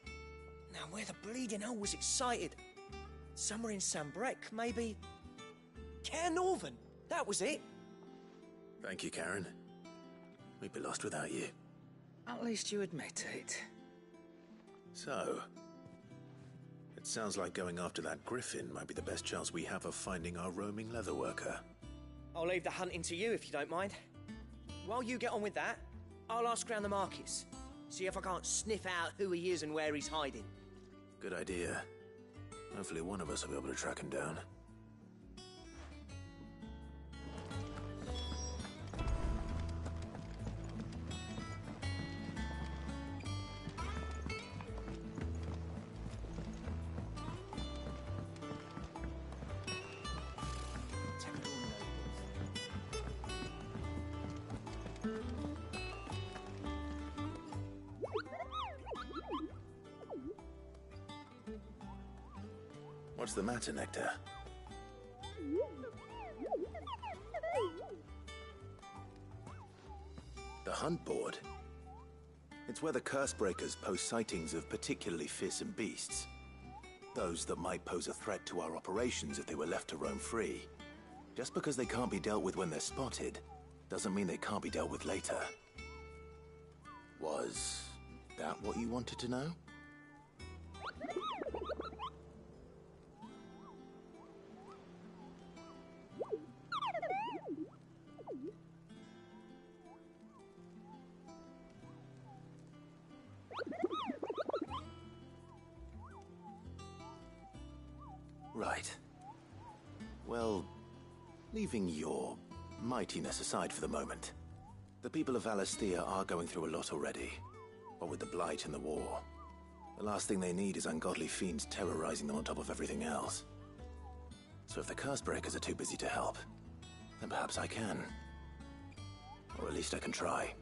Now, where the bleeding hell was excited? Somewhere in Sambrec, maybe? Care Northern, that was it. Thank you, Karen. We'd be lost without you. At least you admit it. So, it sounds like going after that griffin might be the best chance we have of finding our roaming leatherworker. I'll leave the hunting to you if you don't mind. While you get on with that, I'll ask around the markets. See if I can't sniff out who he is and where he's hiding. Good idea. Hopefully one of us will be able to track him down. What's the matter, Nectar? The hunt board? It's where the curse breakers post sightings of particularly fearsome beasts. Those that might pose a threat to our operations if they were left to roam free. Just because they can't be dealt with when they're spotted, doesn't mean they can't be dealt with later. Was that what you wanted to know? Right. Well, leaving your mightiness aside for the moment, the people of Valisthea are going through a lot already. What with the Blight and the war, the last thing they need is ungodly fiends terrorizing them on top of everything else. So if the Cursebreakers are too busy to help, then perhaps I can. Or at least I can try.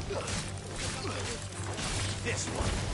This one.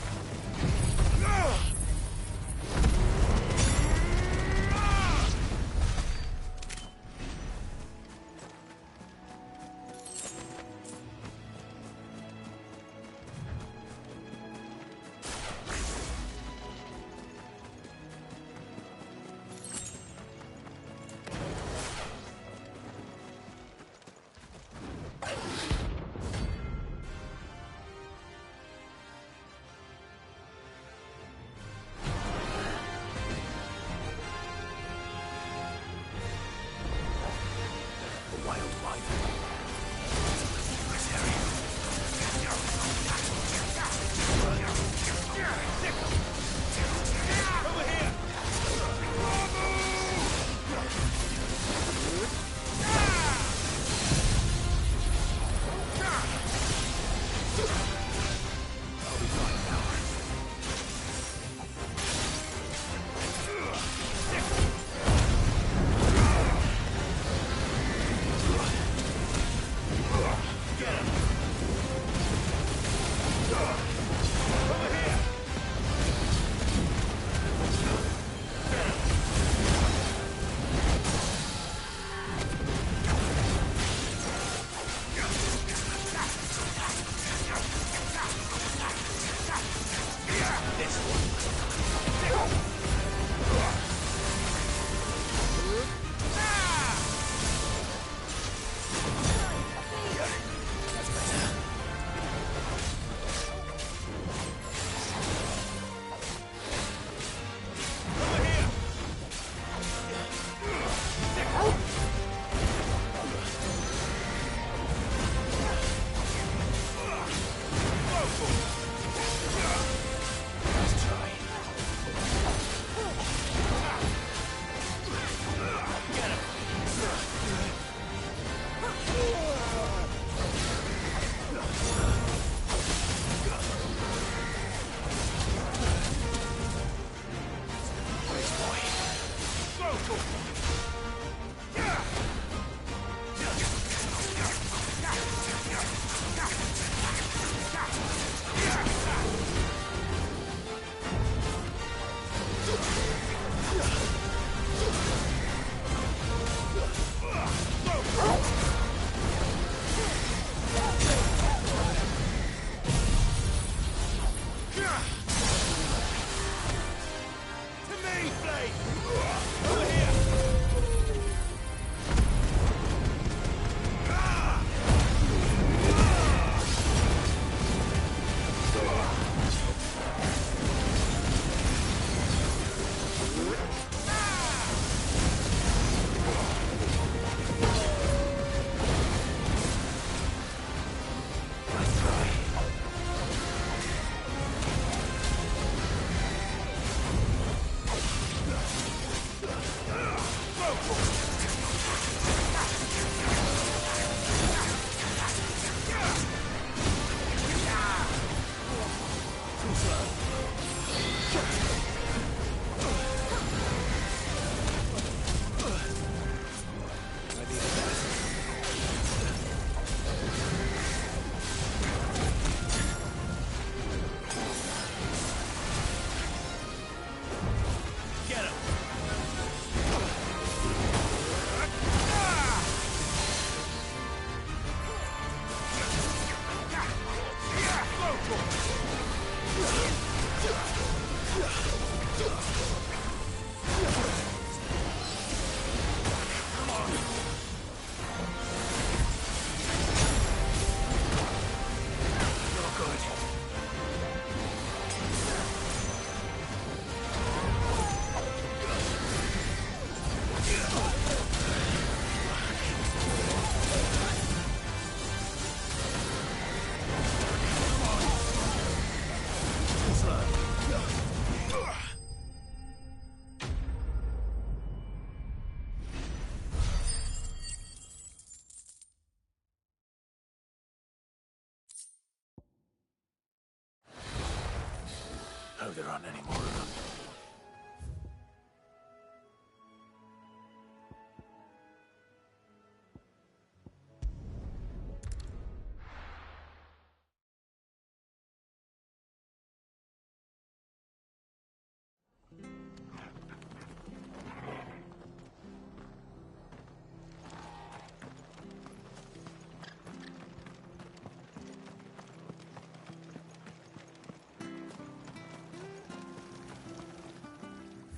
Hope there aren't any more of them.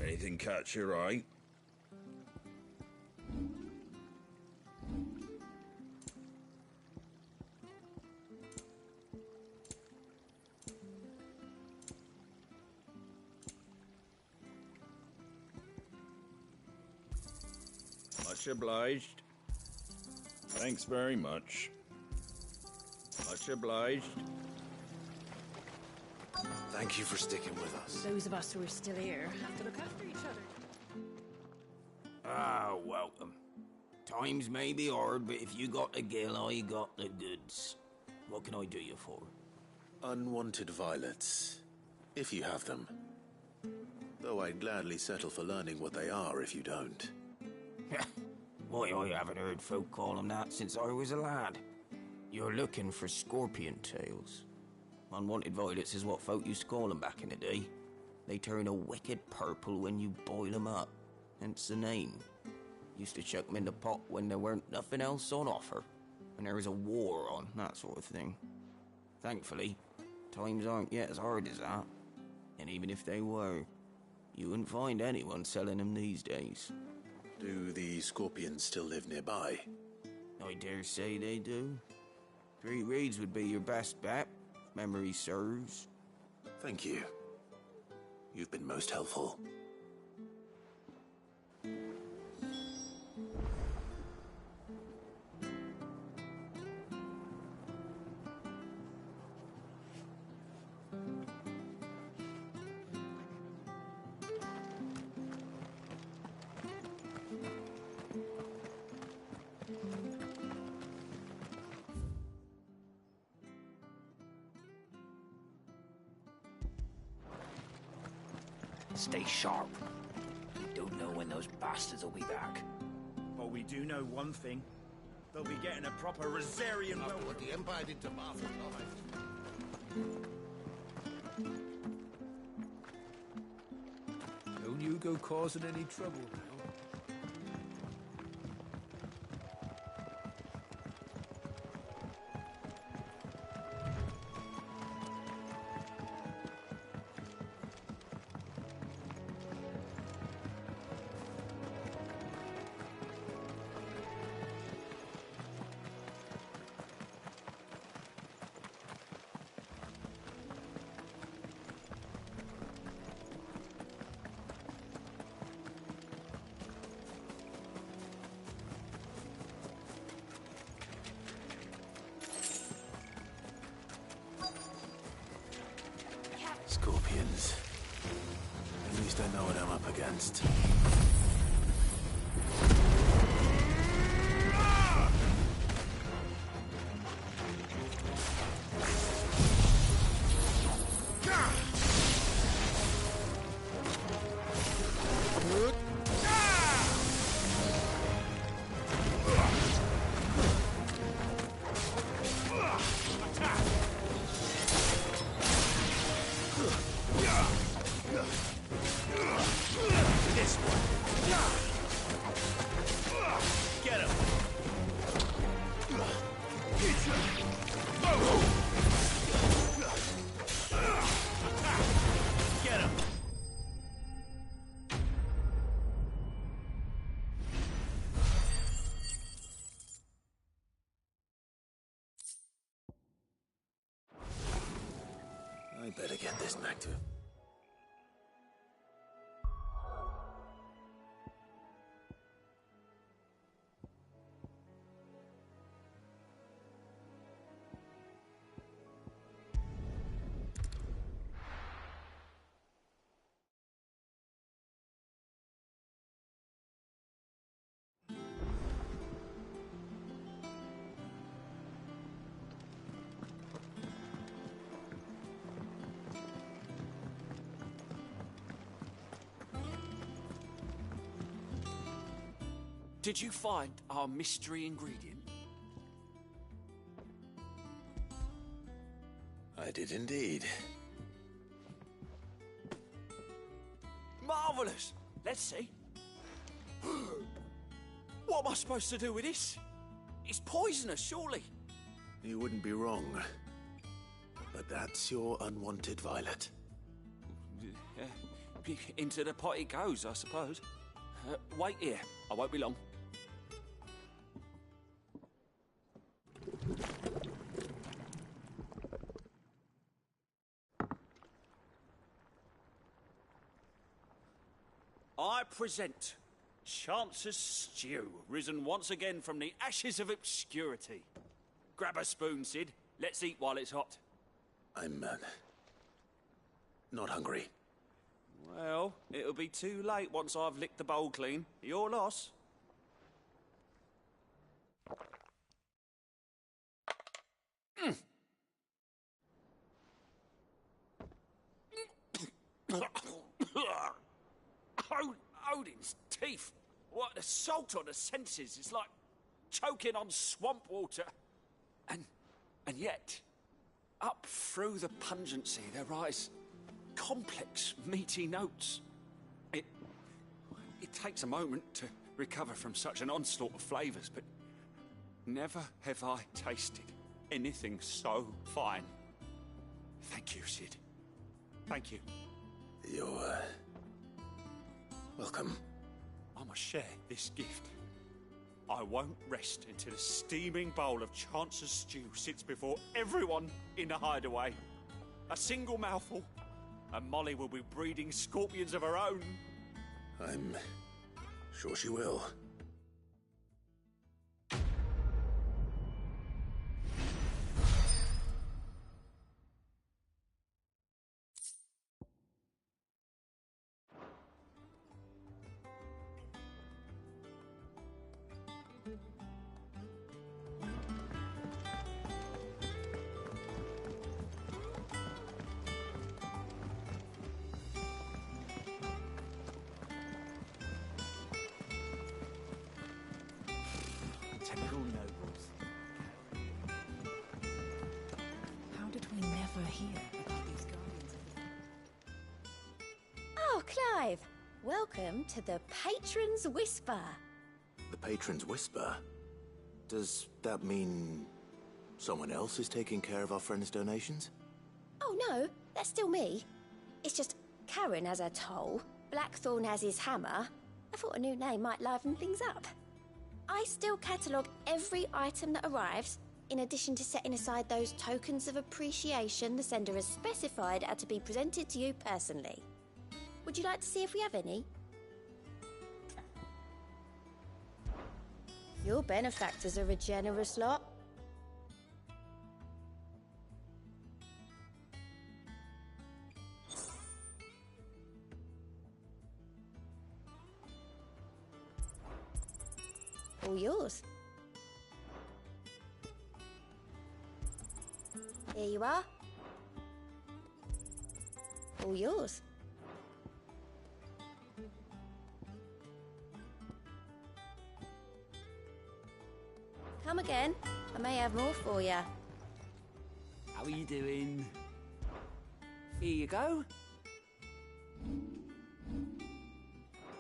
Anything catch your eye? Much obliged. Thanks very much. Much obliged. Thank you for sticking with us. Those of us who are still here have to look after each other. Ah, welcome. Times may be hard, but if you got the gill, I got the goods. What can I do you for? Unwanted violets, if you have them. Though I'd gladly settle for learning what they are if you don't. Why, I haven't heard folk call them that since I was a lad. You're looking for scorpion tails. Unwanted violets is what folk used to call them back in the day. They turn a wicked purple when you boil them up, hence the name. Used to chuck them in the pot when there weren't nothing else on offer, when there was a war on, that sort of thing. Thankfully, times aren't yet as hard as that. And even if they were, you wouldn't find anyone selling them these days. Do the scorpions still live nearby? I dare say they do. 3 reeds would be your best bet, if memory serves. Thank you. You've been most helpful. Stay sharp. Don't know when those bastards will be back. But we do know one thing. They'll be getting a proper Rosarian welcome. What the Empire did to Martha's Don't you go causing any trouble now. Scorpions. At least I know what I'm up against. I better get this back to him. Did you find our mystery ingredient? I did indeed. Marvellous! Let's see. What am I supposed to do with this? It's poisonous, surely. You wouldn't be wrong. But that's your unwanted violet. into the pot it goes, I suppose. Wait here. I won't be long. I present Chance's Stew, risen once again from the ashes of obscurity. Grab a spoon, Sid. Let's eat while it's hot. I'm, not hungry. Well, it'll be too late once I've licked the bowl clean. Your loss. Odin's teeth. What, the salt on the senses is like choking on swamp water. And yet, up through the pungency there rise complex, meaty notes. It takes a moment to recover from such an onslaught of flavours, but never have I tasted anything so fine. Thank you, Sid. Thank you. You're, welcome. I must share this gift. I won't rest until a steaming bowl of Chance's Stew sits before everyone in the hideaway. A single mouthful, and Molly will be breeding scorpions of her own. I'm sure she will. Typical nobles. How did we never hear about these guardians of the... Oh, Clive! Welcome to the Patron's Whisper. The Patron's Whisper? Does that mean someone else is taking care of our friends' donations? Oh no, that's still me. It's just Karen has her toll, Blackthorn has his hammer. I thought a new name might liven things up. I still catalogue every item that arrives, in addition to setting aside those tokens of appreciation the sender has specified are to be presented to you personally. Would you like to see if we have any? Your benefactors are a generous lot. All yours. Here you are. All yours. Come again. I may have more for you. How are you doing? Here you go.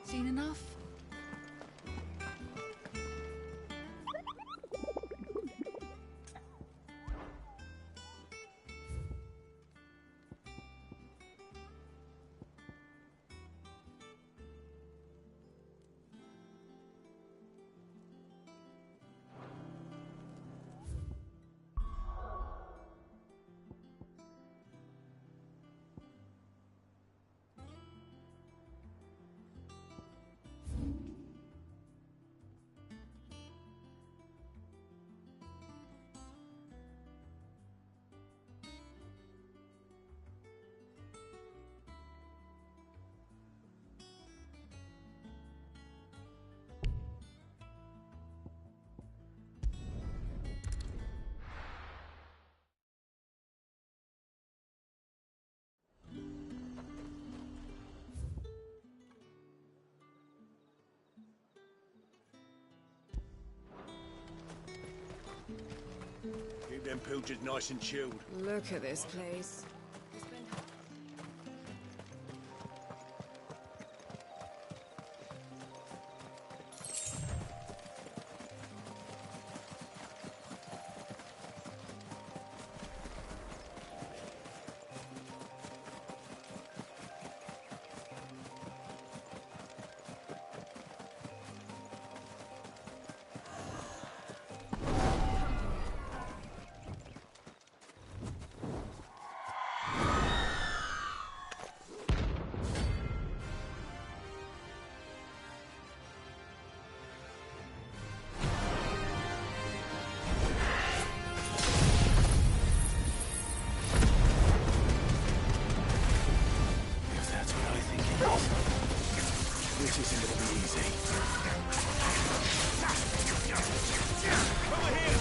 Seen enough? Keep them pilchards nice and chilled. Look at this place. This isn't gonna be easy. Over here!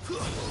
Get him!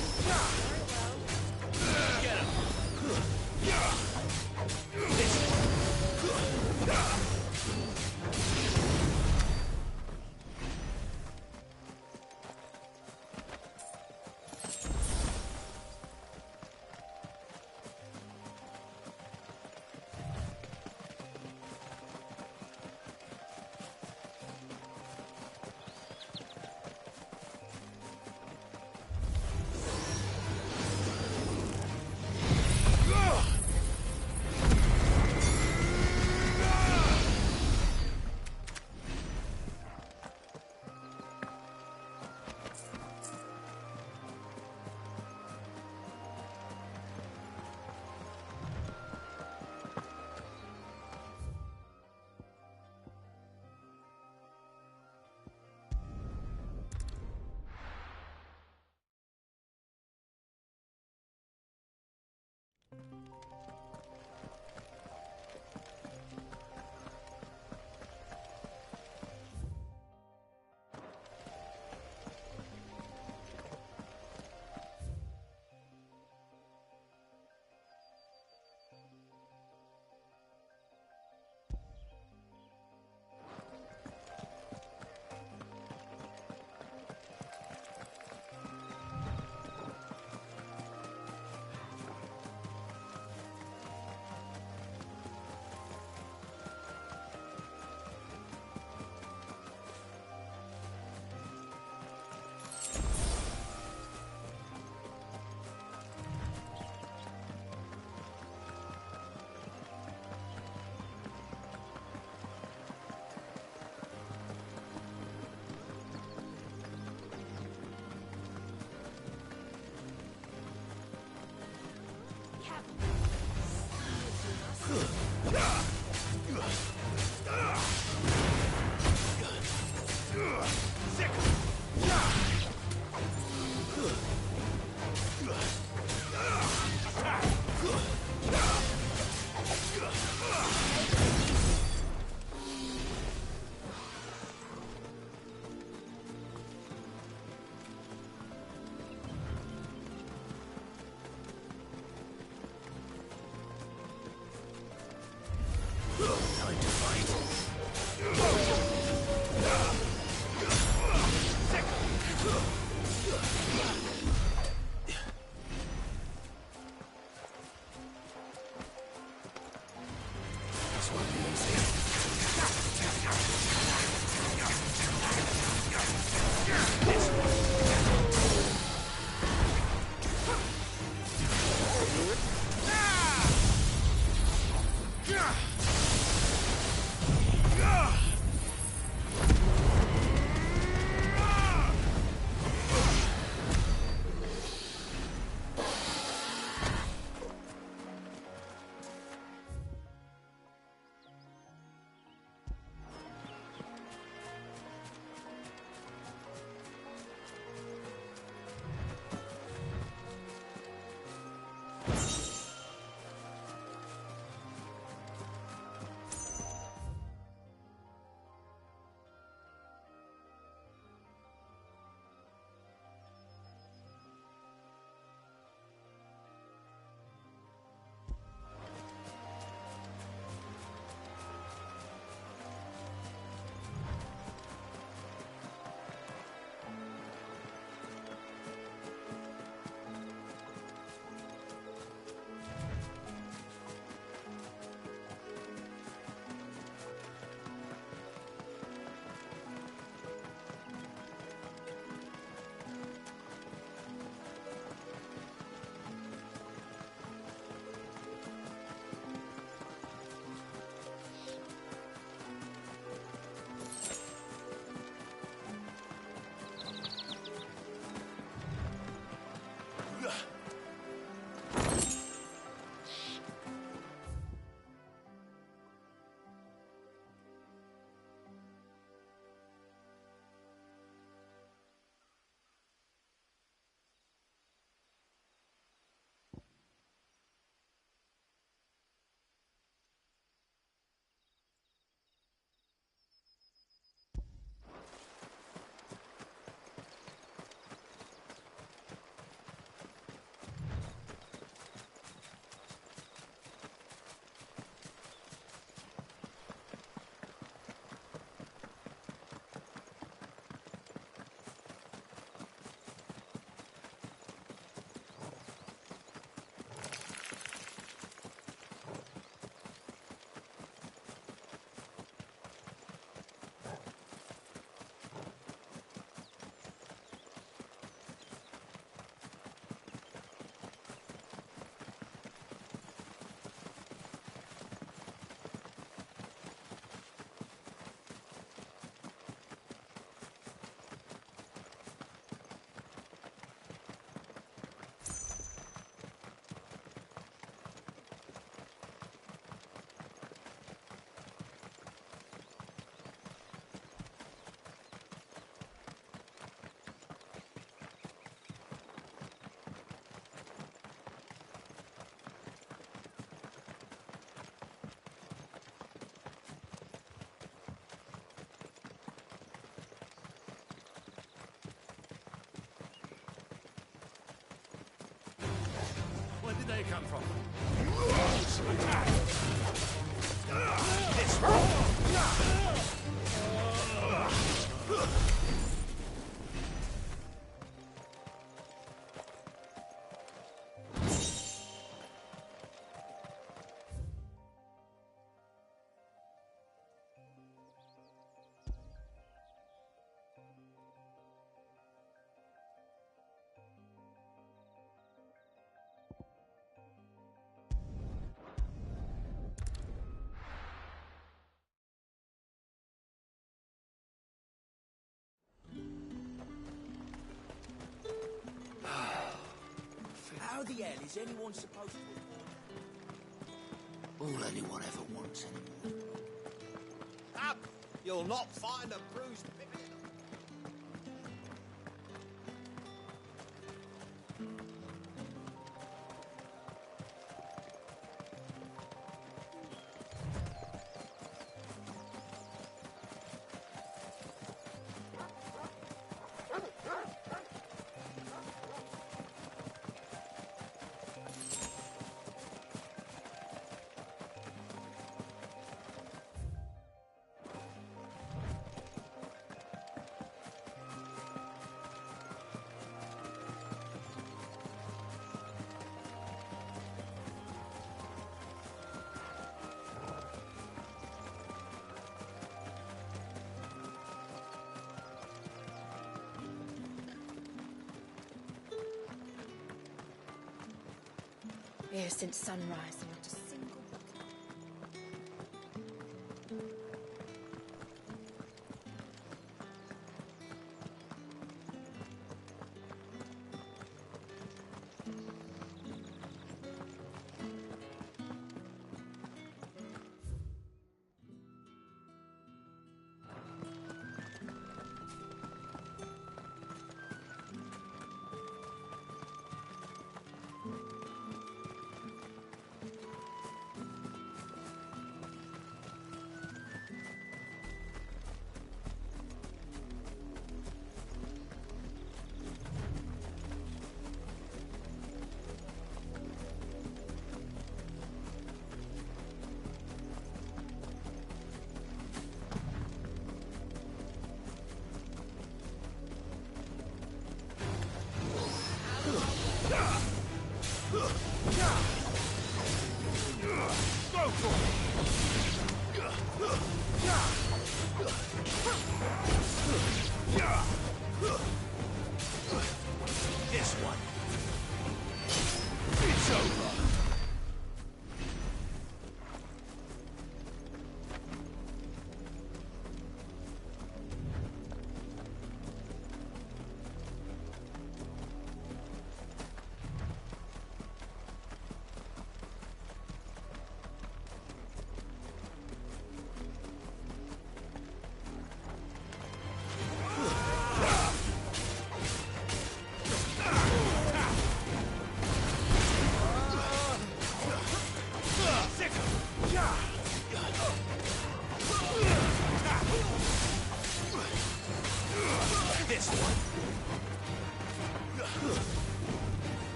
did they come from? How the hell is anyone supposed to... All anyone ever wants anymore. Up! You'll not find a bruised pippin. Here since sunrise, not a single bucket.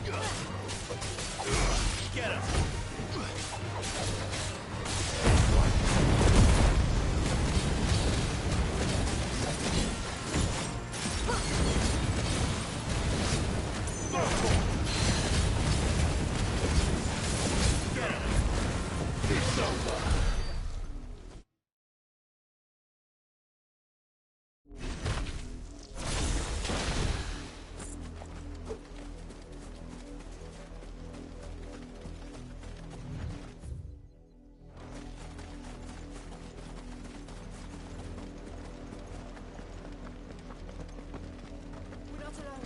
Get him! It's over. We're not alone.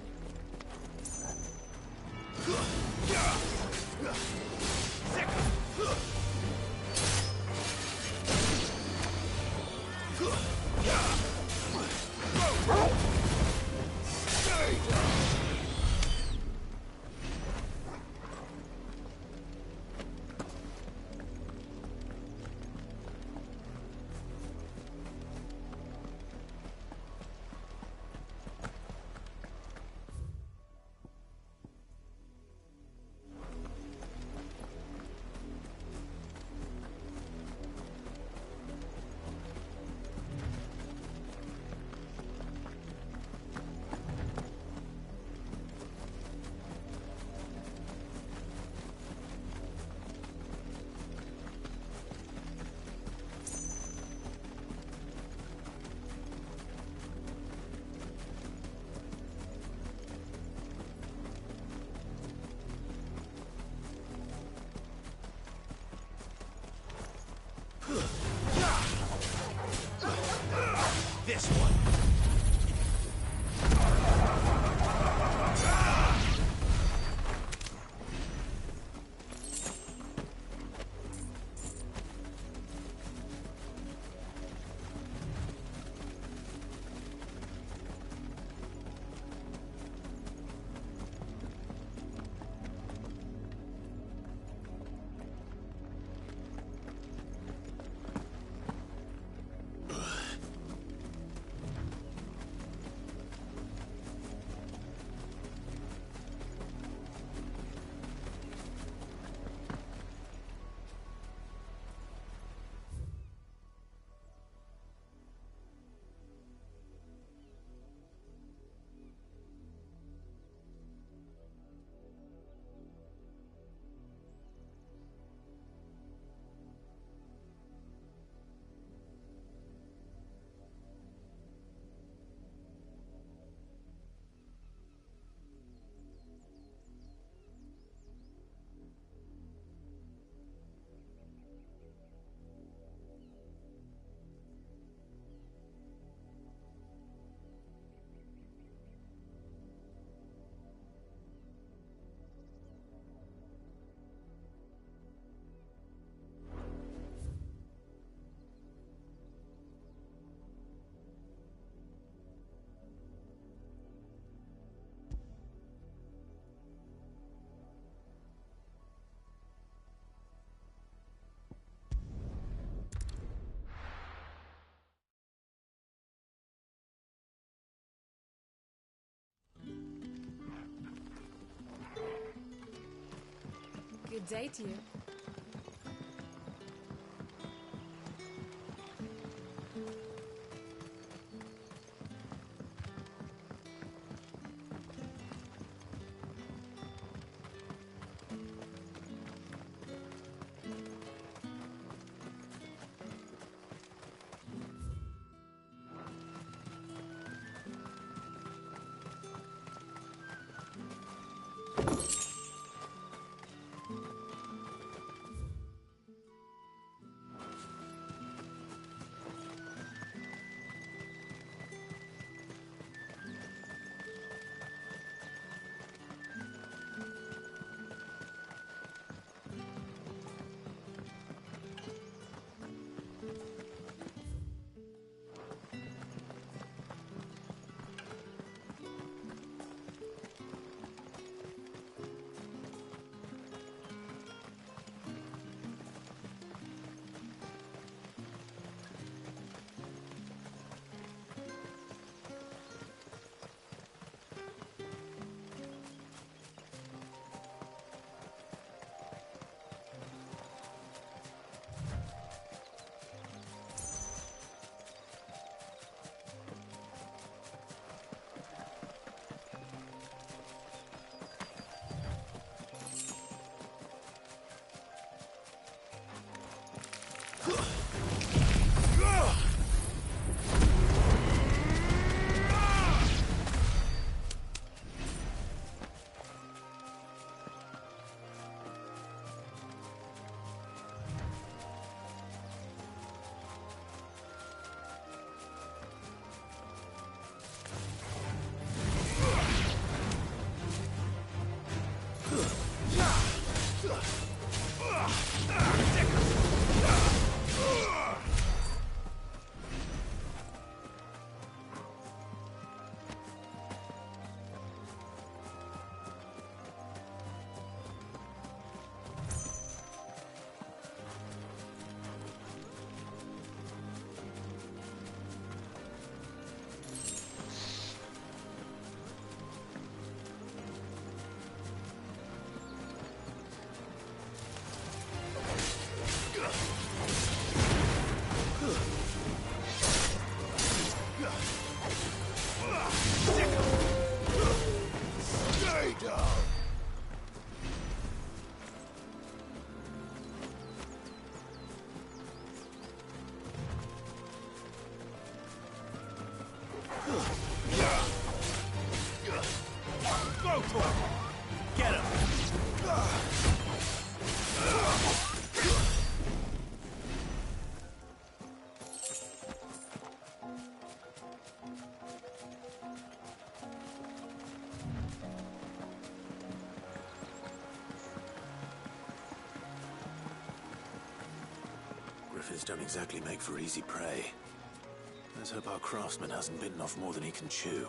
This one. Good day to you. griffins don't exactly make for easy prey. Let's hope our craftsman hasn't bitten off more than he can chew.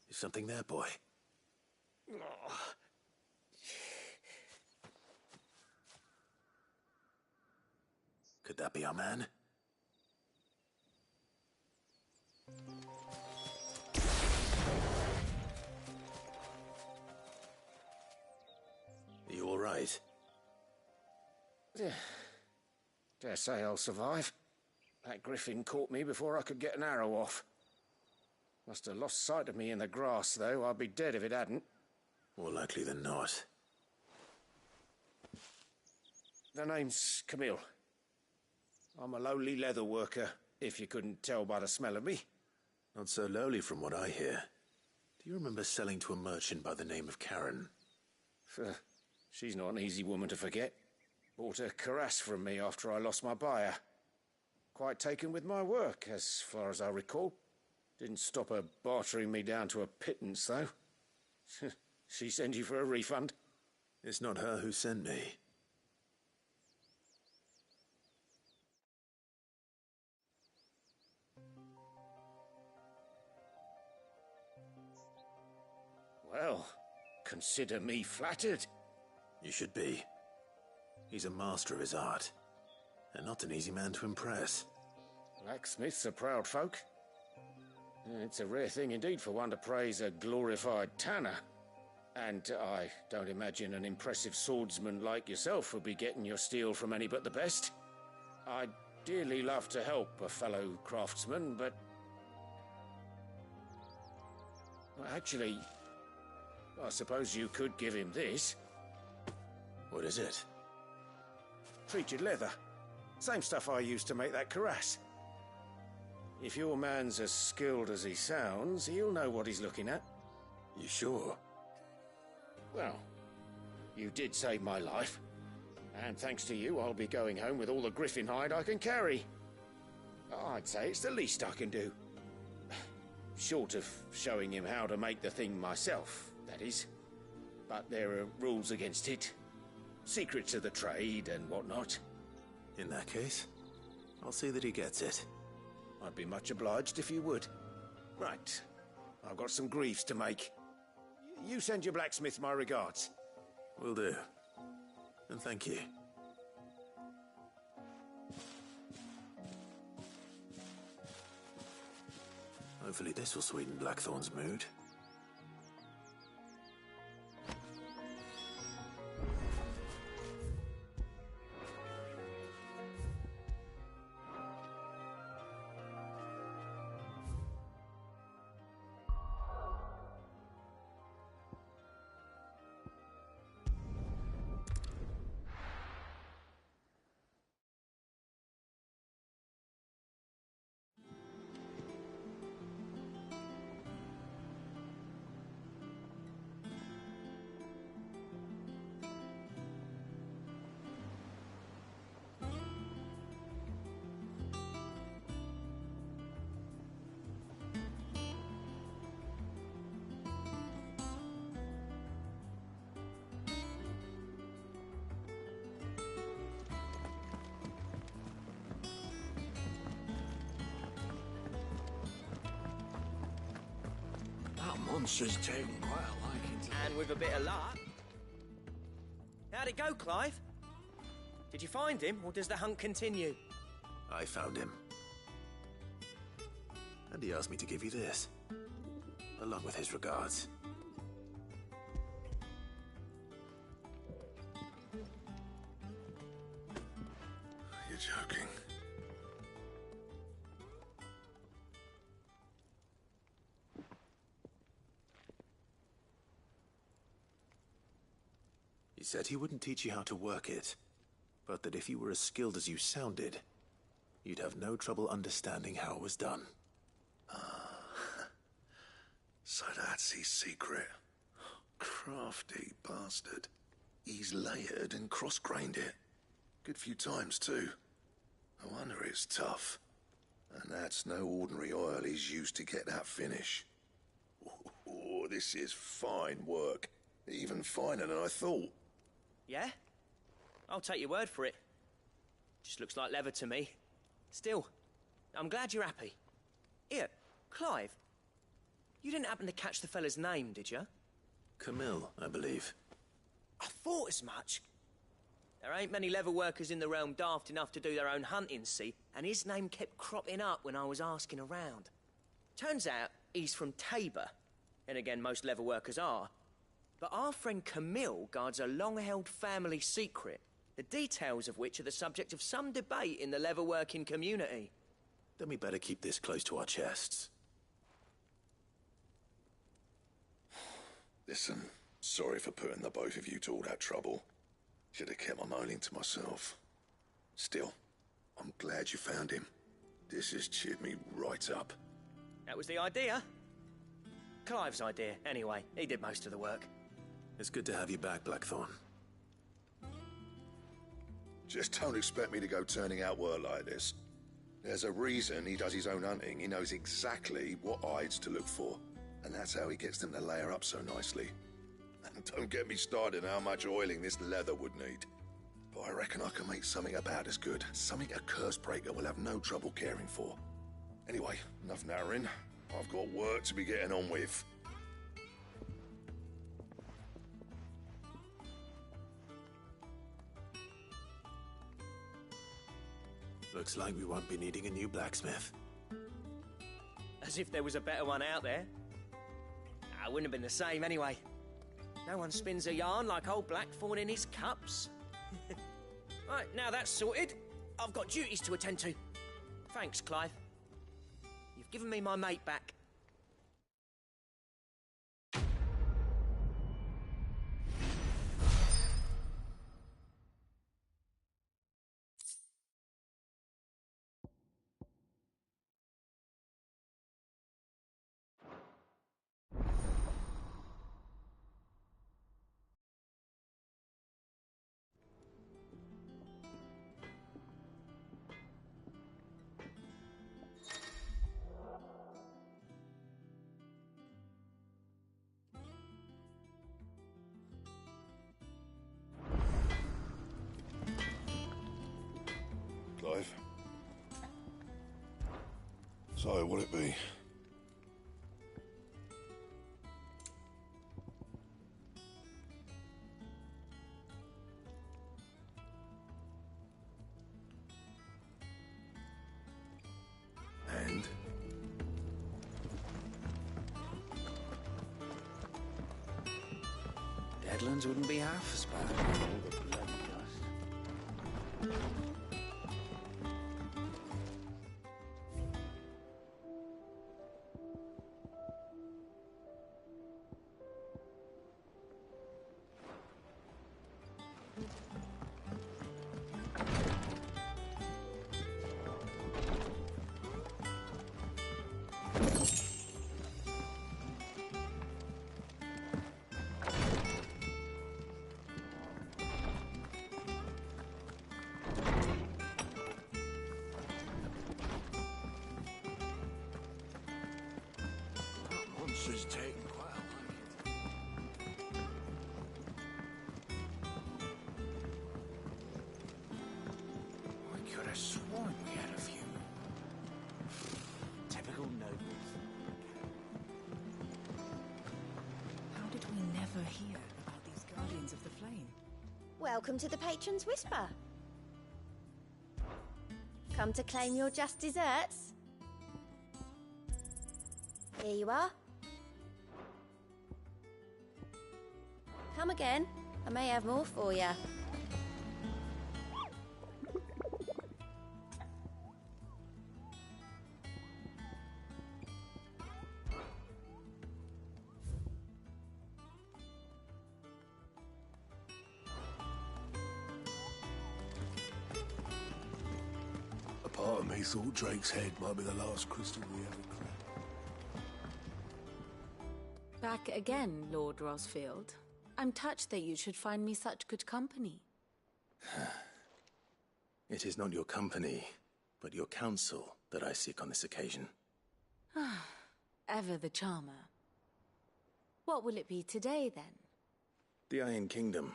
Something there, boy. Could that be our man? Dare say I'll survive. That griffin caught me before I could get an arrow off. Must have lost sight of me in the grass, though. I'd be dead if it hadn't. More likely than not. The name's Camille. I'm a lowly leather worker, if you couldn't tell by the smell of me. Not so lowly from what I hear. Do you remember selling to a merchant by the name of Karen? She's not an easy woman to forget. Bought a cuirass from me after I lost my buyer. Quite taken with my work, as far as I recall. Didn't stop her bartering me down to a pittance, though. She sent you for a refund? It's not her who sent me. Well, consider me flattered. You should be. He's a master of his art, and not an easy man to impress. Blacksmiths are proud folk. It's a rare thing indeed for one to praise a glorified tanner. And I don't imagine an impressive swordsman like yourself would be getting your steel from any but the best. I'd dearly love to help a fellow craftsman, but... Well, actually, I suppose you could give him this. What is it? Treated leather. Same stuff I used to make that cuirass. If your man's as skilled as he sounds, he'll know what he's looking at. You sure? Well, you did save my life. And thanks to you, I'll be going home with all the griffin hide I can carry. I'd say it's the least I can do. Short of showing him how to make the thing myself, that is. But there are rules against it. Secrets of the trade and whatnot. In that case, I'll see that he gets it. I'd be much obliged if you would. Right. I've got some greaves to make. You send your blacksmith my regards. Will do. And thank you. Hopefully this will sweeten Blackthorn's mood. Monster's taken quite a liking to And with a bit of luck. How'd it go, Clive? Did you find him, or does the hunt continue? I found him. And he asked me to give you this, along with his regards. You're joking. He said he wouldn't teach you how to work it, but that if you were as skilled as you sounded, you'd have no trouble understanding how it was done. So that's his secret. Crafty bastard. He's layered and cross-grained it. Good few times, too. No wonder it's tough. And that's no ordinary oil he's used to get that finish. Oh, this is fine work. Even finer than I thought. Yeah? I'll take your word for it. Just looks like leather to me. Still, I'm glad you're happy. Here, Clive. You didn't happen to catch the fella's name, did you? Camille, I believe. I thought as much. There ain't many leather workers in the realm daft enough to do their own hunting, see? And his name kept cropping up when I was asking around. Turns out he's from Tabor. And again, most leather workers are. But our friend Camille guards a long-held family secret. the details of which are the subject of some debate in the leatherworking community. Then we better keep this close to our chests. Listen, sorry for putting the both of you to all that trouble. Should have kept my moaning to myself. Still, I'm glad you found him. This has cheered me right up. That was the idea. Clive's idea, anyway. He did most of the work. It's good to have you back, Blackthorn. Just don't expect me to go turning out work like this. There's a reason he does his own hunting. He knows exactly what hides to look for. And that's how he gets them to layer up so nicely. And don't get me started on how much oiling this leather would need. But I reckon I can make something about as good. Something a Cursebreaker will have no trouble caring for. Anyway, enough narrowing. I've got work to be getting on with. Looks like we won't be needing a new blacksmith. As if there was a better one out there. It wouldn't have been the same anyway. No one spins a yarn like old Blackthorn in his cups. Right, now that's sorted, I've got duties to attend to. Thanks, Clive. You've given me my mate back. Clive? So, what'll it be? And? Deadlands wouldn't be half as bad. All the bloody dust. Monster's taking quite a liking. I could have sworn we had a few. Typical nobles. How did we never hear about these Guardians of the Flame? Welcome to the Patron's Whisper. Come to claim your just desserts? Here you are. Come again. I may have more for you. A part of me thought Drake's head might be the last crystal we ever cracked. Back again, Lord Rosfield. I'm touched that you should find me such good company. It is not your company, but your counsel that I seek on this occasion. Ever the charmer. What will it be today, then? The Iron Kingdom.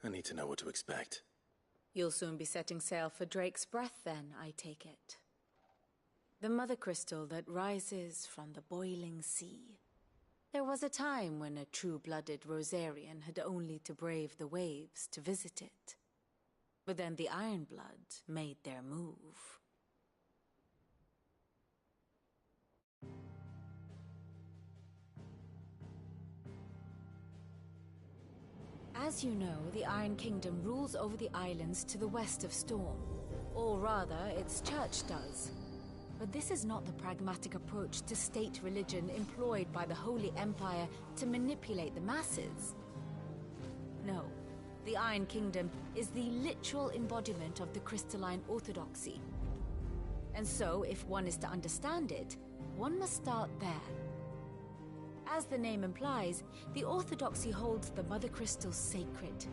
I need to know what to expect. You'll soon be setting sail for Drake's Breath, then, I take it. The mother crystal that rises from the boiling sea. There was a time when a true-blooded Rosarian had only to brave the waves to visit it. But then the Ironblood made their move. As you know, the Iron Kingdom rules over the islands to the west of Storm. Or rather, its church does. But this is not the pragmatic approach to state religion employed by the Holy Empire to manipulate the masses. No, the Iron Kingdom is the literal embodiment of the crystalline orthodoxy. And so, if one is to understand it, one must start there. As the name implies, the orthodoxy holds the Mother Crystals sacred,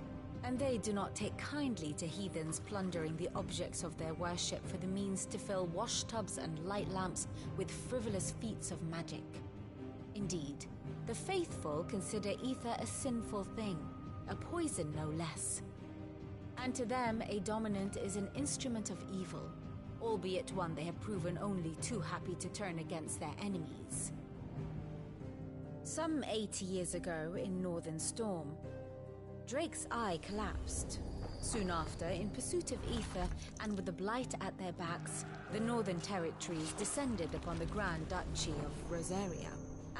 and they do not take kindly to heathens plundering the objects of their worship for the means to fill washtubs and light lamps with frivolous feats of magic. Indeed, the faithful consider ether a sinful thing, a poison no less. And to them, a dominant is an instrument of evil, albeit one they have proven only too happy to turn against their enemies. Some 80 years ago in Northern Storm, Drake's eye collapsed. Soon after, in pursuit of ether and with the Blight at their backs, the Northern Territories descended upon the Grand Duchy of Rosaria.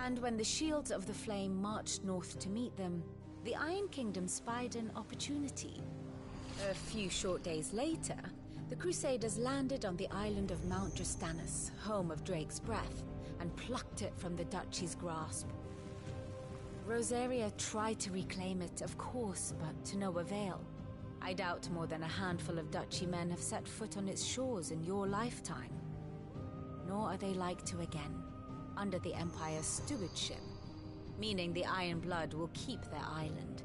And when the Shields of the Flame marched north to meet them, the Iron Kingdom spied an opportunity. A few short days later, the Crusaders landed on the island of Mount Drastanus, home of Drake's breath, and plucked it from the Duchy's grasp. Rosaria tried to reclaim it, of course, but to no avail. I doubt more than a handful of Duchy men have set foot on its shores in your lifetime. Nor are they like to again, under the Empire's stewardship, meaning the Iron Blood will keep their island,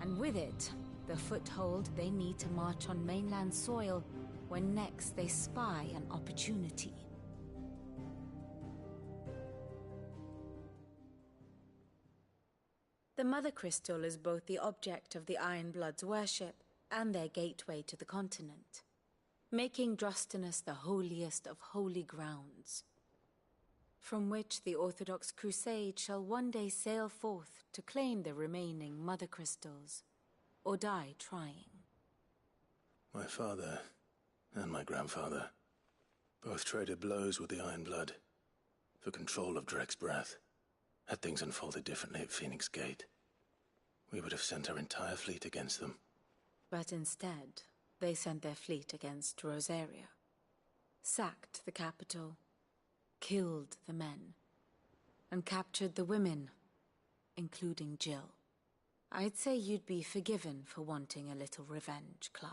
and with it, the foothold they need to march on mainland soil when next they spy an opportunity. The Mother Crystal is both the object of the Iron Blood's worship and their gateway to the continent, making Drastanus the holiest of holy grounds, from which the Orthodox Crusade shall one day sail forth to claim the remaining Mother Crystals, or die trying. My father and my grandfather both traded blows with the Iron Blood for control of Drake's breath. Had things unfolded differently at Phoenix Gate, we would have sent our entire fleet against them. But instead, they sent their fleet against Rosaria, sacked the capital, killed the men, and captured the women, including Jill. I'd say you'd be forgiven for wanting a little revenge, Clive.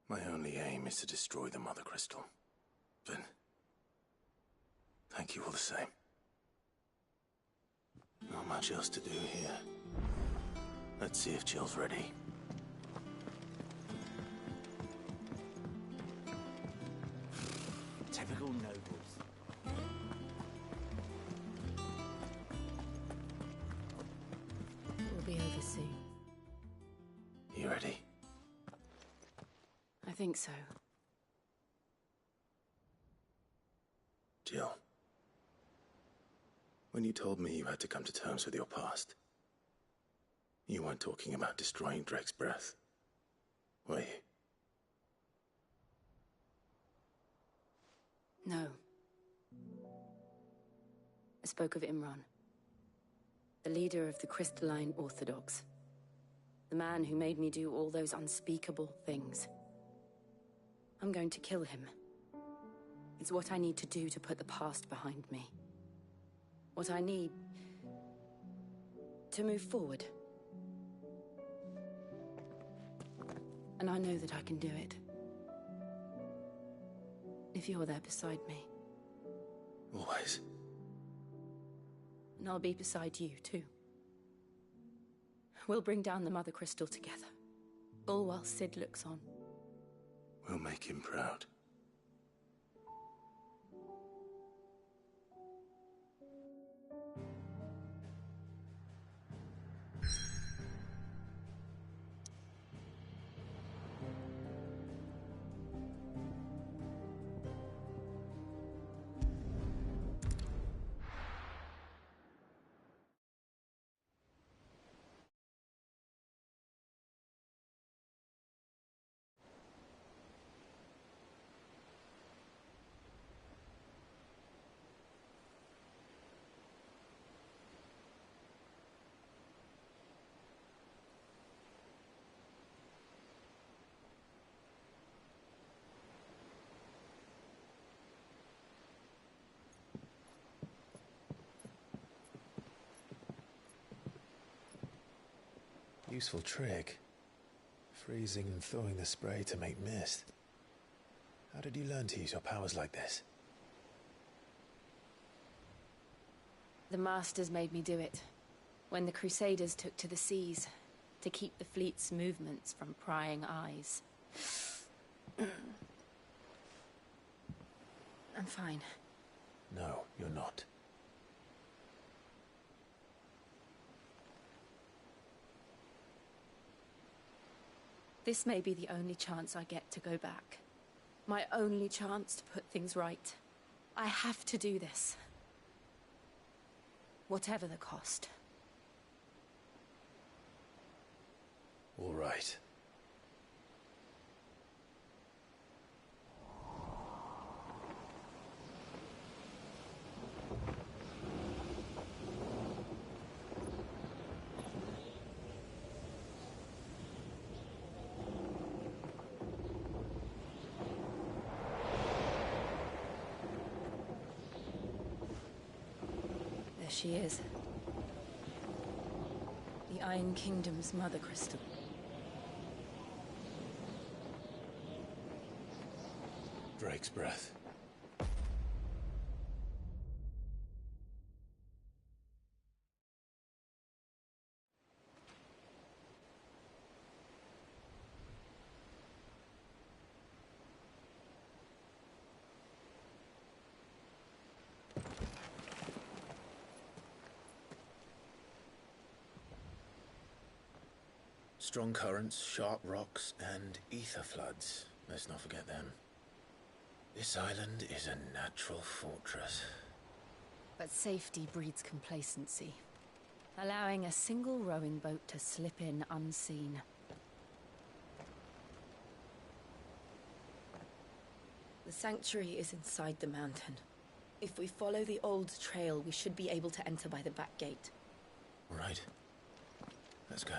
My only aim is to destroy the Mother Crystal. But thank you all the same. Not much else to do here. Let's see if Jill's ready. Typical nobles. We'll be over soon. You ready? I think so. Jill. When you told me you had to come to terms with your past, you weren't talking about destroying Drake's breath, were you? No. I spoke of Imran, the leader of the Crystalline Orthodox. The man who made me do all those unspeakable things. I'm going to kill him. It's what I need to do to put the past behind me. What I need to move forward. And I know that I can do it. If you're there beside me. Always. And I'll be beside you, too. We'll bring down the Mother Crystal together. All while Sid looks on. We'll make him proud. Useful trick. Freezing and thawing the spray to make mist. How did you learn to use your powers like this? The Masters made me do it. When the Crusaders took to the seas, to keep the fleet's movements from prying eyes. I'm fine. No, you're not. This may be the only chance I get to go back. My only chance to put things right. I have to do this. Whatever the cost. All right. There she is. The Iron Kingdom's Mother Crystal. Drake's breath. Strong currents, sharp rocks, and ether floods. Let's not forget them. This island is a natural fortress. But safety breeds complacency, allowing a single rowing boat to slip in unseen. The sanctuary is inside the mountain. If we follow the old trail, we should be able to enter by the back gate. All right. Let's go.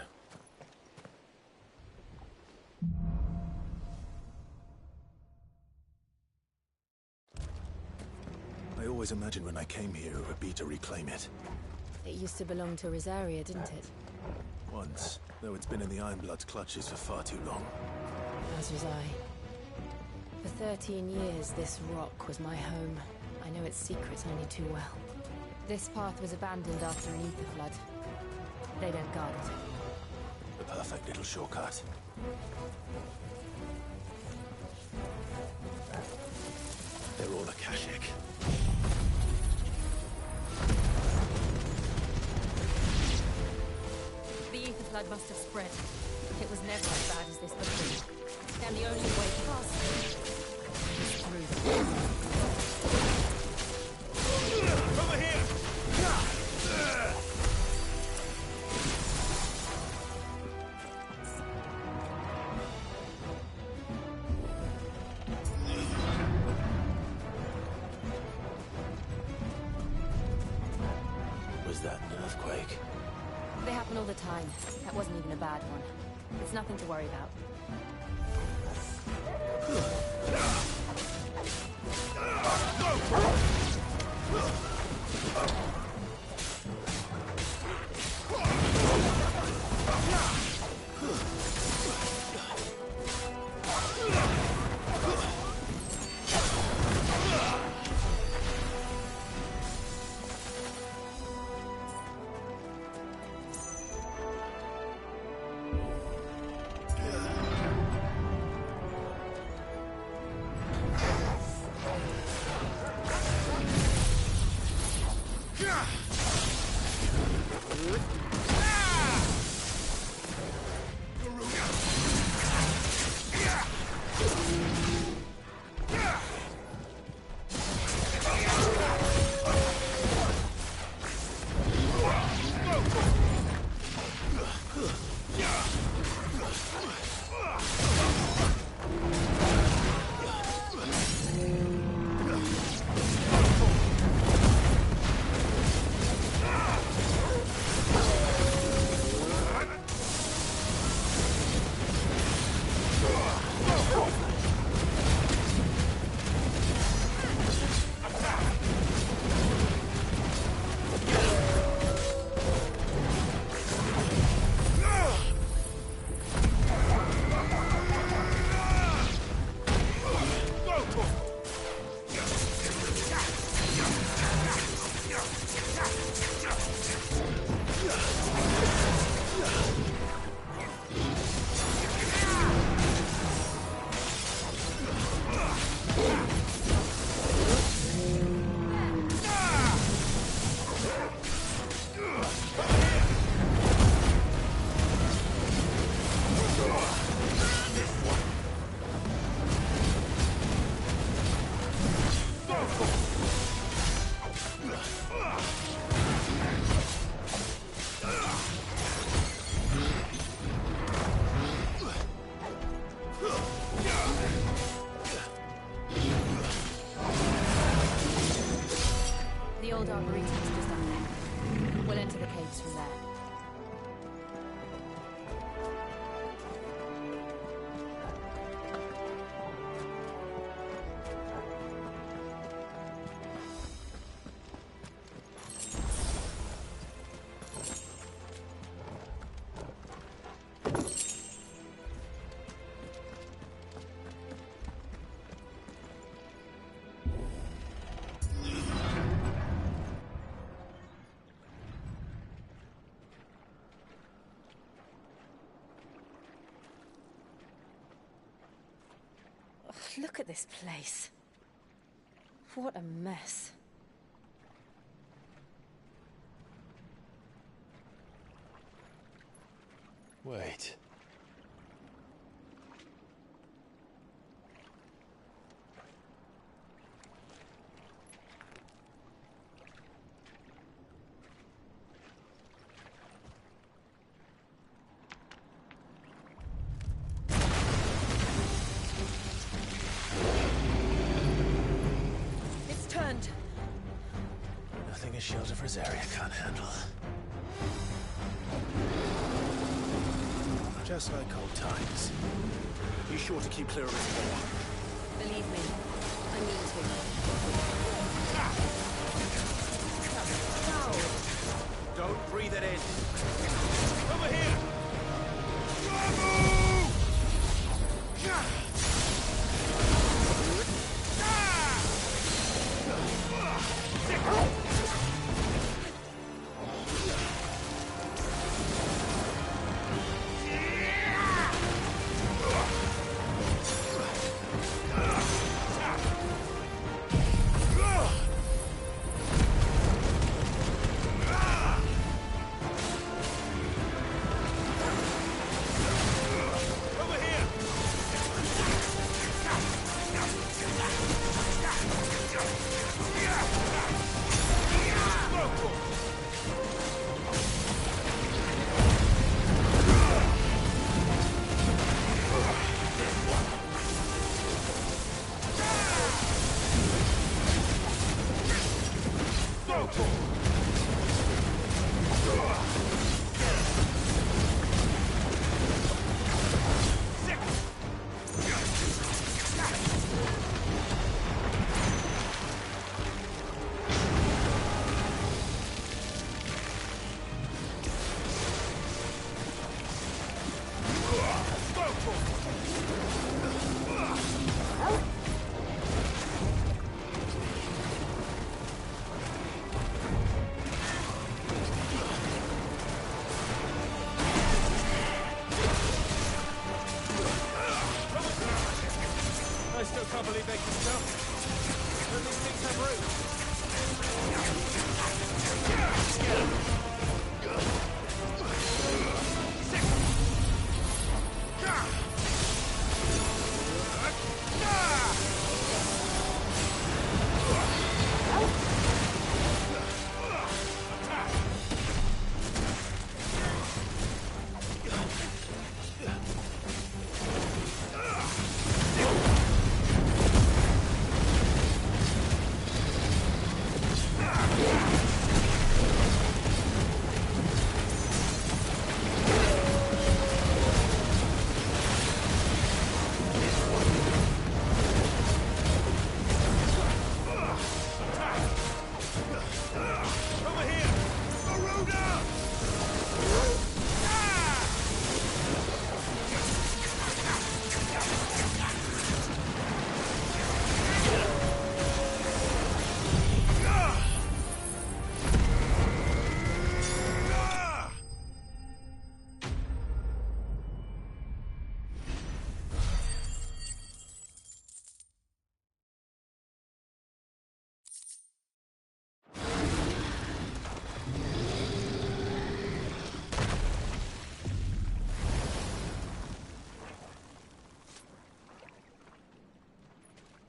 I always imagined when I came here it would be to reclaim it. It used to belong to Rosaria, didn't it? Once, though it's been in the Ironblood's clutches for far too long. As was I. For 13 years, this rock was my home. I know its secrets only too well. This path was abandoned after an ether flood. They don't guard it. The perfect little shortcut. They're all Akashic. The ether flood must have spread. It was never as bad as this before. And the only way past it is through them. Over here! Was that an earthquake? They happen all the time. That wasn't even a bad one. It's nothing to worry about. old arboretum is just down there. We'll enter the caves from there. Look at this place. What a mess. Wait. It's turned. Nothing a shield of Rosaria can't handle. Just like old times. Be sure to keep clear of his wall. Believe me, I mean to. Don't breathe it in. Over here!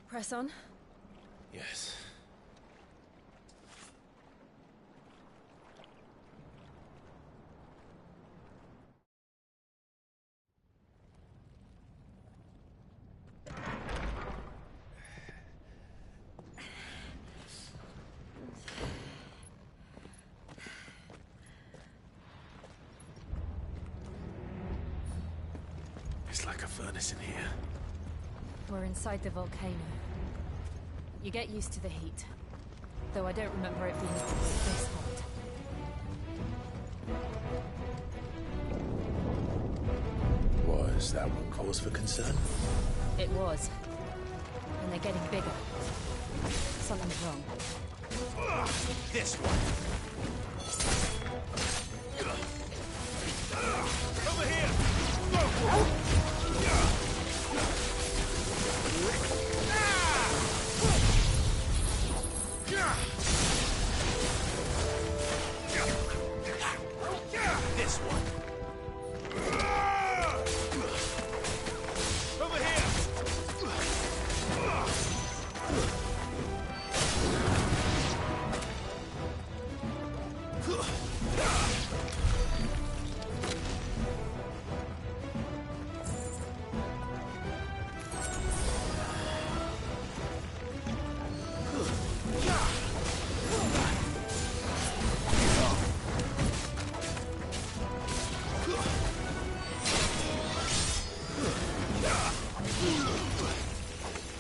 Press on. Yes. like a furnace in here. We're inside the volcano. You get used to the heat. Though I don't remember it being this hot. Was that one cause for concern? It was. And they're getting bigger. Something's wrong. This one. Over here! This one. Over here!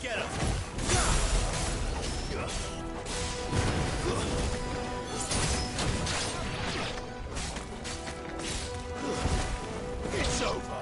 Get him! It's over!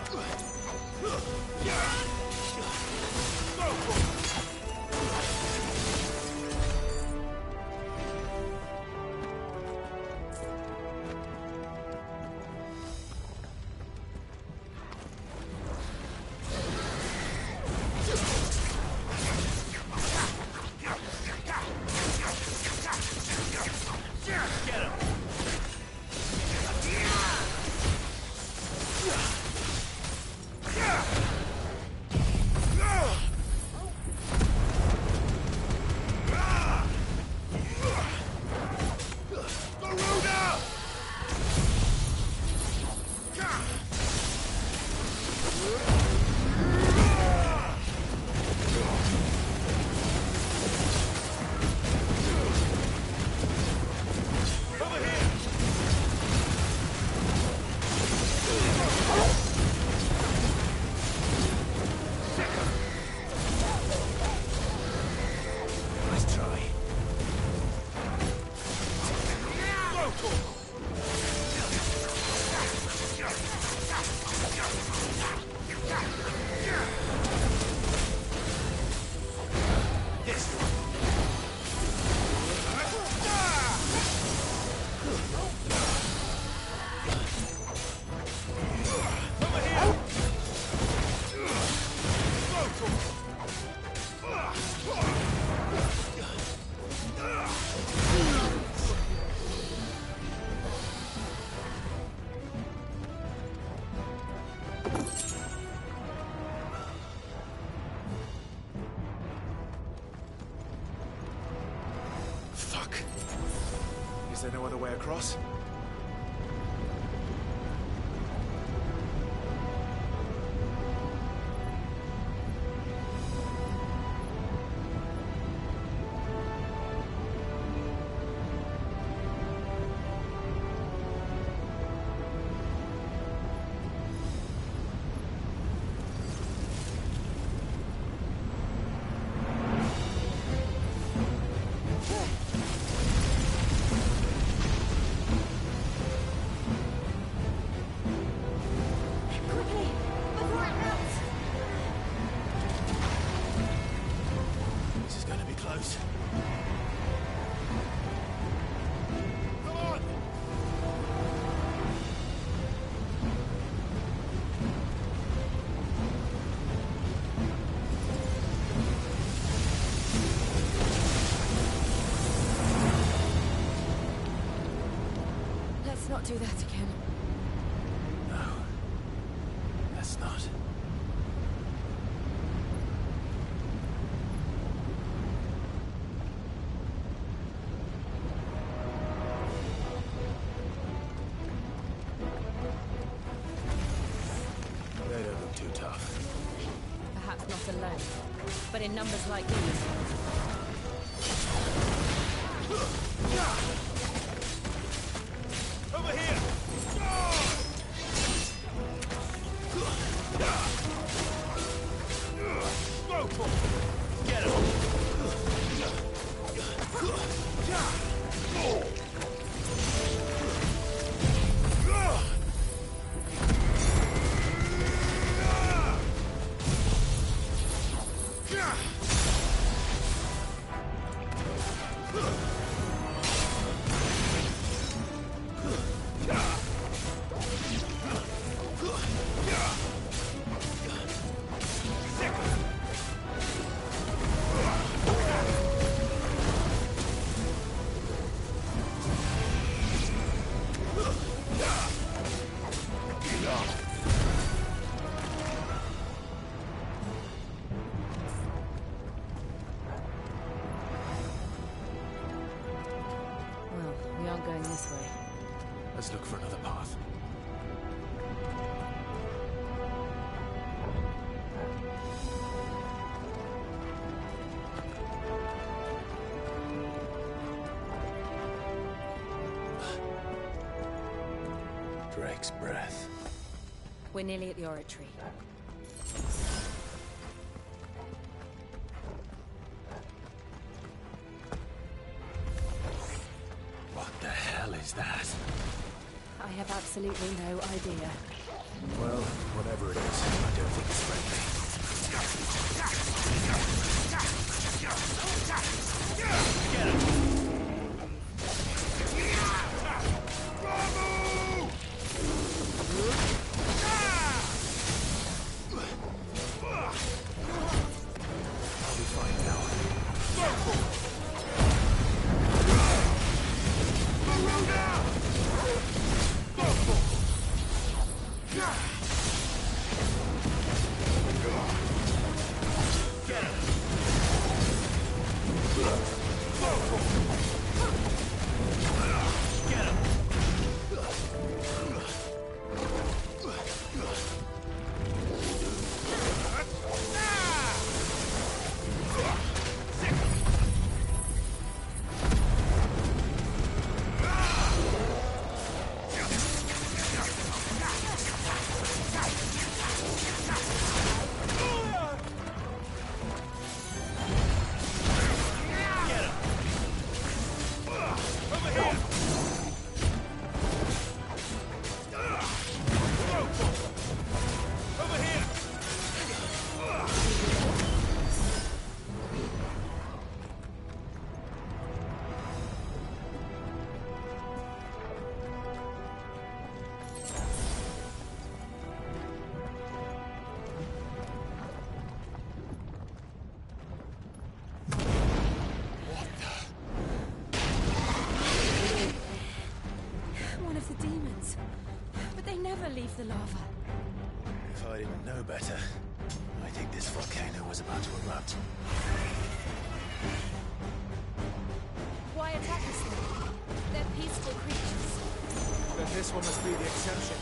Get him! Garuda! Over here! Nice try. This one. Over here! Fuck. Is there no other way across? Quickly, before it melts! This is gonna be close. Come on! Let's not do that again. No. Let's not. They don't look too tough. Perhaps not alone, but in numbers like these. Over here! Let's look for another path. Drake's breath. We're nearly at the oratory. What the hell is that? I have absolutely no idea. Well, whatever it is, I don't think it's friendly. Get him! I'll be fine now. Leave the lava. If I didn't know better, I think this volcano was about to erupt. Why attack us then? They're peaceful creatures. Then this one must be the exception.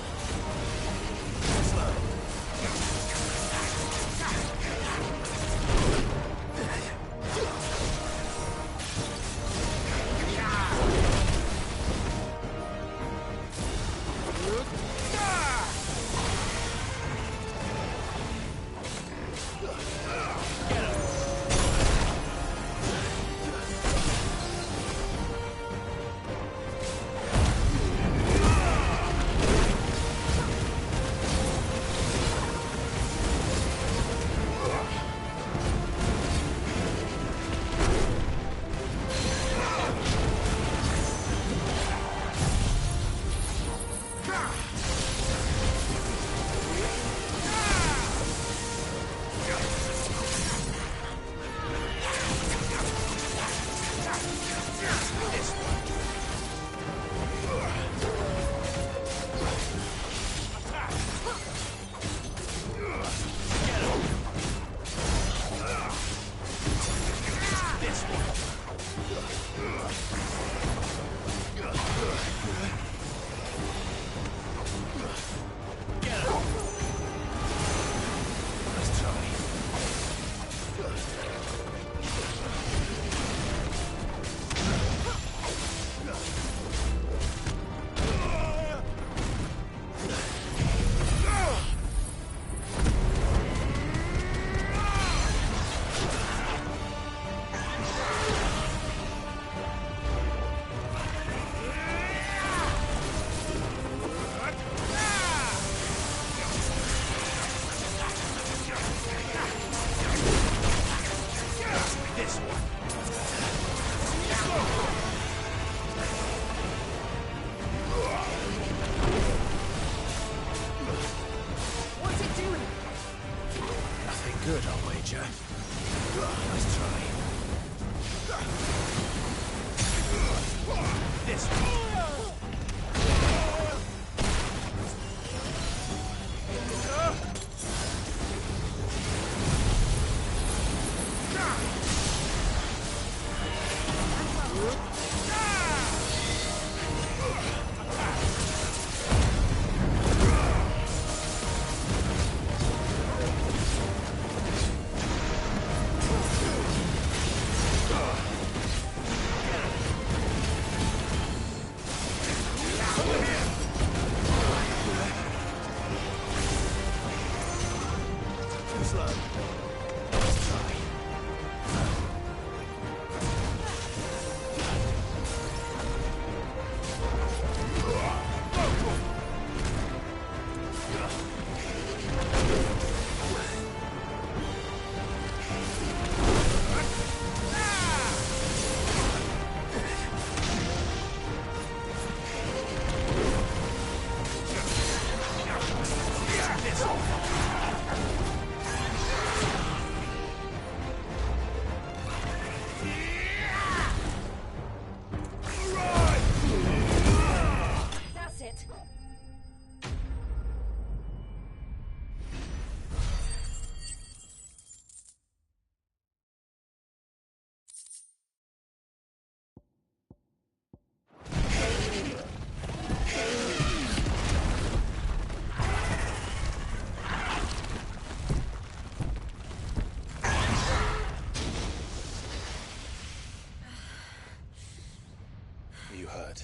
you hurt?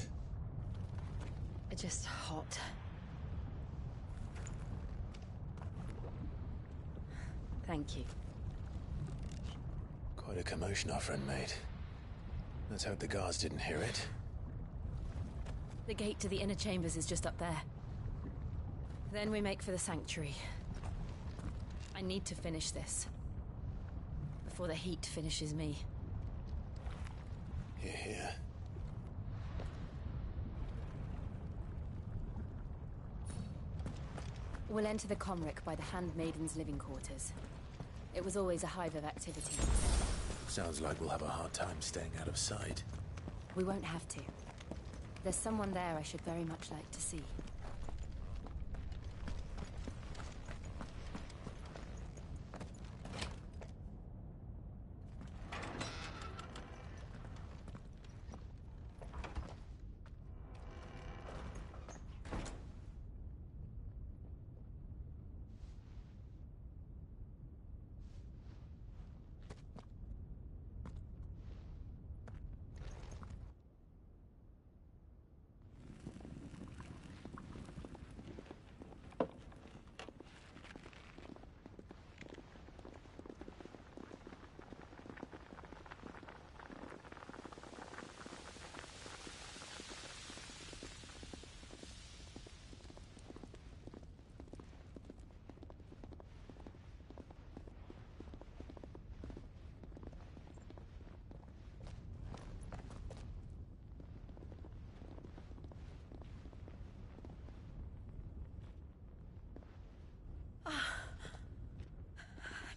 Just hot. Thank you. Quite a commotion our friend made. Let's hope the guards didn't hear it. The gate to the inner chambers is just up there. Then we make for the sanctuary. I need to finish this. Before the heat finishes me. Here, here. We'll enter the Comric by the Handmaiden's living quarters. It was always a hive of activity. Sounds like we'll have a hard time staying out of sight. We won't have to. There's someone there I should very much like to see.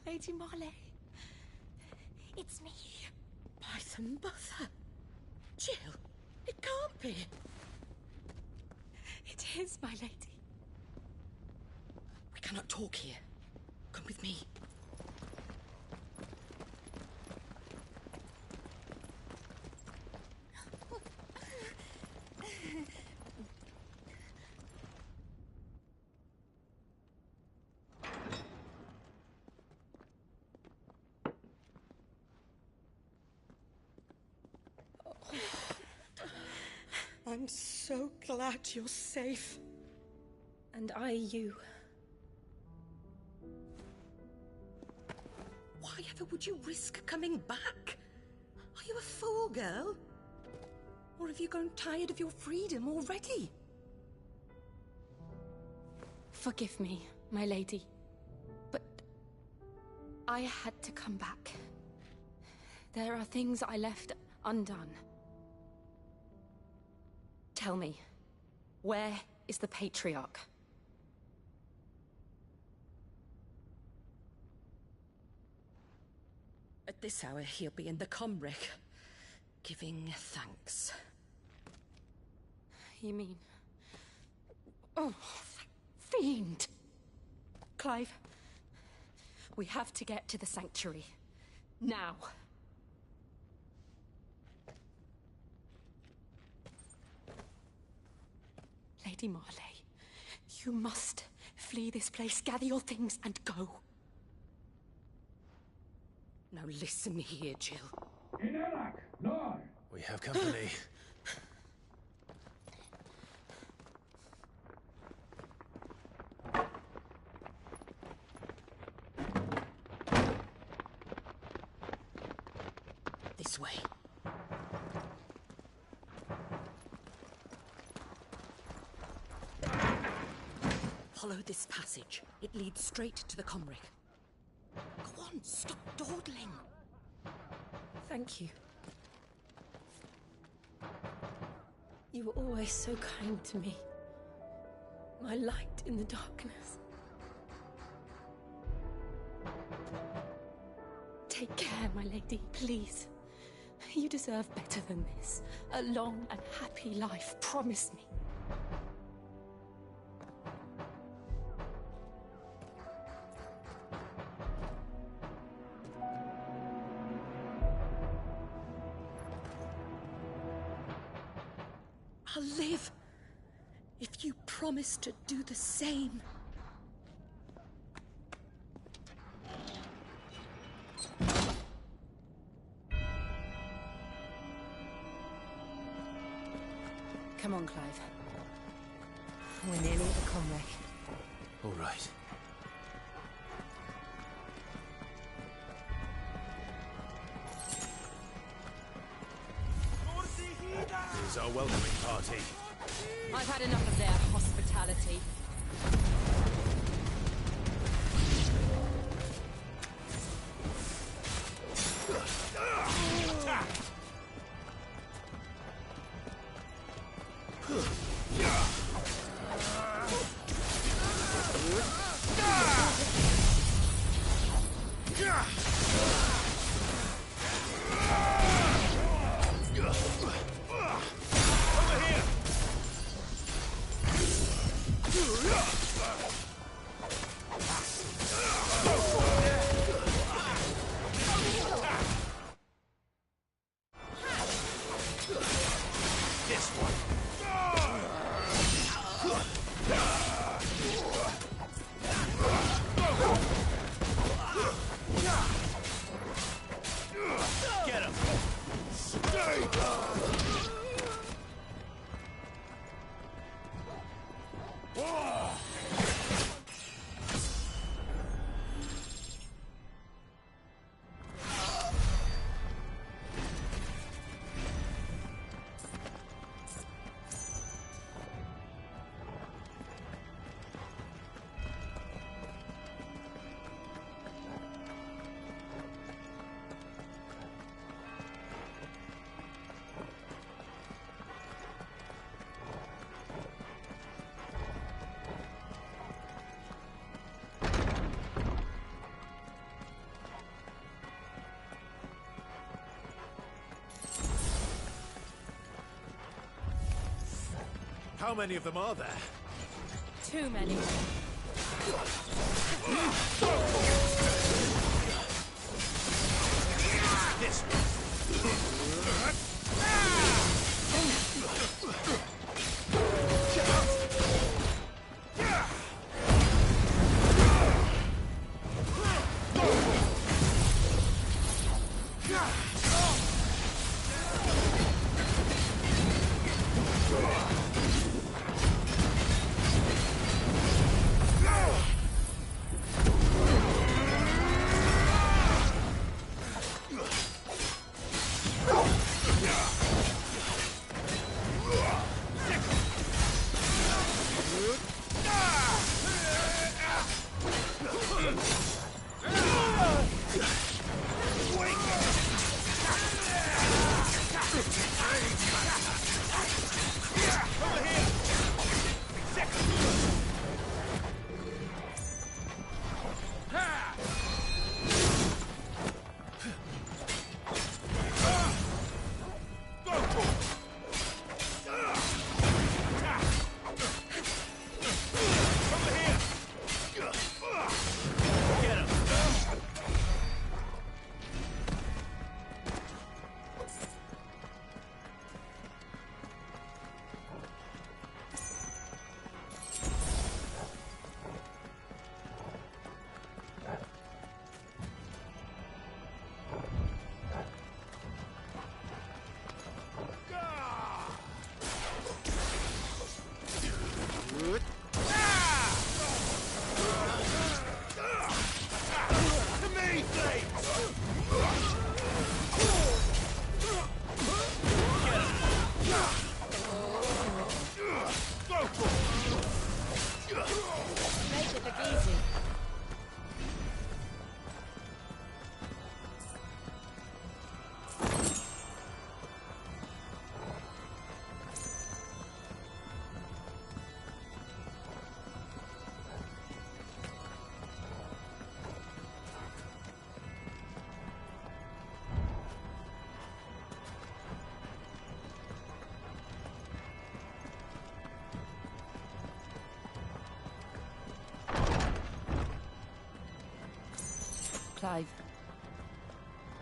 Lady Marley. It's me. By the mother. Jill, it can't be. It is, my lady. We cannot talk here. Come with me. I'm so glad you're safe. And you. Why ever would you risk coming back? Are you a fool, girl? Or have you grown tired of your freedom already? Forgive me, my lady. But I had to come back. There are things I left undone. Tell me, where is the Patriarch? At this hour, he'll be in the Comric, giving thanks. You mean... Oh, fiend! Clive, we have to get to the sanctuary. Now. Lady Marley, you must flee this place, gather your things, and go. Now listen here, Jill. We have company. This way. Follow this passage. It leads straight to the Comric. Go on, stop dawdling. Thank you. You were always so kind to me. My light in the darkness. Take care, my lady, please. You deserve better than this. A long and happy life, promise me. I'll live if you promise to do the same. Come on, Clive. We're nearly at the Comrec. All right. Here's our welcoming party. I've had enough of their hospitality. How many of them are there? Too many. This. Clive,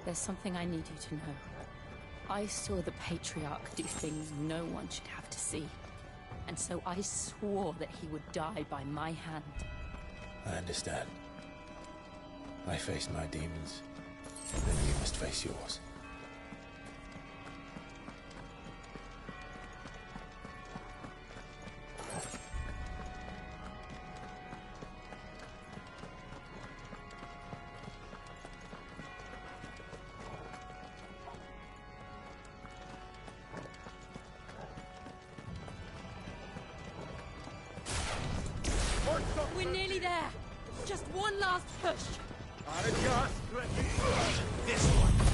there's something I need you to know. I saw the Patriarch do things no one should have to see. And so I swore that he would die by my hand. I understand. I face my demons. Then you must face yours. We're nearly there. Just one last push. This one.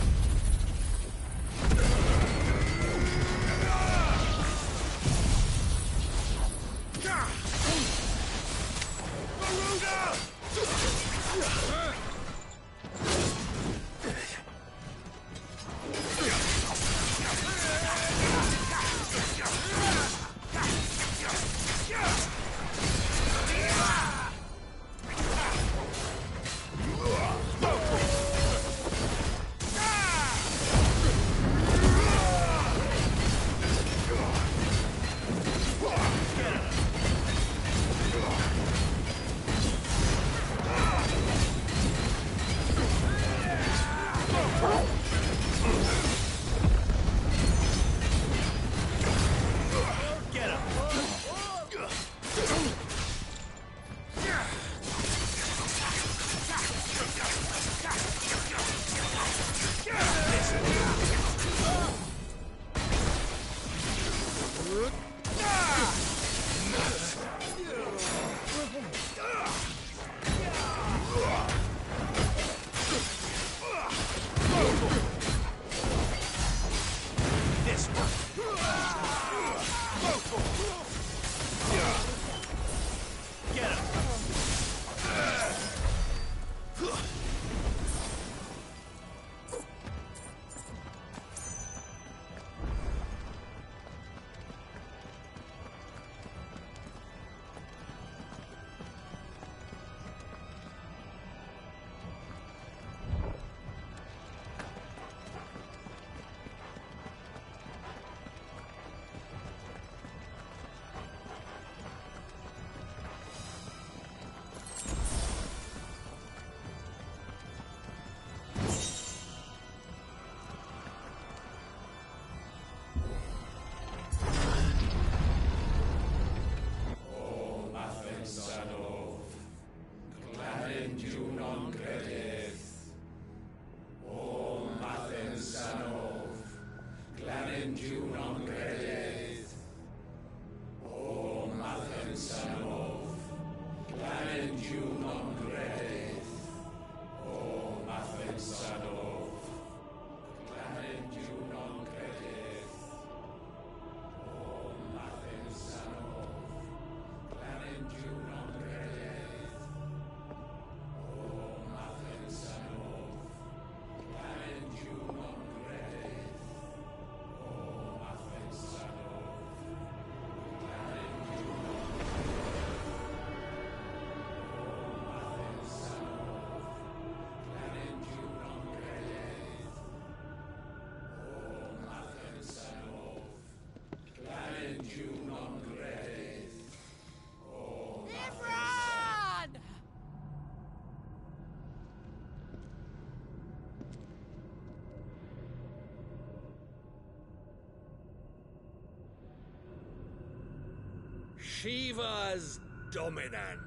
Shiva's dominant.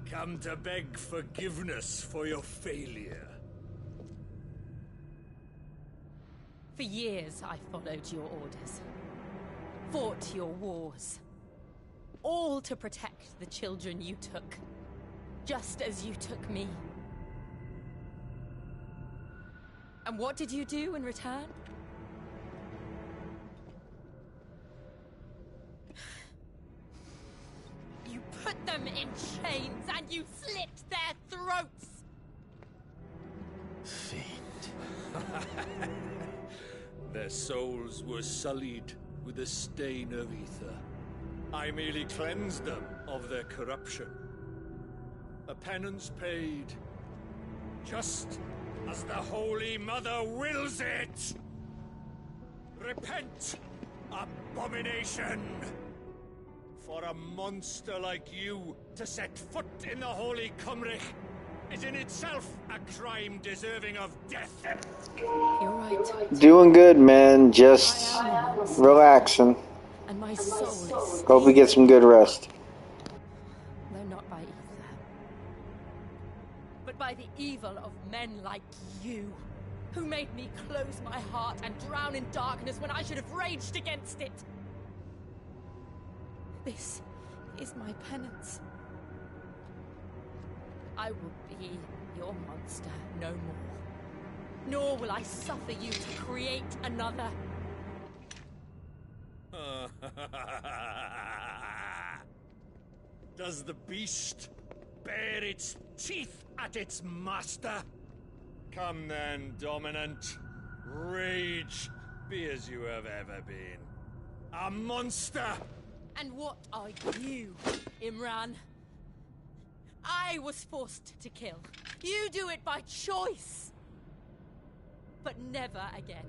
Come to beg forgiveness for your failure. For years, I followed your orders. Fought your wars. All to protect the children you took. Just as you took me. And what did you do in return? You put them in chains and you slit their throats! Fiend. Their souls were sullied with the stain of ether. I merely cleansed them of their corruption. A penance paid, just as the Holy Mother wills it! Repent, abomination! For a monster like you to set foot in the Holy Cymric is in itself a crime deserving of death. You're right. Doing good, man. Just relaxing. And my soul is Hope we get some good rest. though not by ether, but by the evil of men like you, who made me close my heart and drown in darkness when I should have raged against it. is my penance. I will be your monster no more. Nor will I suffer you to create another. Does the beast bare its teeth at its master? Come then, Dominant. Rage, be as you have ever been. A monster! And what are you, Imran? I was forced to kill. You do it by choice. But never again.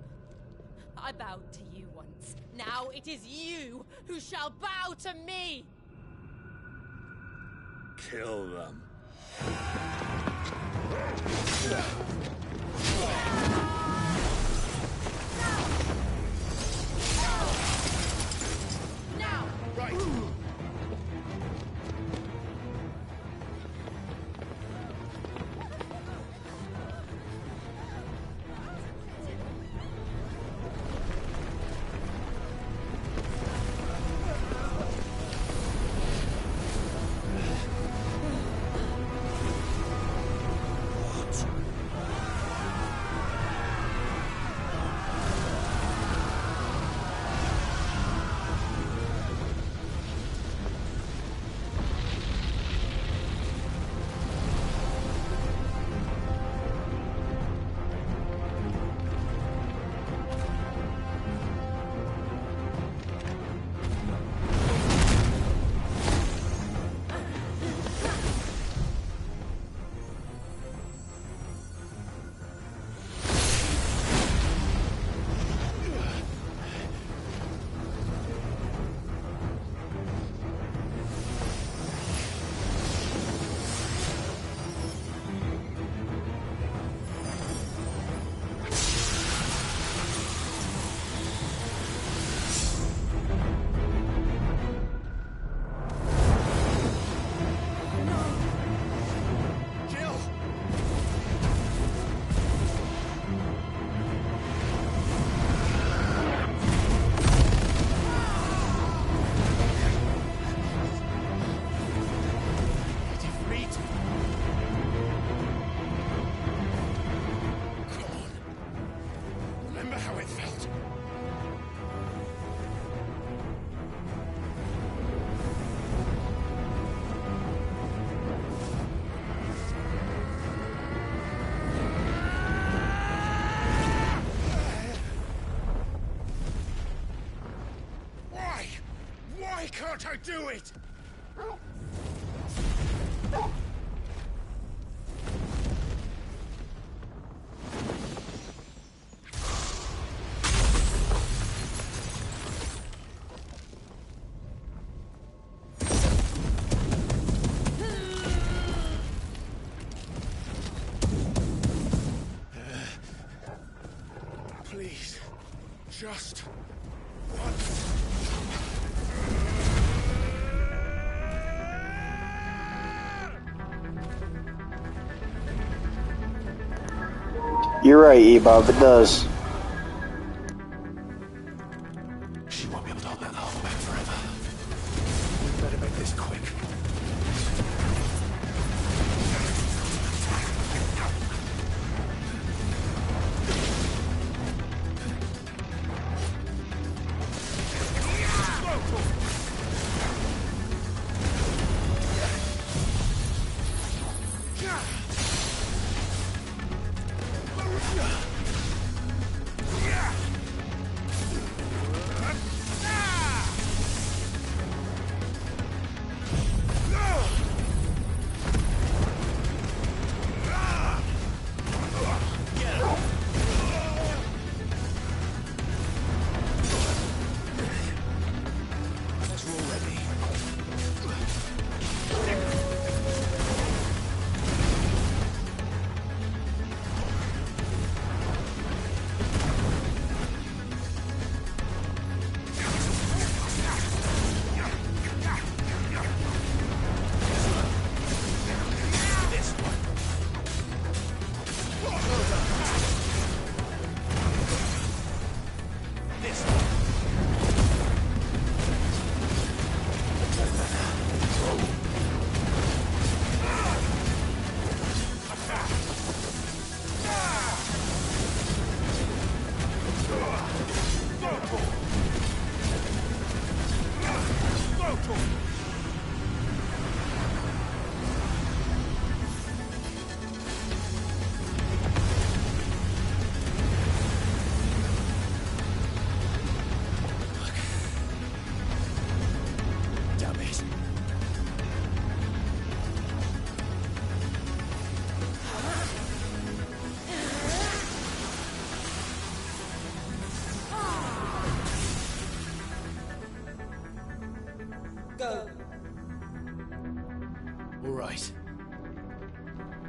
I bowed to you once. Now it is you who shall bow to me! Kill them. Now! Right! Why can't I do it? Please, just once. You're right, Ebob, it does. She won't be able to hold that half back forever. We better make this quick.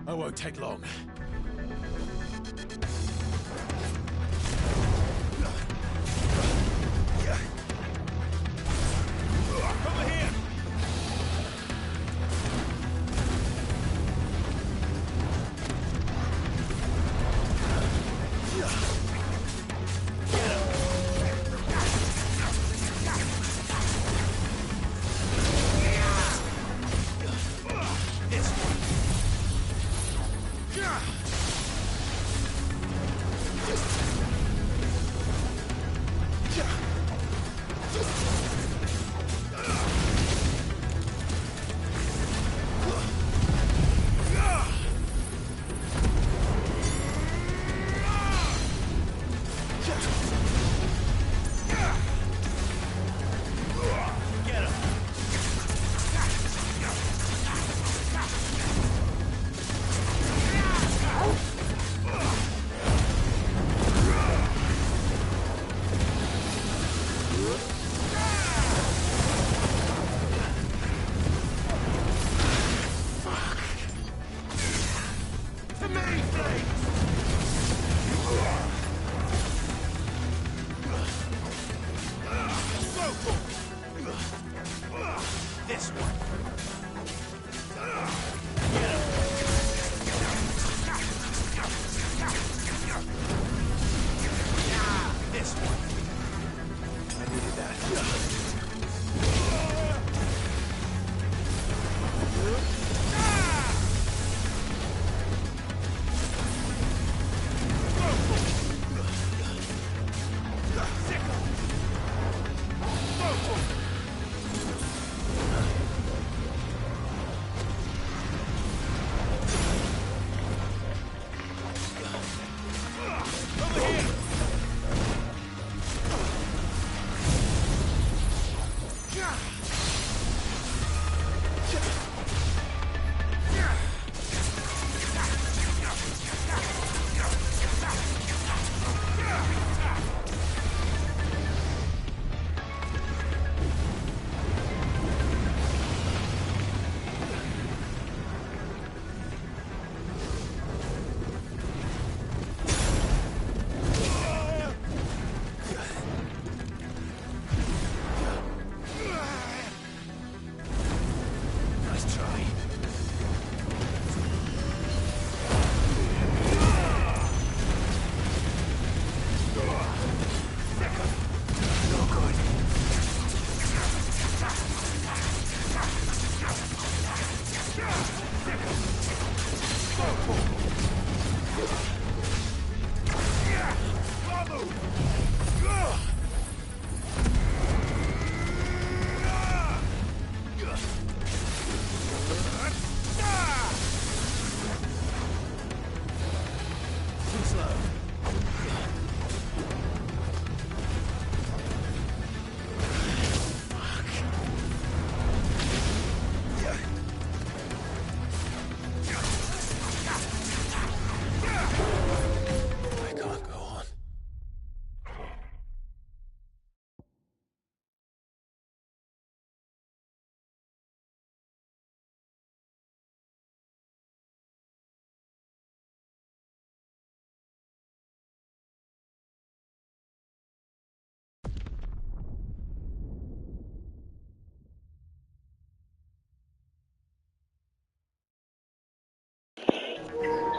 I won't take long. Over here!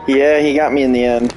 Yeah, he got me in the end.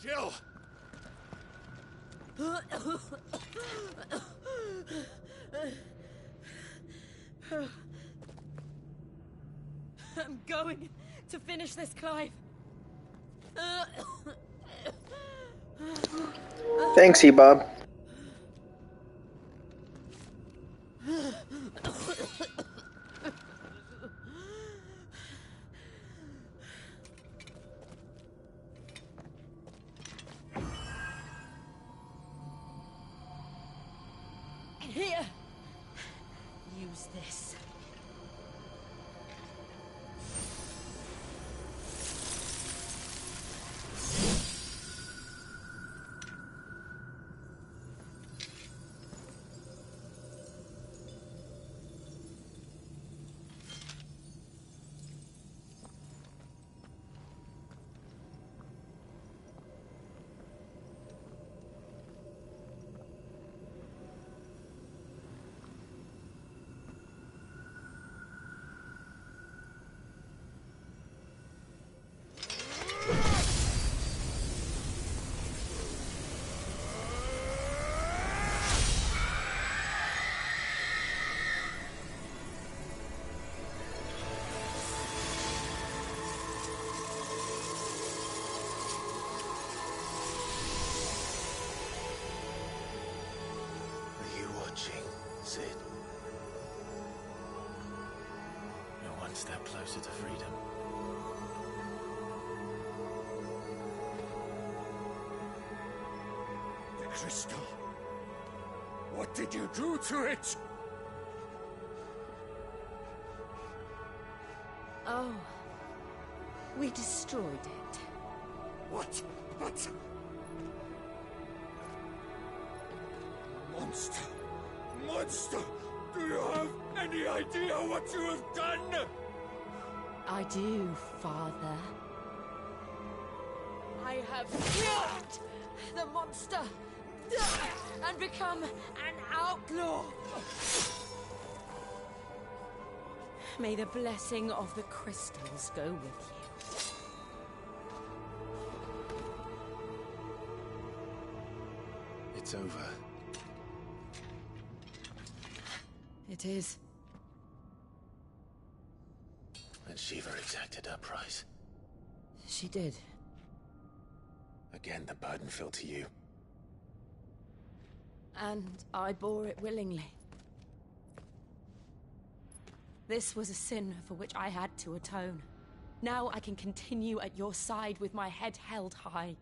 Jill! I'm going to finish this, Clive. Thanks, E-Bob. Here. Use this. Sid. You're one step closer to freedom. The crystal. What did you do to it? Oh. We destroyed it. What? But... Monster! Monster! Do you have any idea what you have done? I do, Father. I have killed the monster and become an outlaw. May the blessing of the crystals go with you. It's over. It is. And Shiva exacted her price. She did. Again, the burden fell to you. And I bore it willingly. This was a sin for which I had to atone. Now I can continue at your side with my head held high.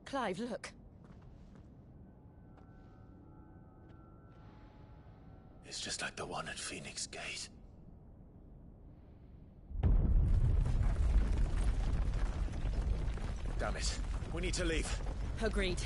Clive, look. It's just like the one at Phoenix Gate. Damn it. We need to leave. Agreed.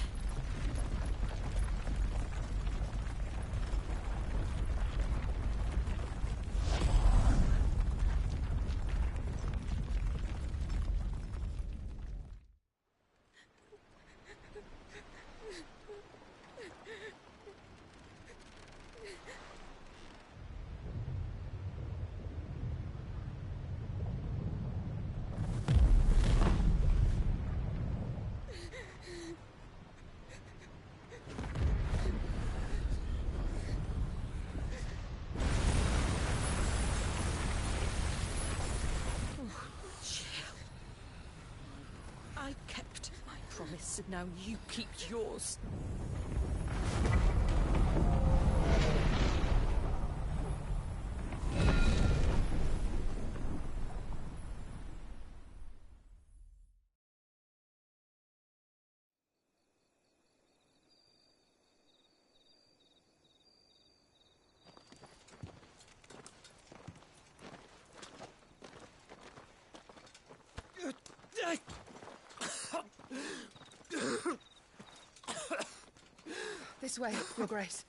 I kept my promise, and now you keep yours. This way, Your Grace.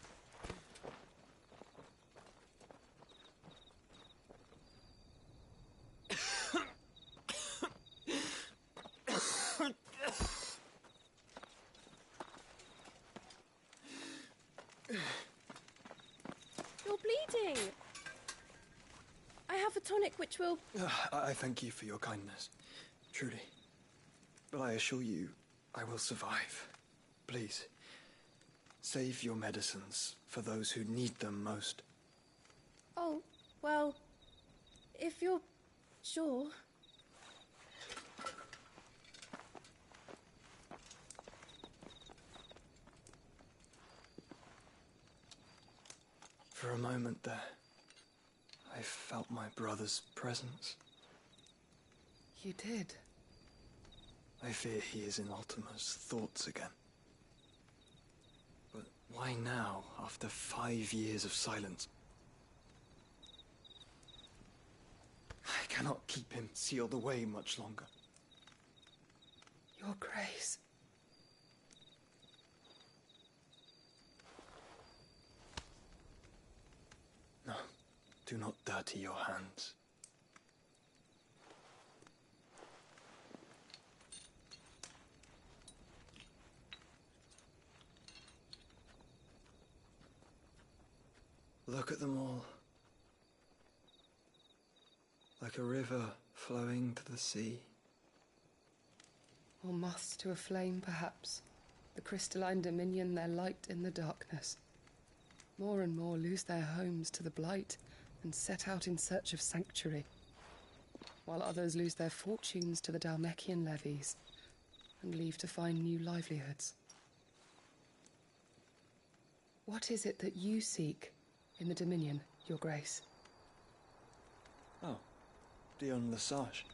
You're bleeding. I have a tonic which will... I thank you for your kindness, truly. But I assure you, I will survive. Please, save your medicines for those who need them most. Oh, well, if you're sure... For a moment there, I felt my brother's presence. You did? I fear he is in Ultima's thoughts again. But why now, after 5 years of silence? I cannot keep him sealed away much longer. Your Grace. No, do not dirty your hands. Look at them all. Like a river flowing to the sea. Or moths to a flame, perhaps. The crystalline dominion their light in the darkness. More and more lose their homes to the blight and set out in search of sanctuary, while others lose their fortunes to the Dhalmekian levies and leave to find new livelihoods. What is it that you seek in the Dominion, Your Grace? Oh, Dion Lesage.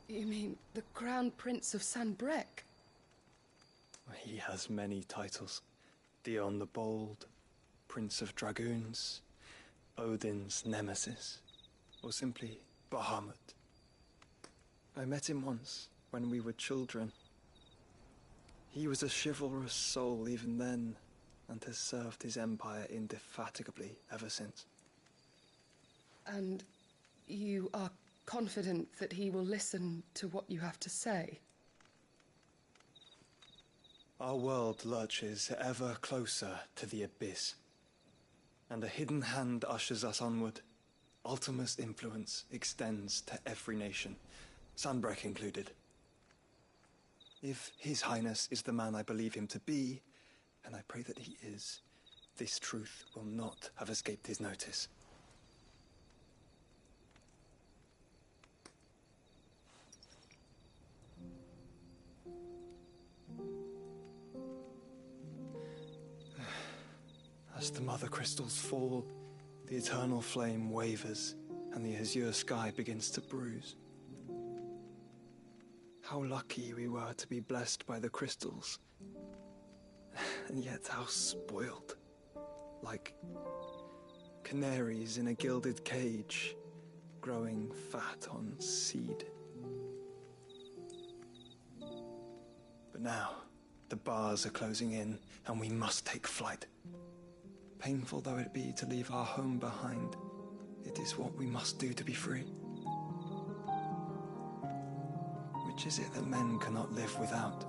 You mean the Crown Prince of Sanbrec? He has many titles. Dion the Bold, Prince of Dragoons, Odin's Nemesis, or simply Bahamut. I met him once, when we were children. He was a chivalrous soul even then, and has served his empire indefatigably ever since. And you are confident that he will listen to what you have to say? Our world lurches ever closer to the abyss, and a hidden hand ushers us onward. Ultima's influence extends to every nation, Sanbrec included. If His Highness is the man I believe him to be, and I pray that he is, this truth will not have escaped his notice. As the mother crystals fall, the eternal flame wavers, and the azure sky begins to bruise. How lucky we were to be blessed by the crystals, and yet how spoiled. Like canaries in a gilded cage, growing fat on seed. But now, the bars are closing in, and we must take flight. Painful though it be to leave our home behind, it is what we must do to be free. Which is it that men cannot live without?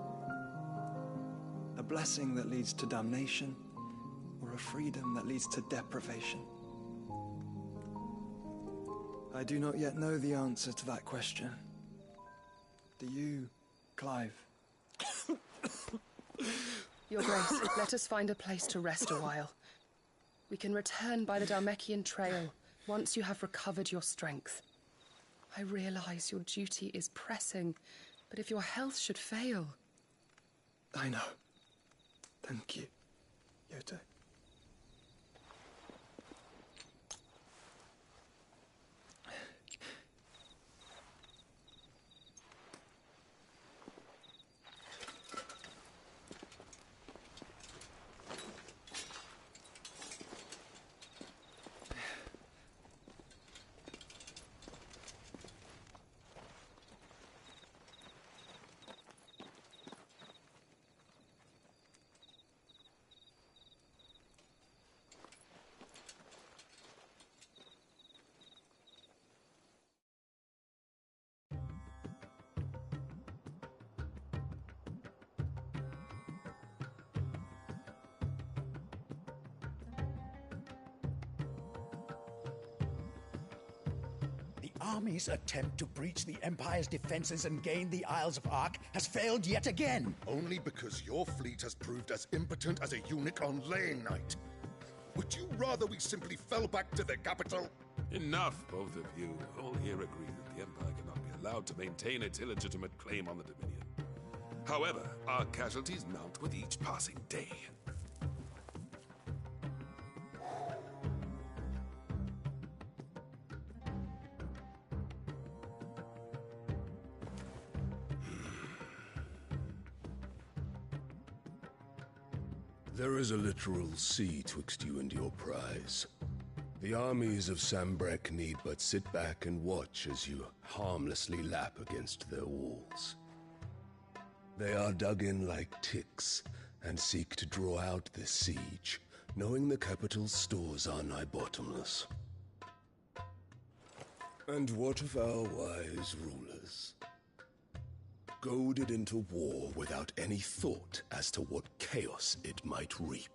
A blessing that leads to damnation, or a freedom that leads to deprivation? I do not yet know the answer to that question. Do you, Clive? Your Grace, let us find a place to rest a while. We can return by the Dhalmekian trail once you have recovered your strength. I realize your duty is pressing, but if your health should fail... I know. Thank you, Yote. army's attempt to breach the Empire's defenses and gain the Isles of Ark has failed yet again. Only because your fleet has proved as impotent as a eunuch on laying night. Would you rather we simply fell back to the capital? Enough, both of you. All here agree that the Empire cannot be allowed to maintain its illegitimate claim on the Dominion. However, our casualties mount with each passing day. There is a literal sea twixt you and your prize. The armies of Sambrek need but sit back and watch as you harmlessly lap against their walls. They are dug in like ticks and seek to draw out this siege, knowing the capital's stores are nigh bottomless. And what of our wise rulers? Goaded into war without any thought as to what chaos it might reap.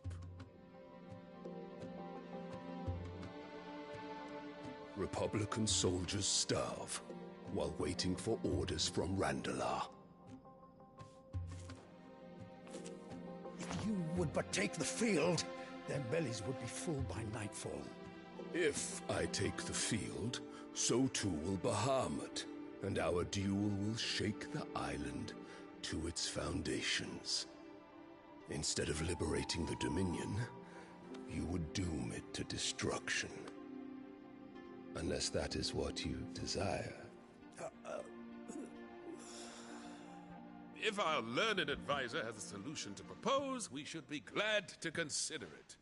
Republican soldiers starve while waiting for orders from Randalar. If you would but take the field, their bellies would be full by nightfall. If I take the field, so too will Bahamut, and our duel will shake the island to its foundations. Instead of liberating the Dominion, you would doom it to destruction. Unless that is what you desire. If our learned advisor has a solution to propose, we should be glad to consider it.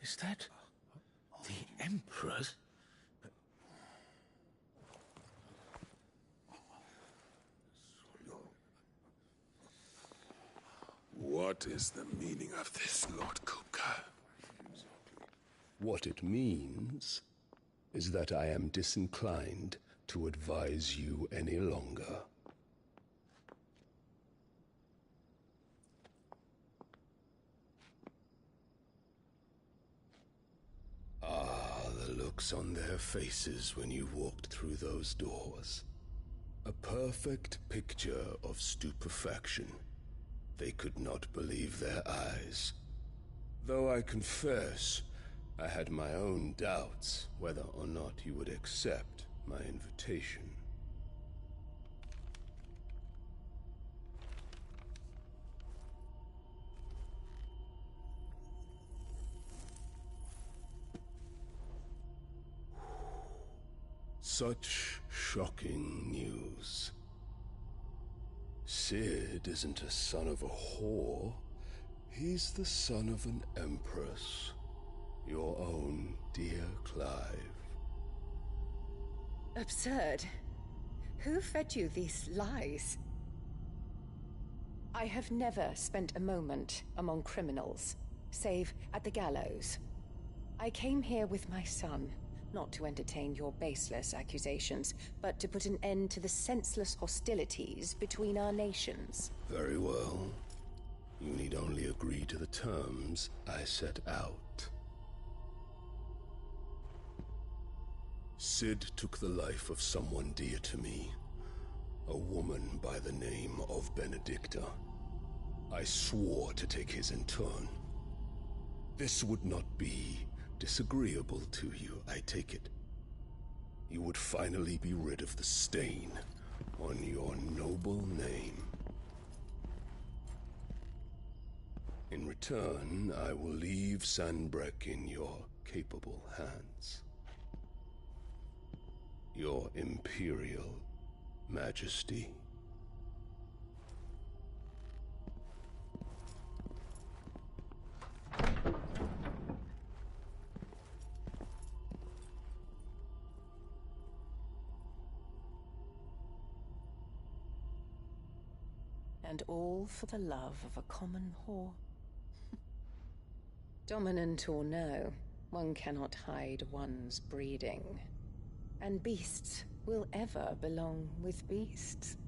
Is that the Emperor's? What is the meaning of this, Lord Kupka? What it means is that I am disinclined to advise you any longer. Ah, the looks on their faces when you walked through those doors. A perfect picture of stupefaction. They could not believe their eyes. Though I confess, I had my own doubts whether or not you would accept my invitation. Such shocking news. Sid isn't a son of a whore. He's the son of an empress. Your own dear Clive. Absurd. Who fed you these lies? I have never spent a moment among criminals, save at the gallows. I came here with my son, not to entertain your baseless accusations, but to put an end to the senseless hostilities between our nations. Very well. You need only agree to the terms I set out. Sid took the life of someone dear to me, a woman by the name of Benedicta. I swore to take his in turn. This would not be disagreeable to you, I take it. You would finally be rid of the stain on your noble name. In return, I will leave Sanbrek in your capable hands. Your Imperial Majesty. And all for the love of a common whore. Dominant or no, one cannot hide one's breeding. And beasts will ever belong with beasts.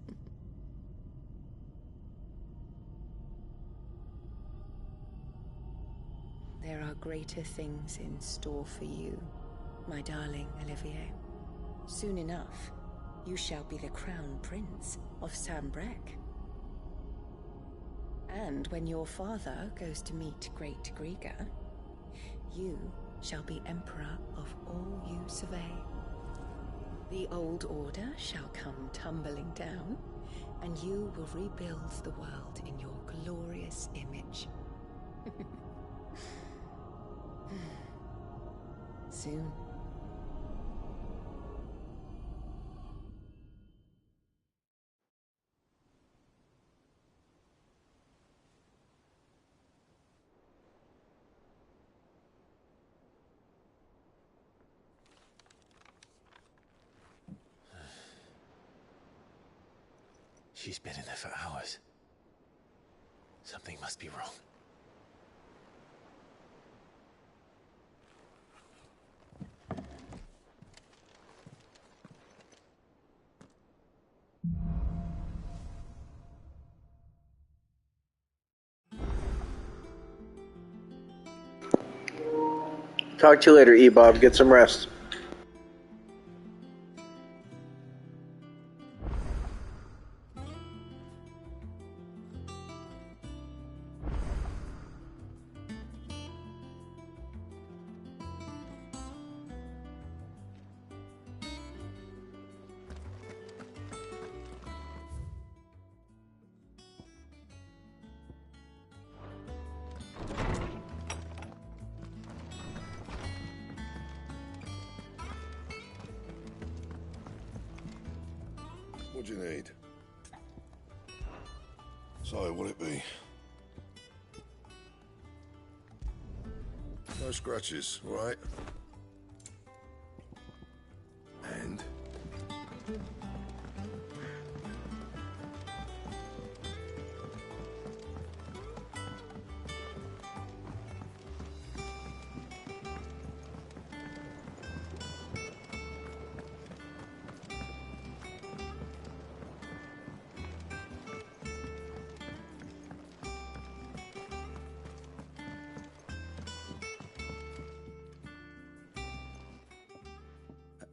There are greater things in store for you, my darling Olivier. Soon enough, you shall be the crown prince of Sambrec. And when your father goes to meet Great Griga, you shall be emperor of all you survey. The old order shall come tumbling down, and you will rebuild the world in your glorious image. Soon. She's been in there for hours. Something must be wrong. Talk to you later, E-Bob. Get some rest. What do you need? So, what'll it be? No scratches, all right? And?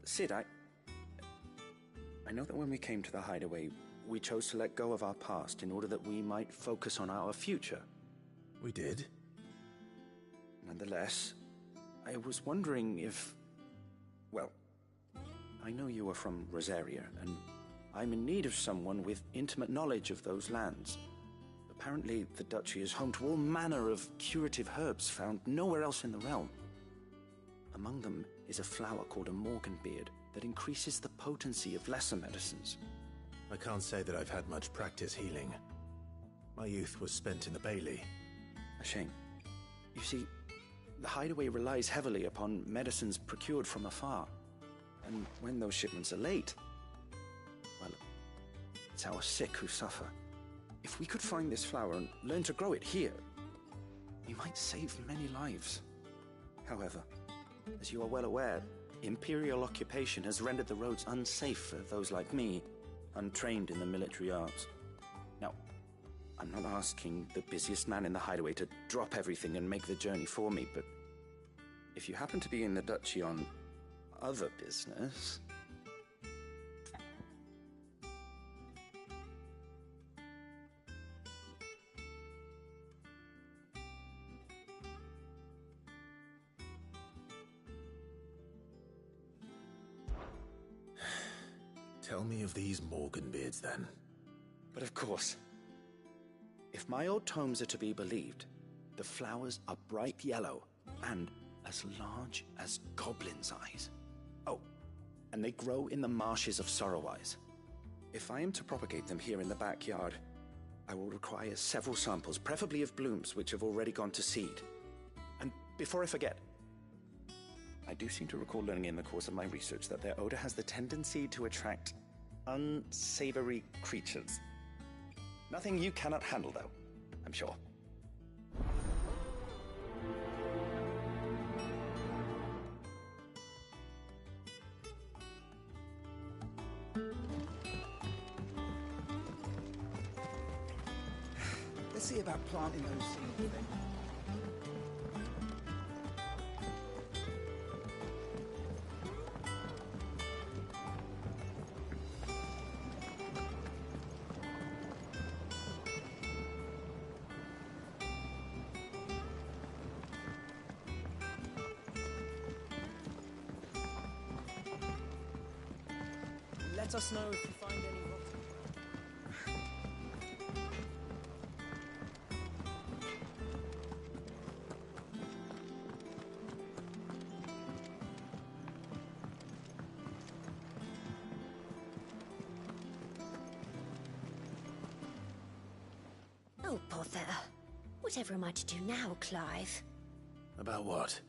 Sid, I know that when we came to the hideaway, we chose to let go of our past in order that we might focus on our future. We did? Nonetheless, I was wondering if... Well, I know you are from Rosaria, and I'm in need of someone with intimate knowledge of those lands. Apparently, the duchy is home to all manner of curative herbs found nowhere else in the realm. Among them is a flower called a morganbeard that increases the potency of lesser medicines. I can't say that I've had much practice healing. My youth was spent in the Bailey. A shame. You see, the hideaway relies heavily upon medicines procured from afar. And when those shipments are late, well, it's our sick who suffer. If we could find this flower and learn to grow it here, we might save many lives. However, as you are well aware, Imperial occupation has rendered the roads unsafe for those like me, untrained in the military arts. Now, I'm not asking the busiest man in the hideaway to drop everything and make the journey for me, but if you happen to be in the duchy on other business... Tell me of these morganbeards, then. But of course. If my old tomes are to be believed, the flowers are bright yellow and as large as goblins' eyes. Oh, and they grow in the marshes of Sorrowwise. If I am to propagate them here in the backyard, I will require several samples, preferably of blooms which have already gone to seed. And before I forget, I do seem to recall learning in the course of my research that their odor has the tendency to attract unsavory creatures. Nothing you cannot handle, though, I'm sure. Let's see about planting those seeds then. Let us know if you find any rotten. Oh, bother. Whatever am I to do now, Clive? About what?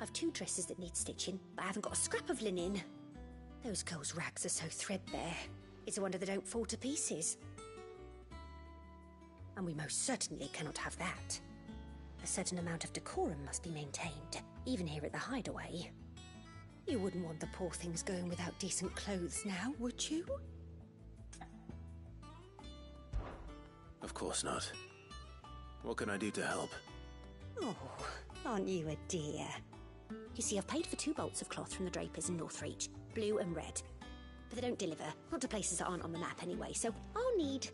I've 2 dresses that need stitching, but I haven't got a scrap of linen. Those girls' rags are so threadbare. It's a wonder they don't fall to pieces. And we most certainly cannot have that. A certain amount of decorum must be maintained, even here at the Hideaway. You wouldn't want the poor things going without decent clothes now, would you? Of course not. What can I do to help? Oh, aren't you a dear? You see, I've paid for 2 bolts of cloth from the drapers in Northreach, blue and red. But they don't deliver, not to places that aren't on the map anyway, so I'll need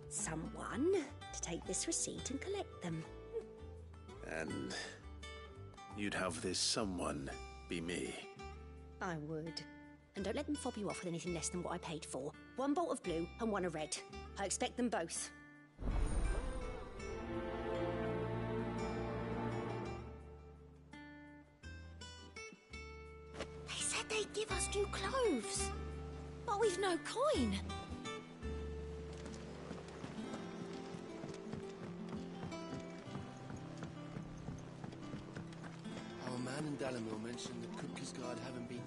someone to take this receipt and collect them. And you'd have this someone be me? I would. And don't let them fob you off with anything less than what I paid for. 1 bolt of blue and 1 of red. I expect them both. They said they'd give us new clothes. But we've no coin. Our man in Dalamil mentioned the Cookie's Guard haven't been...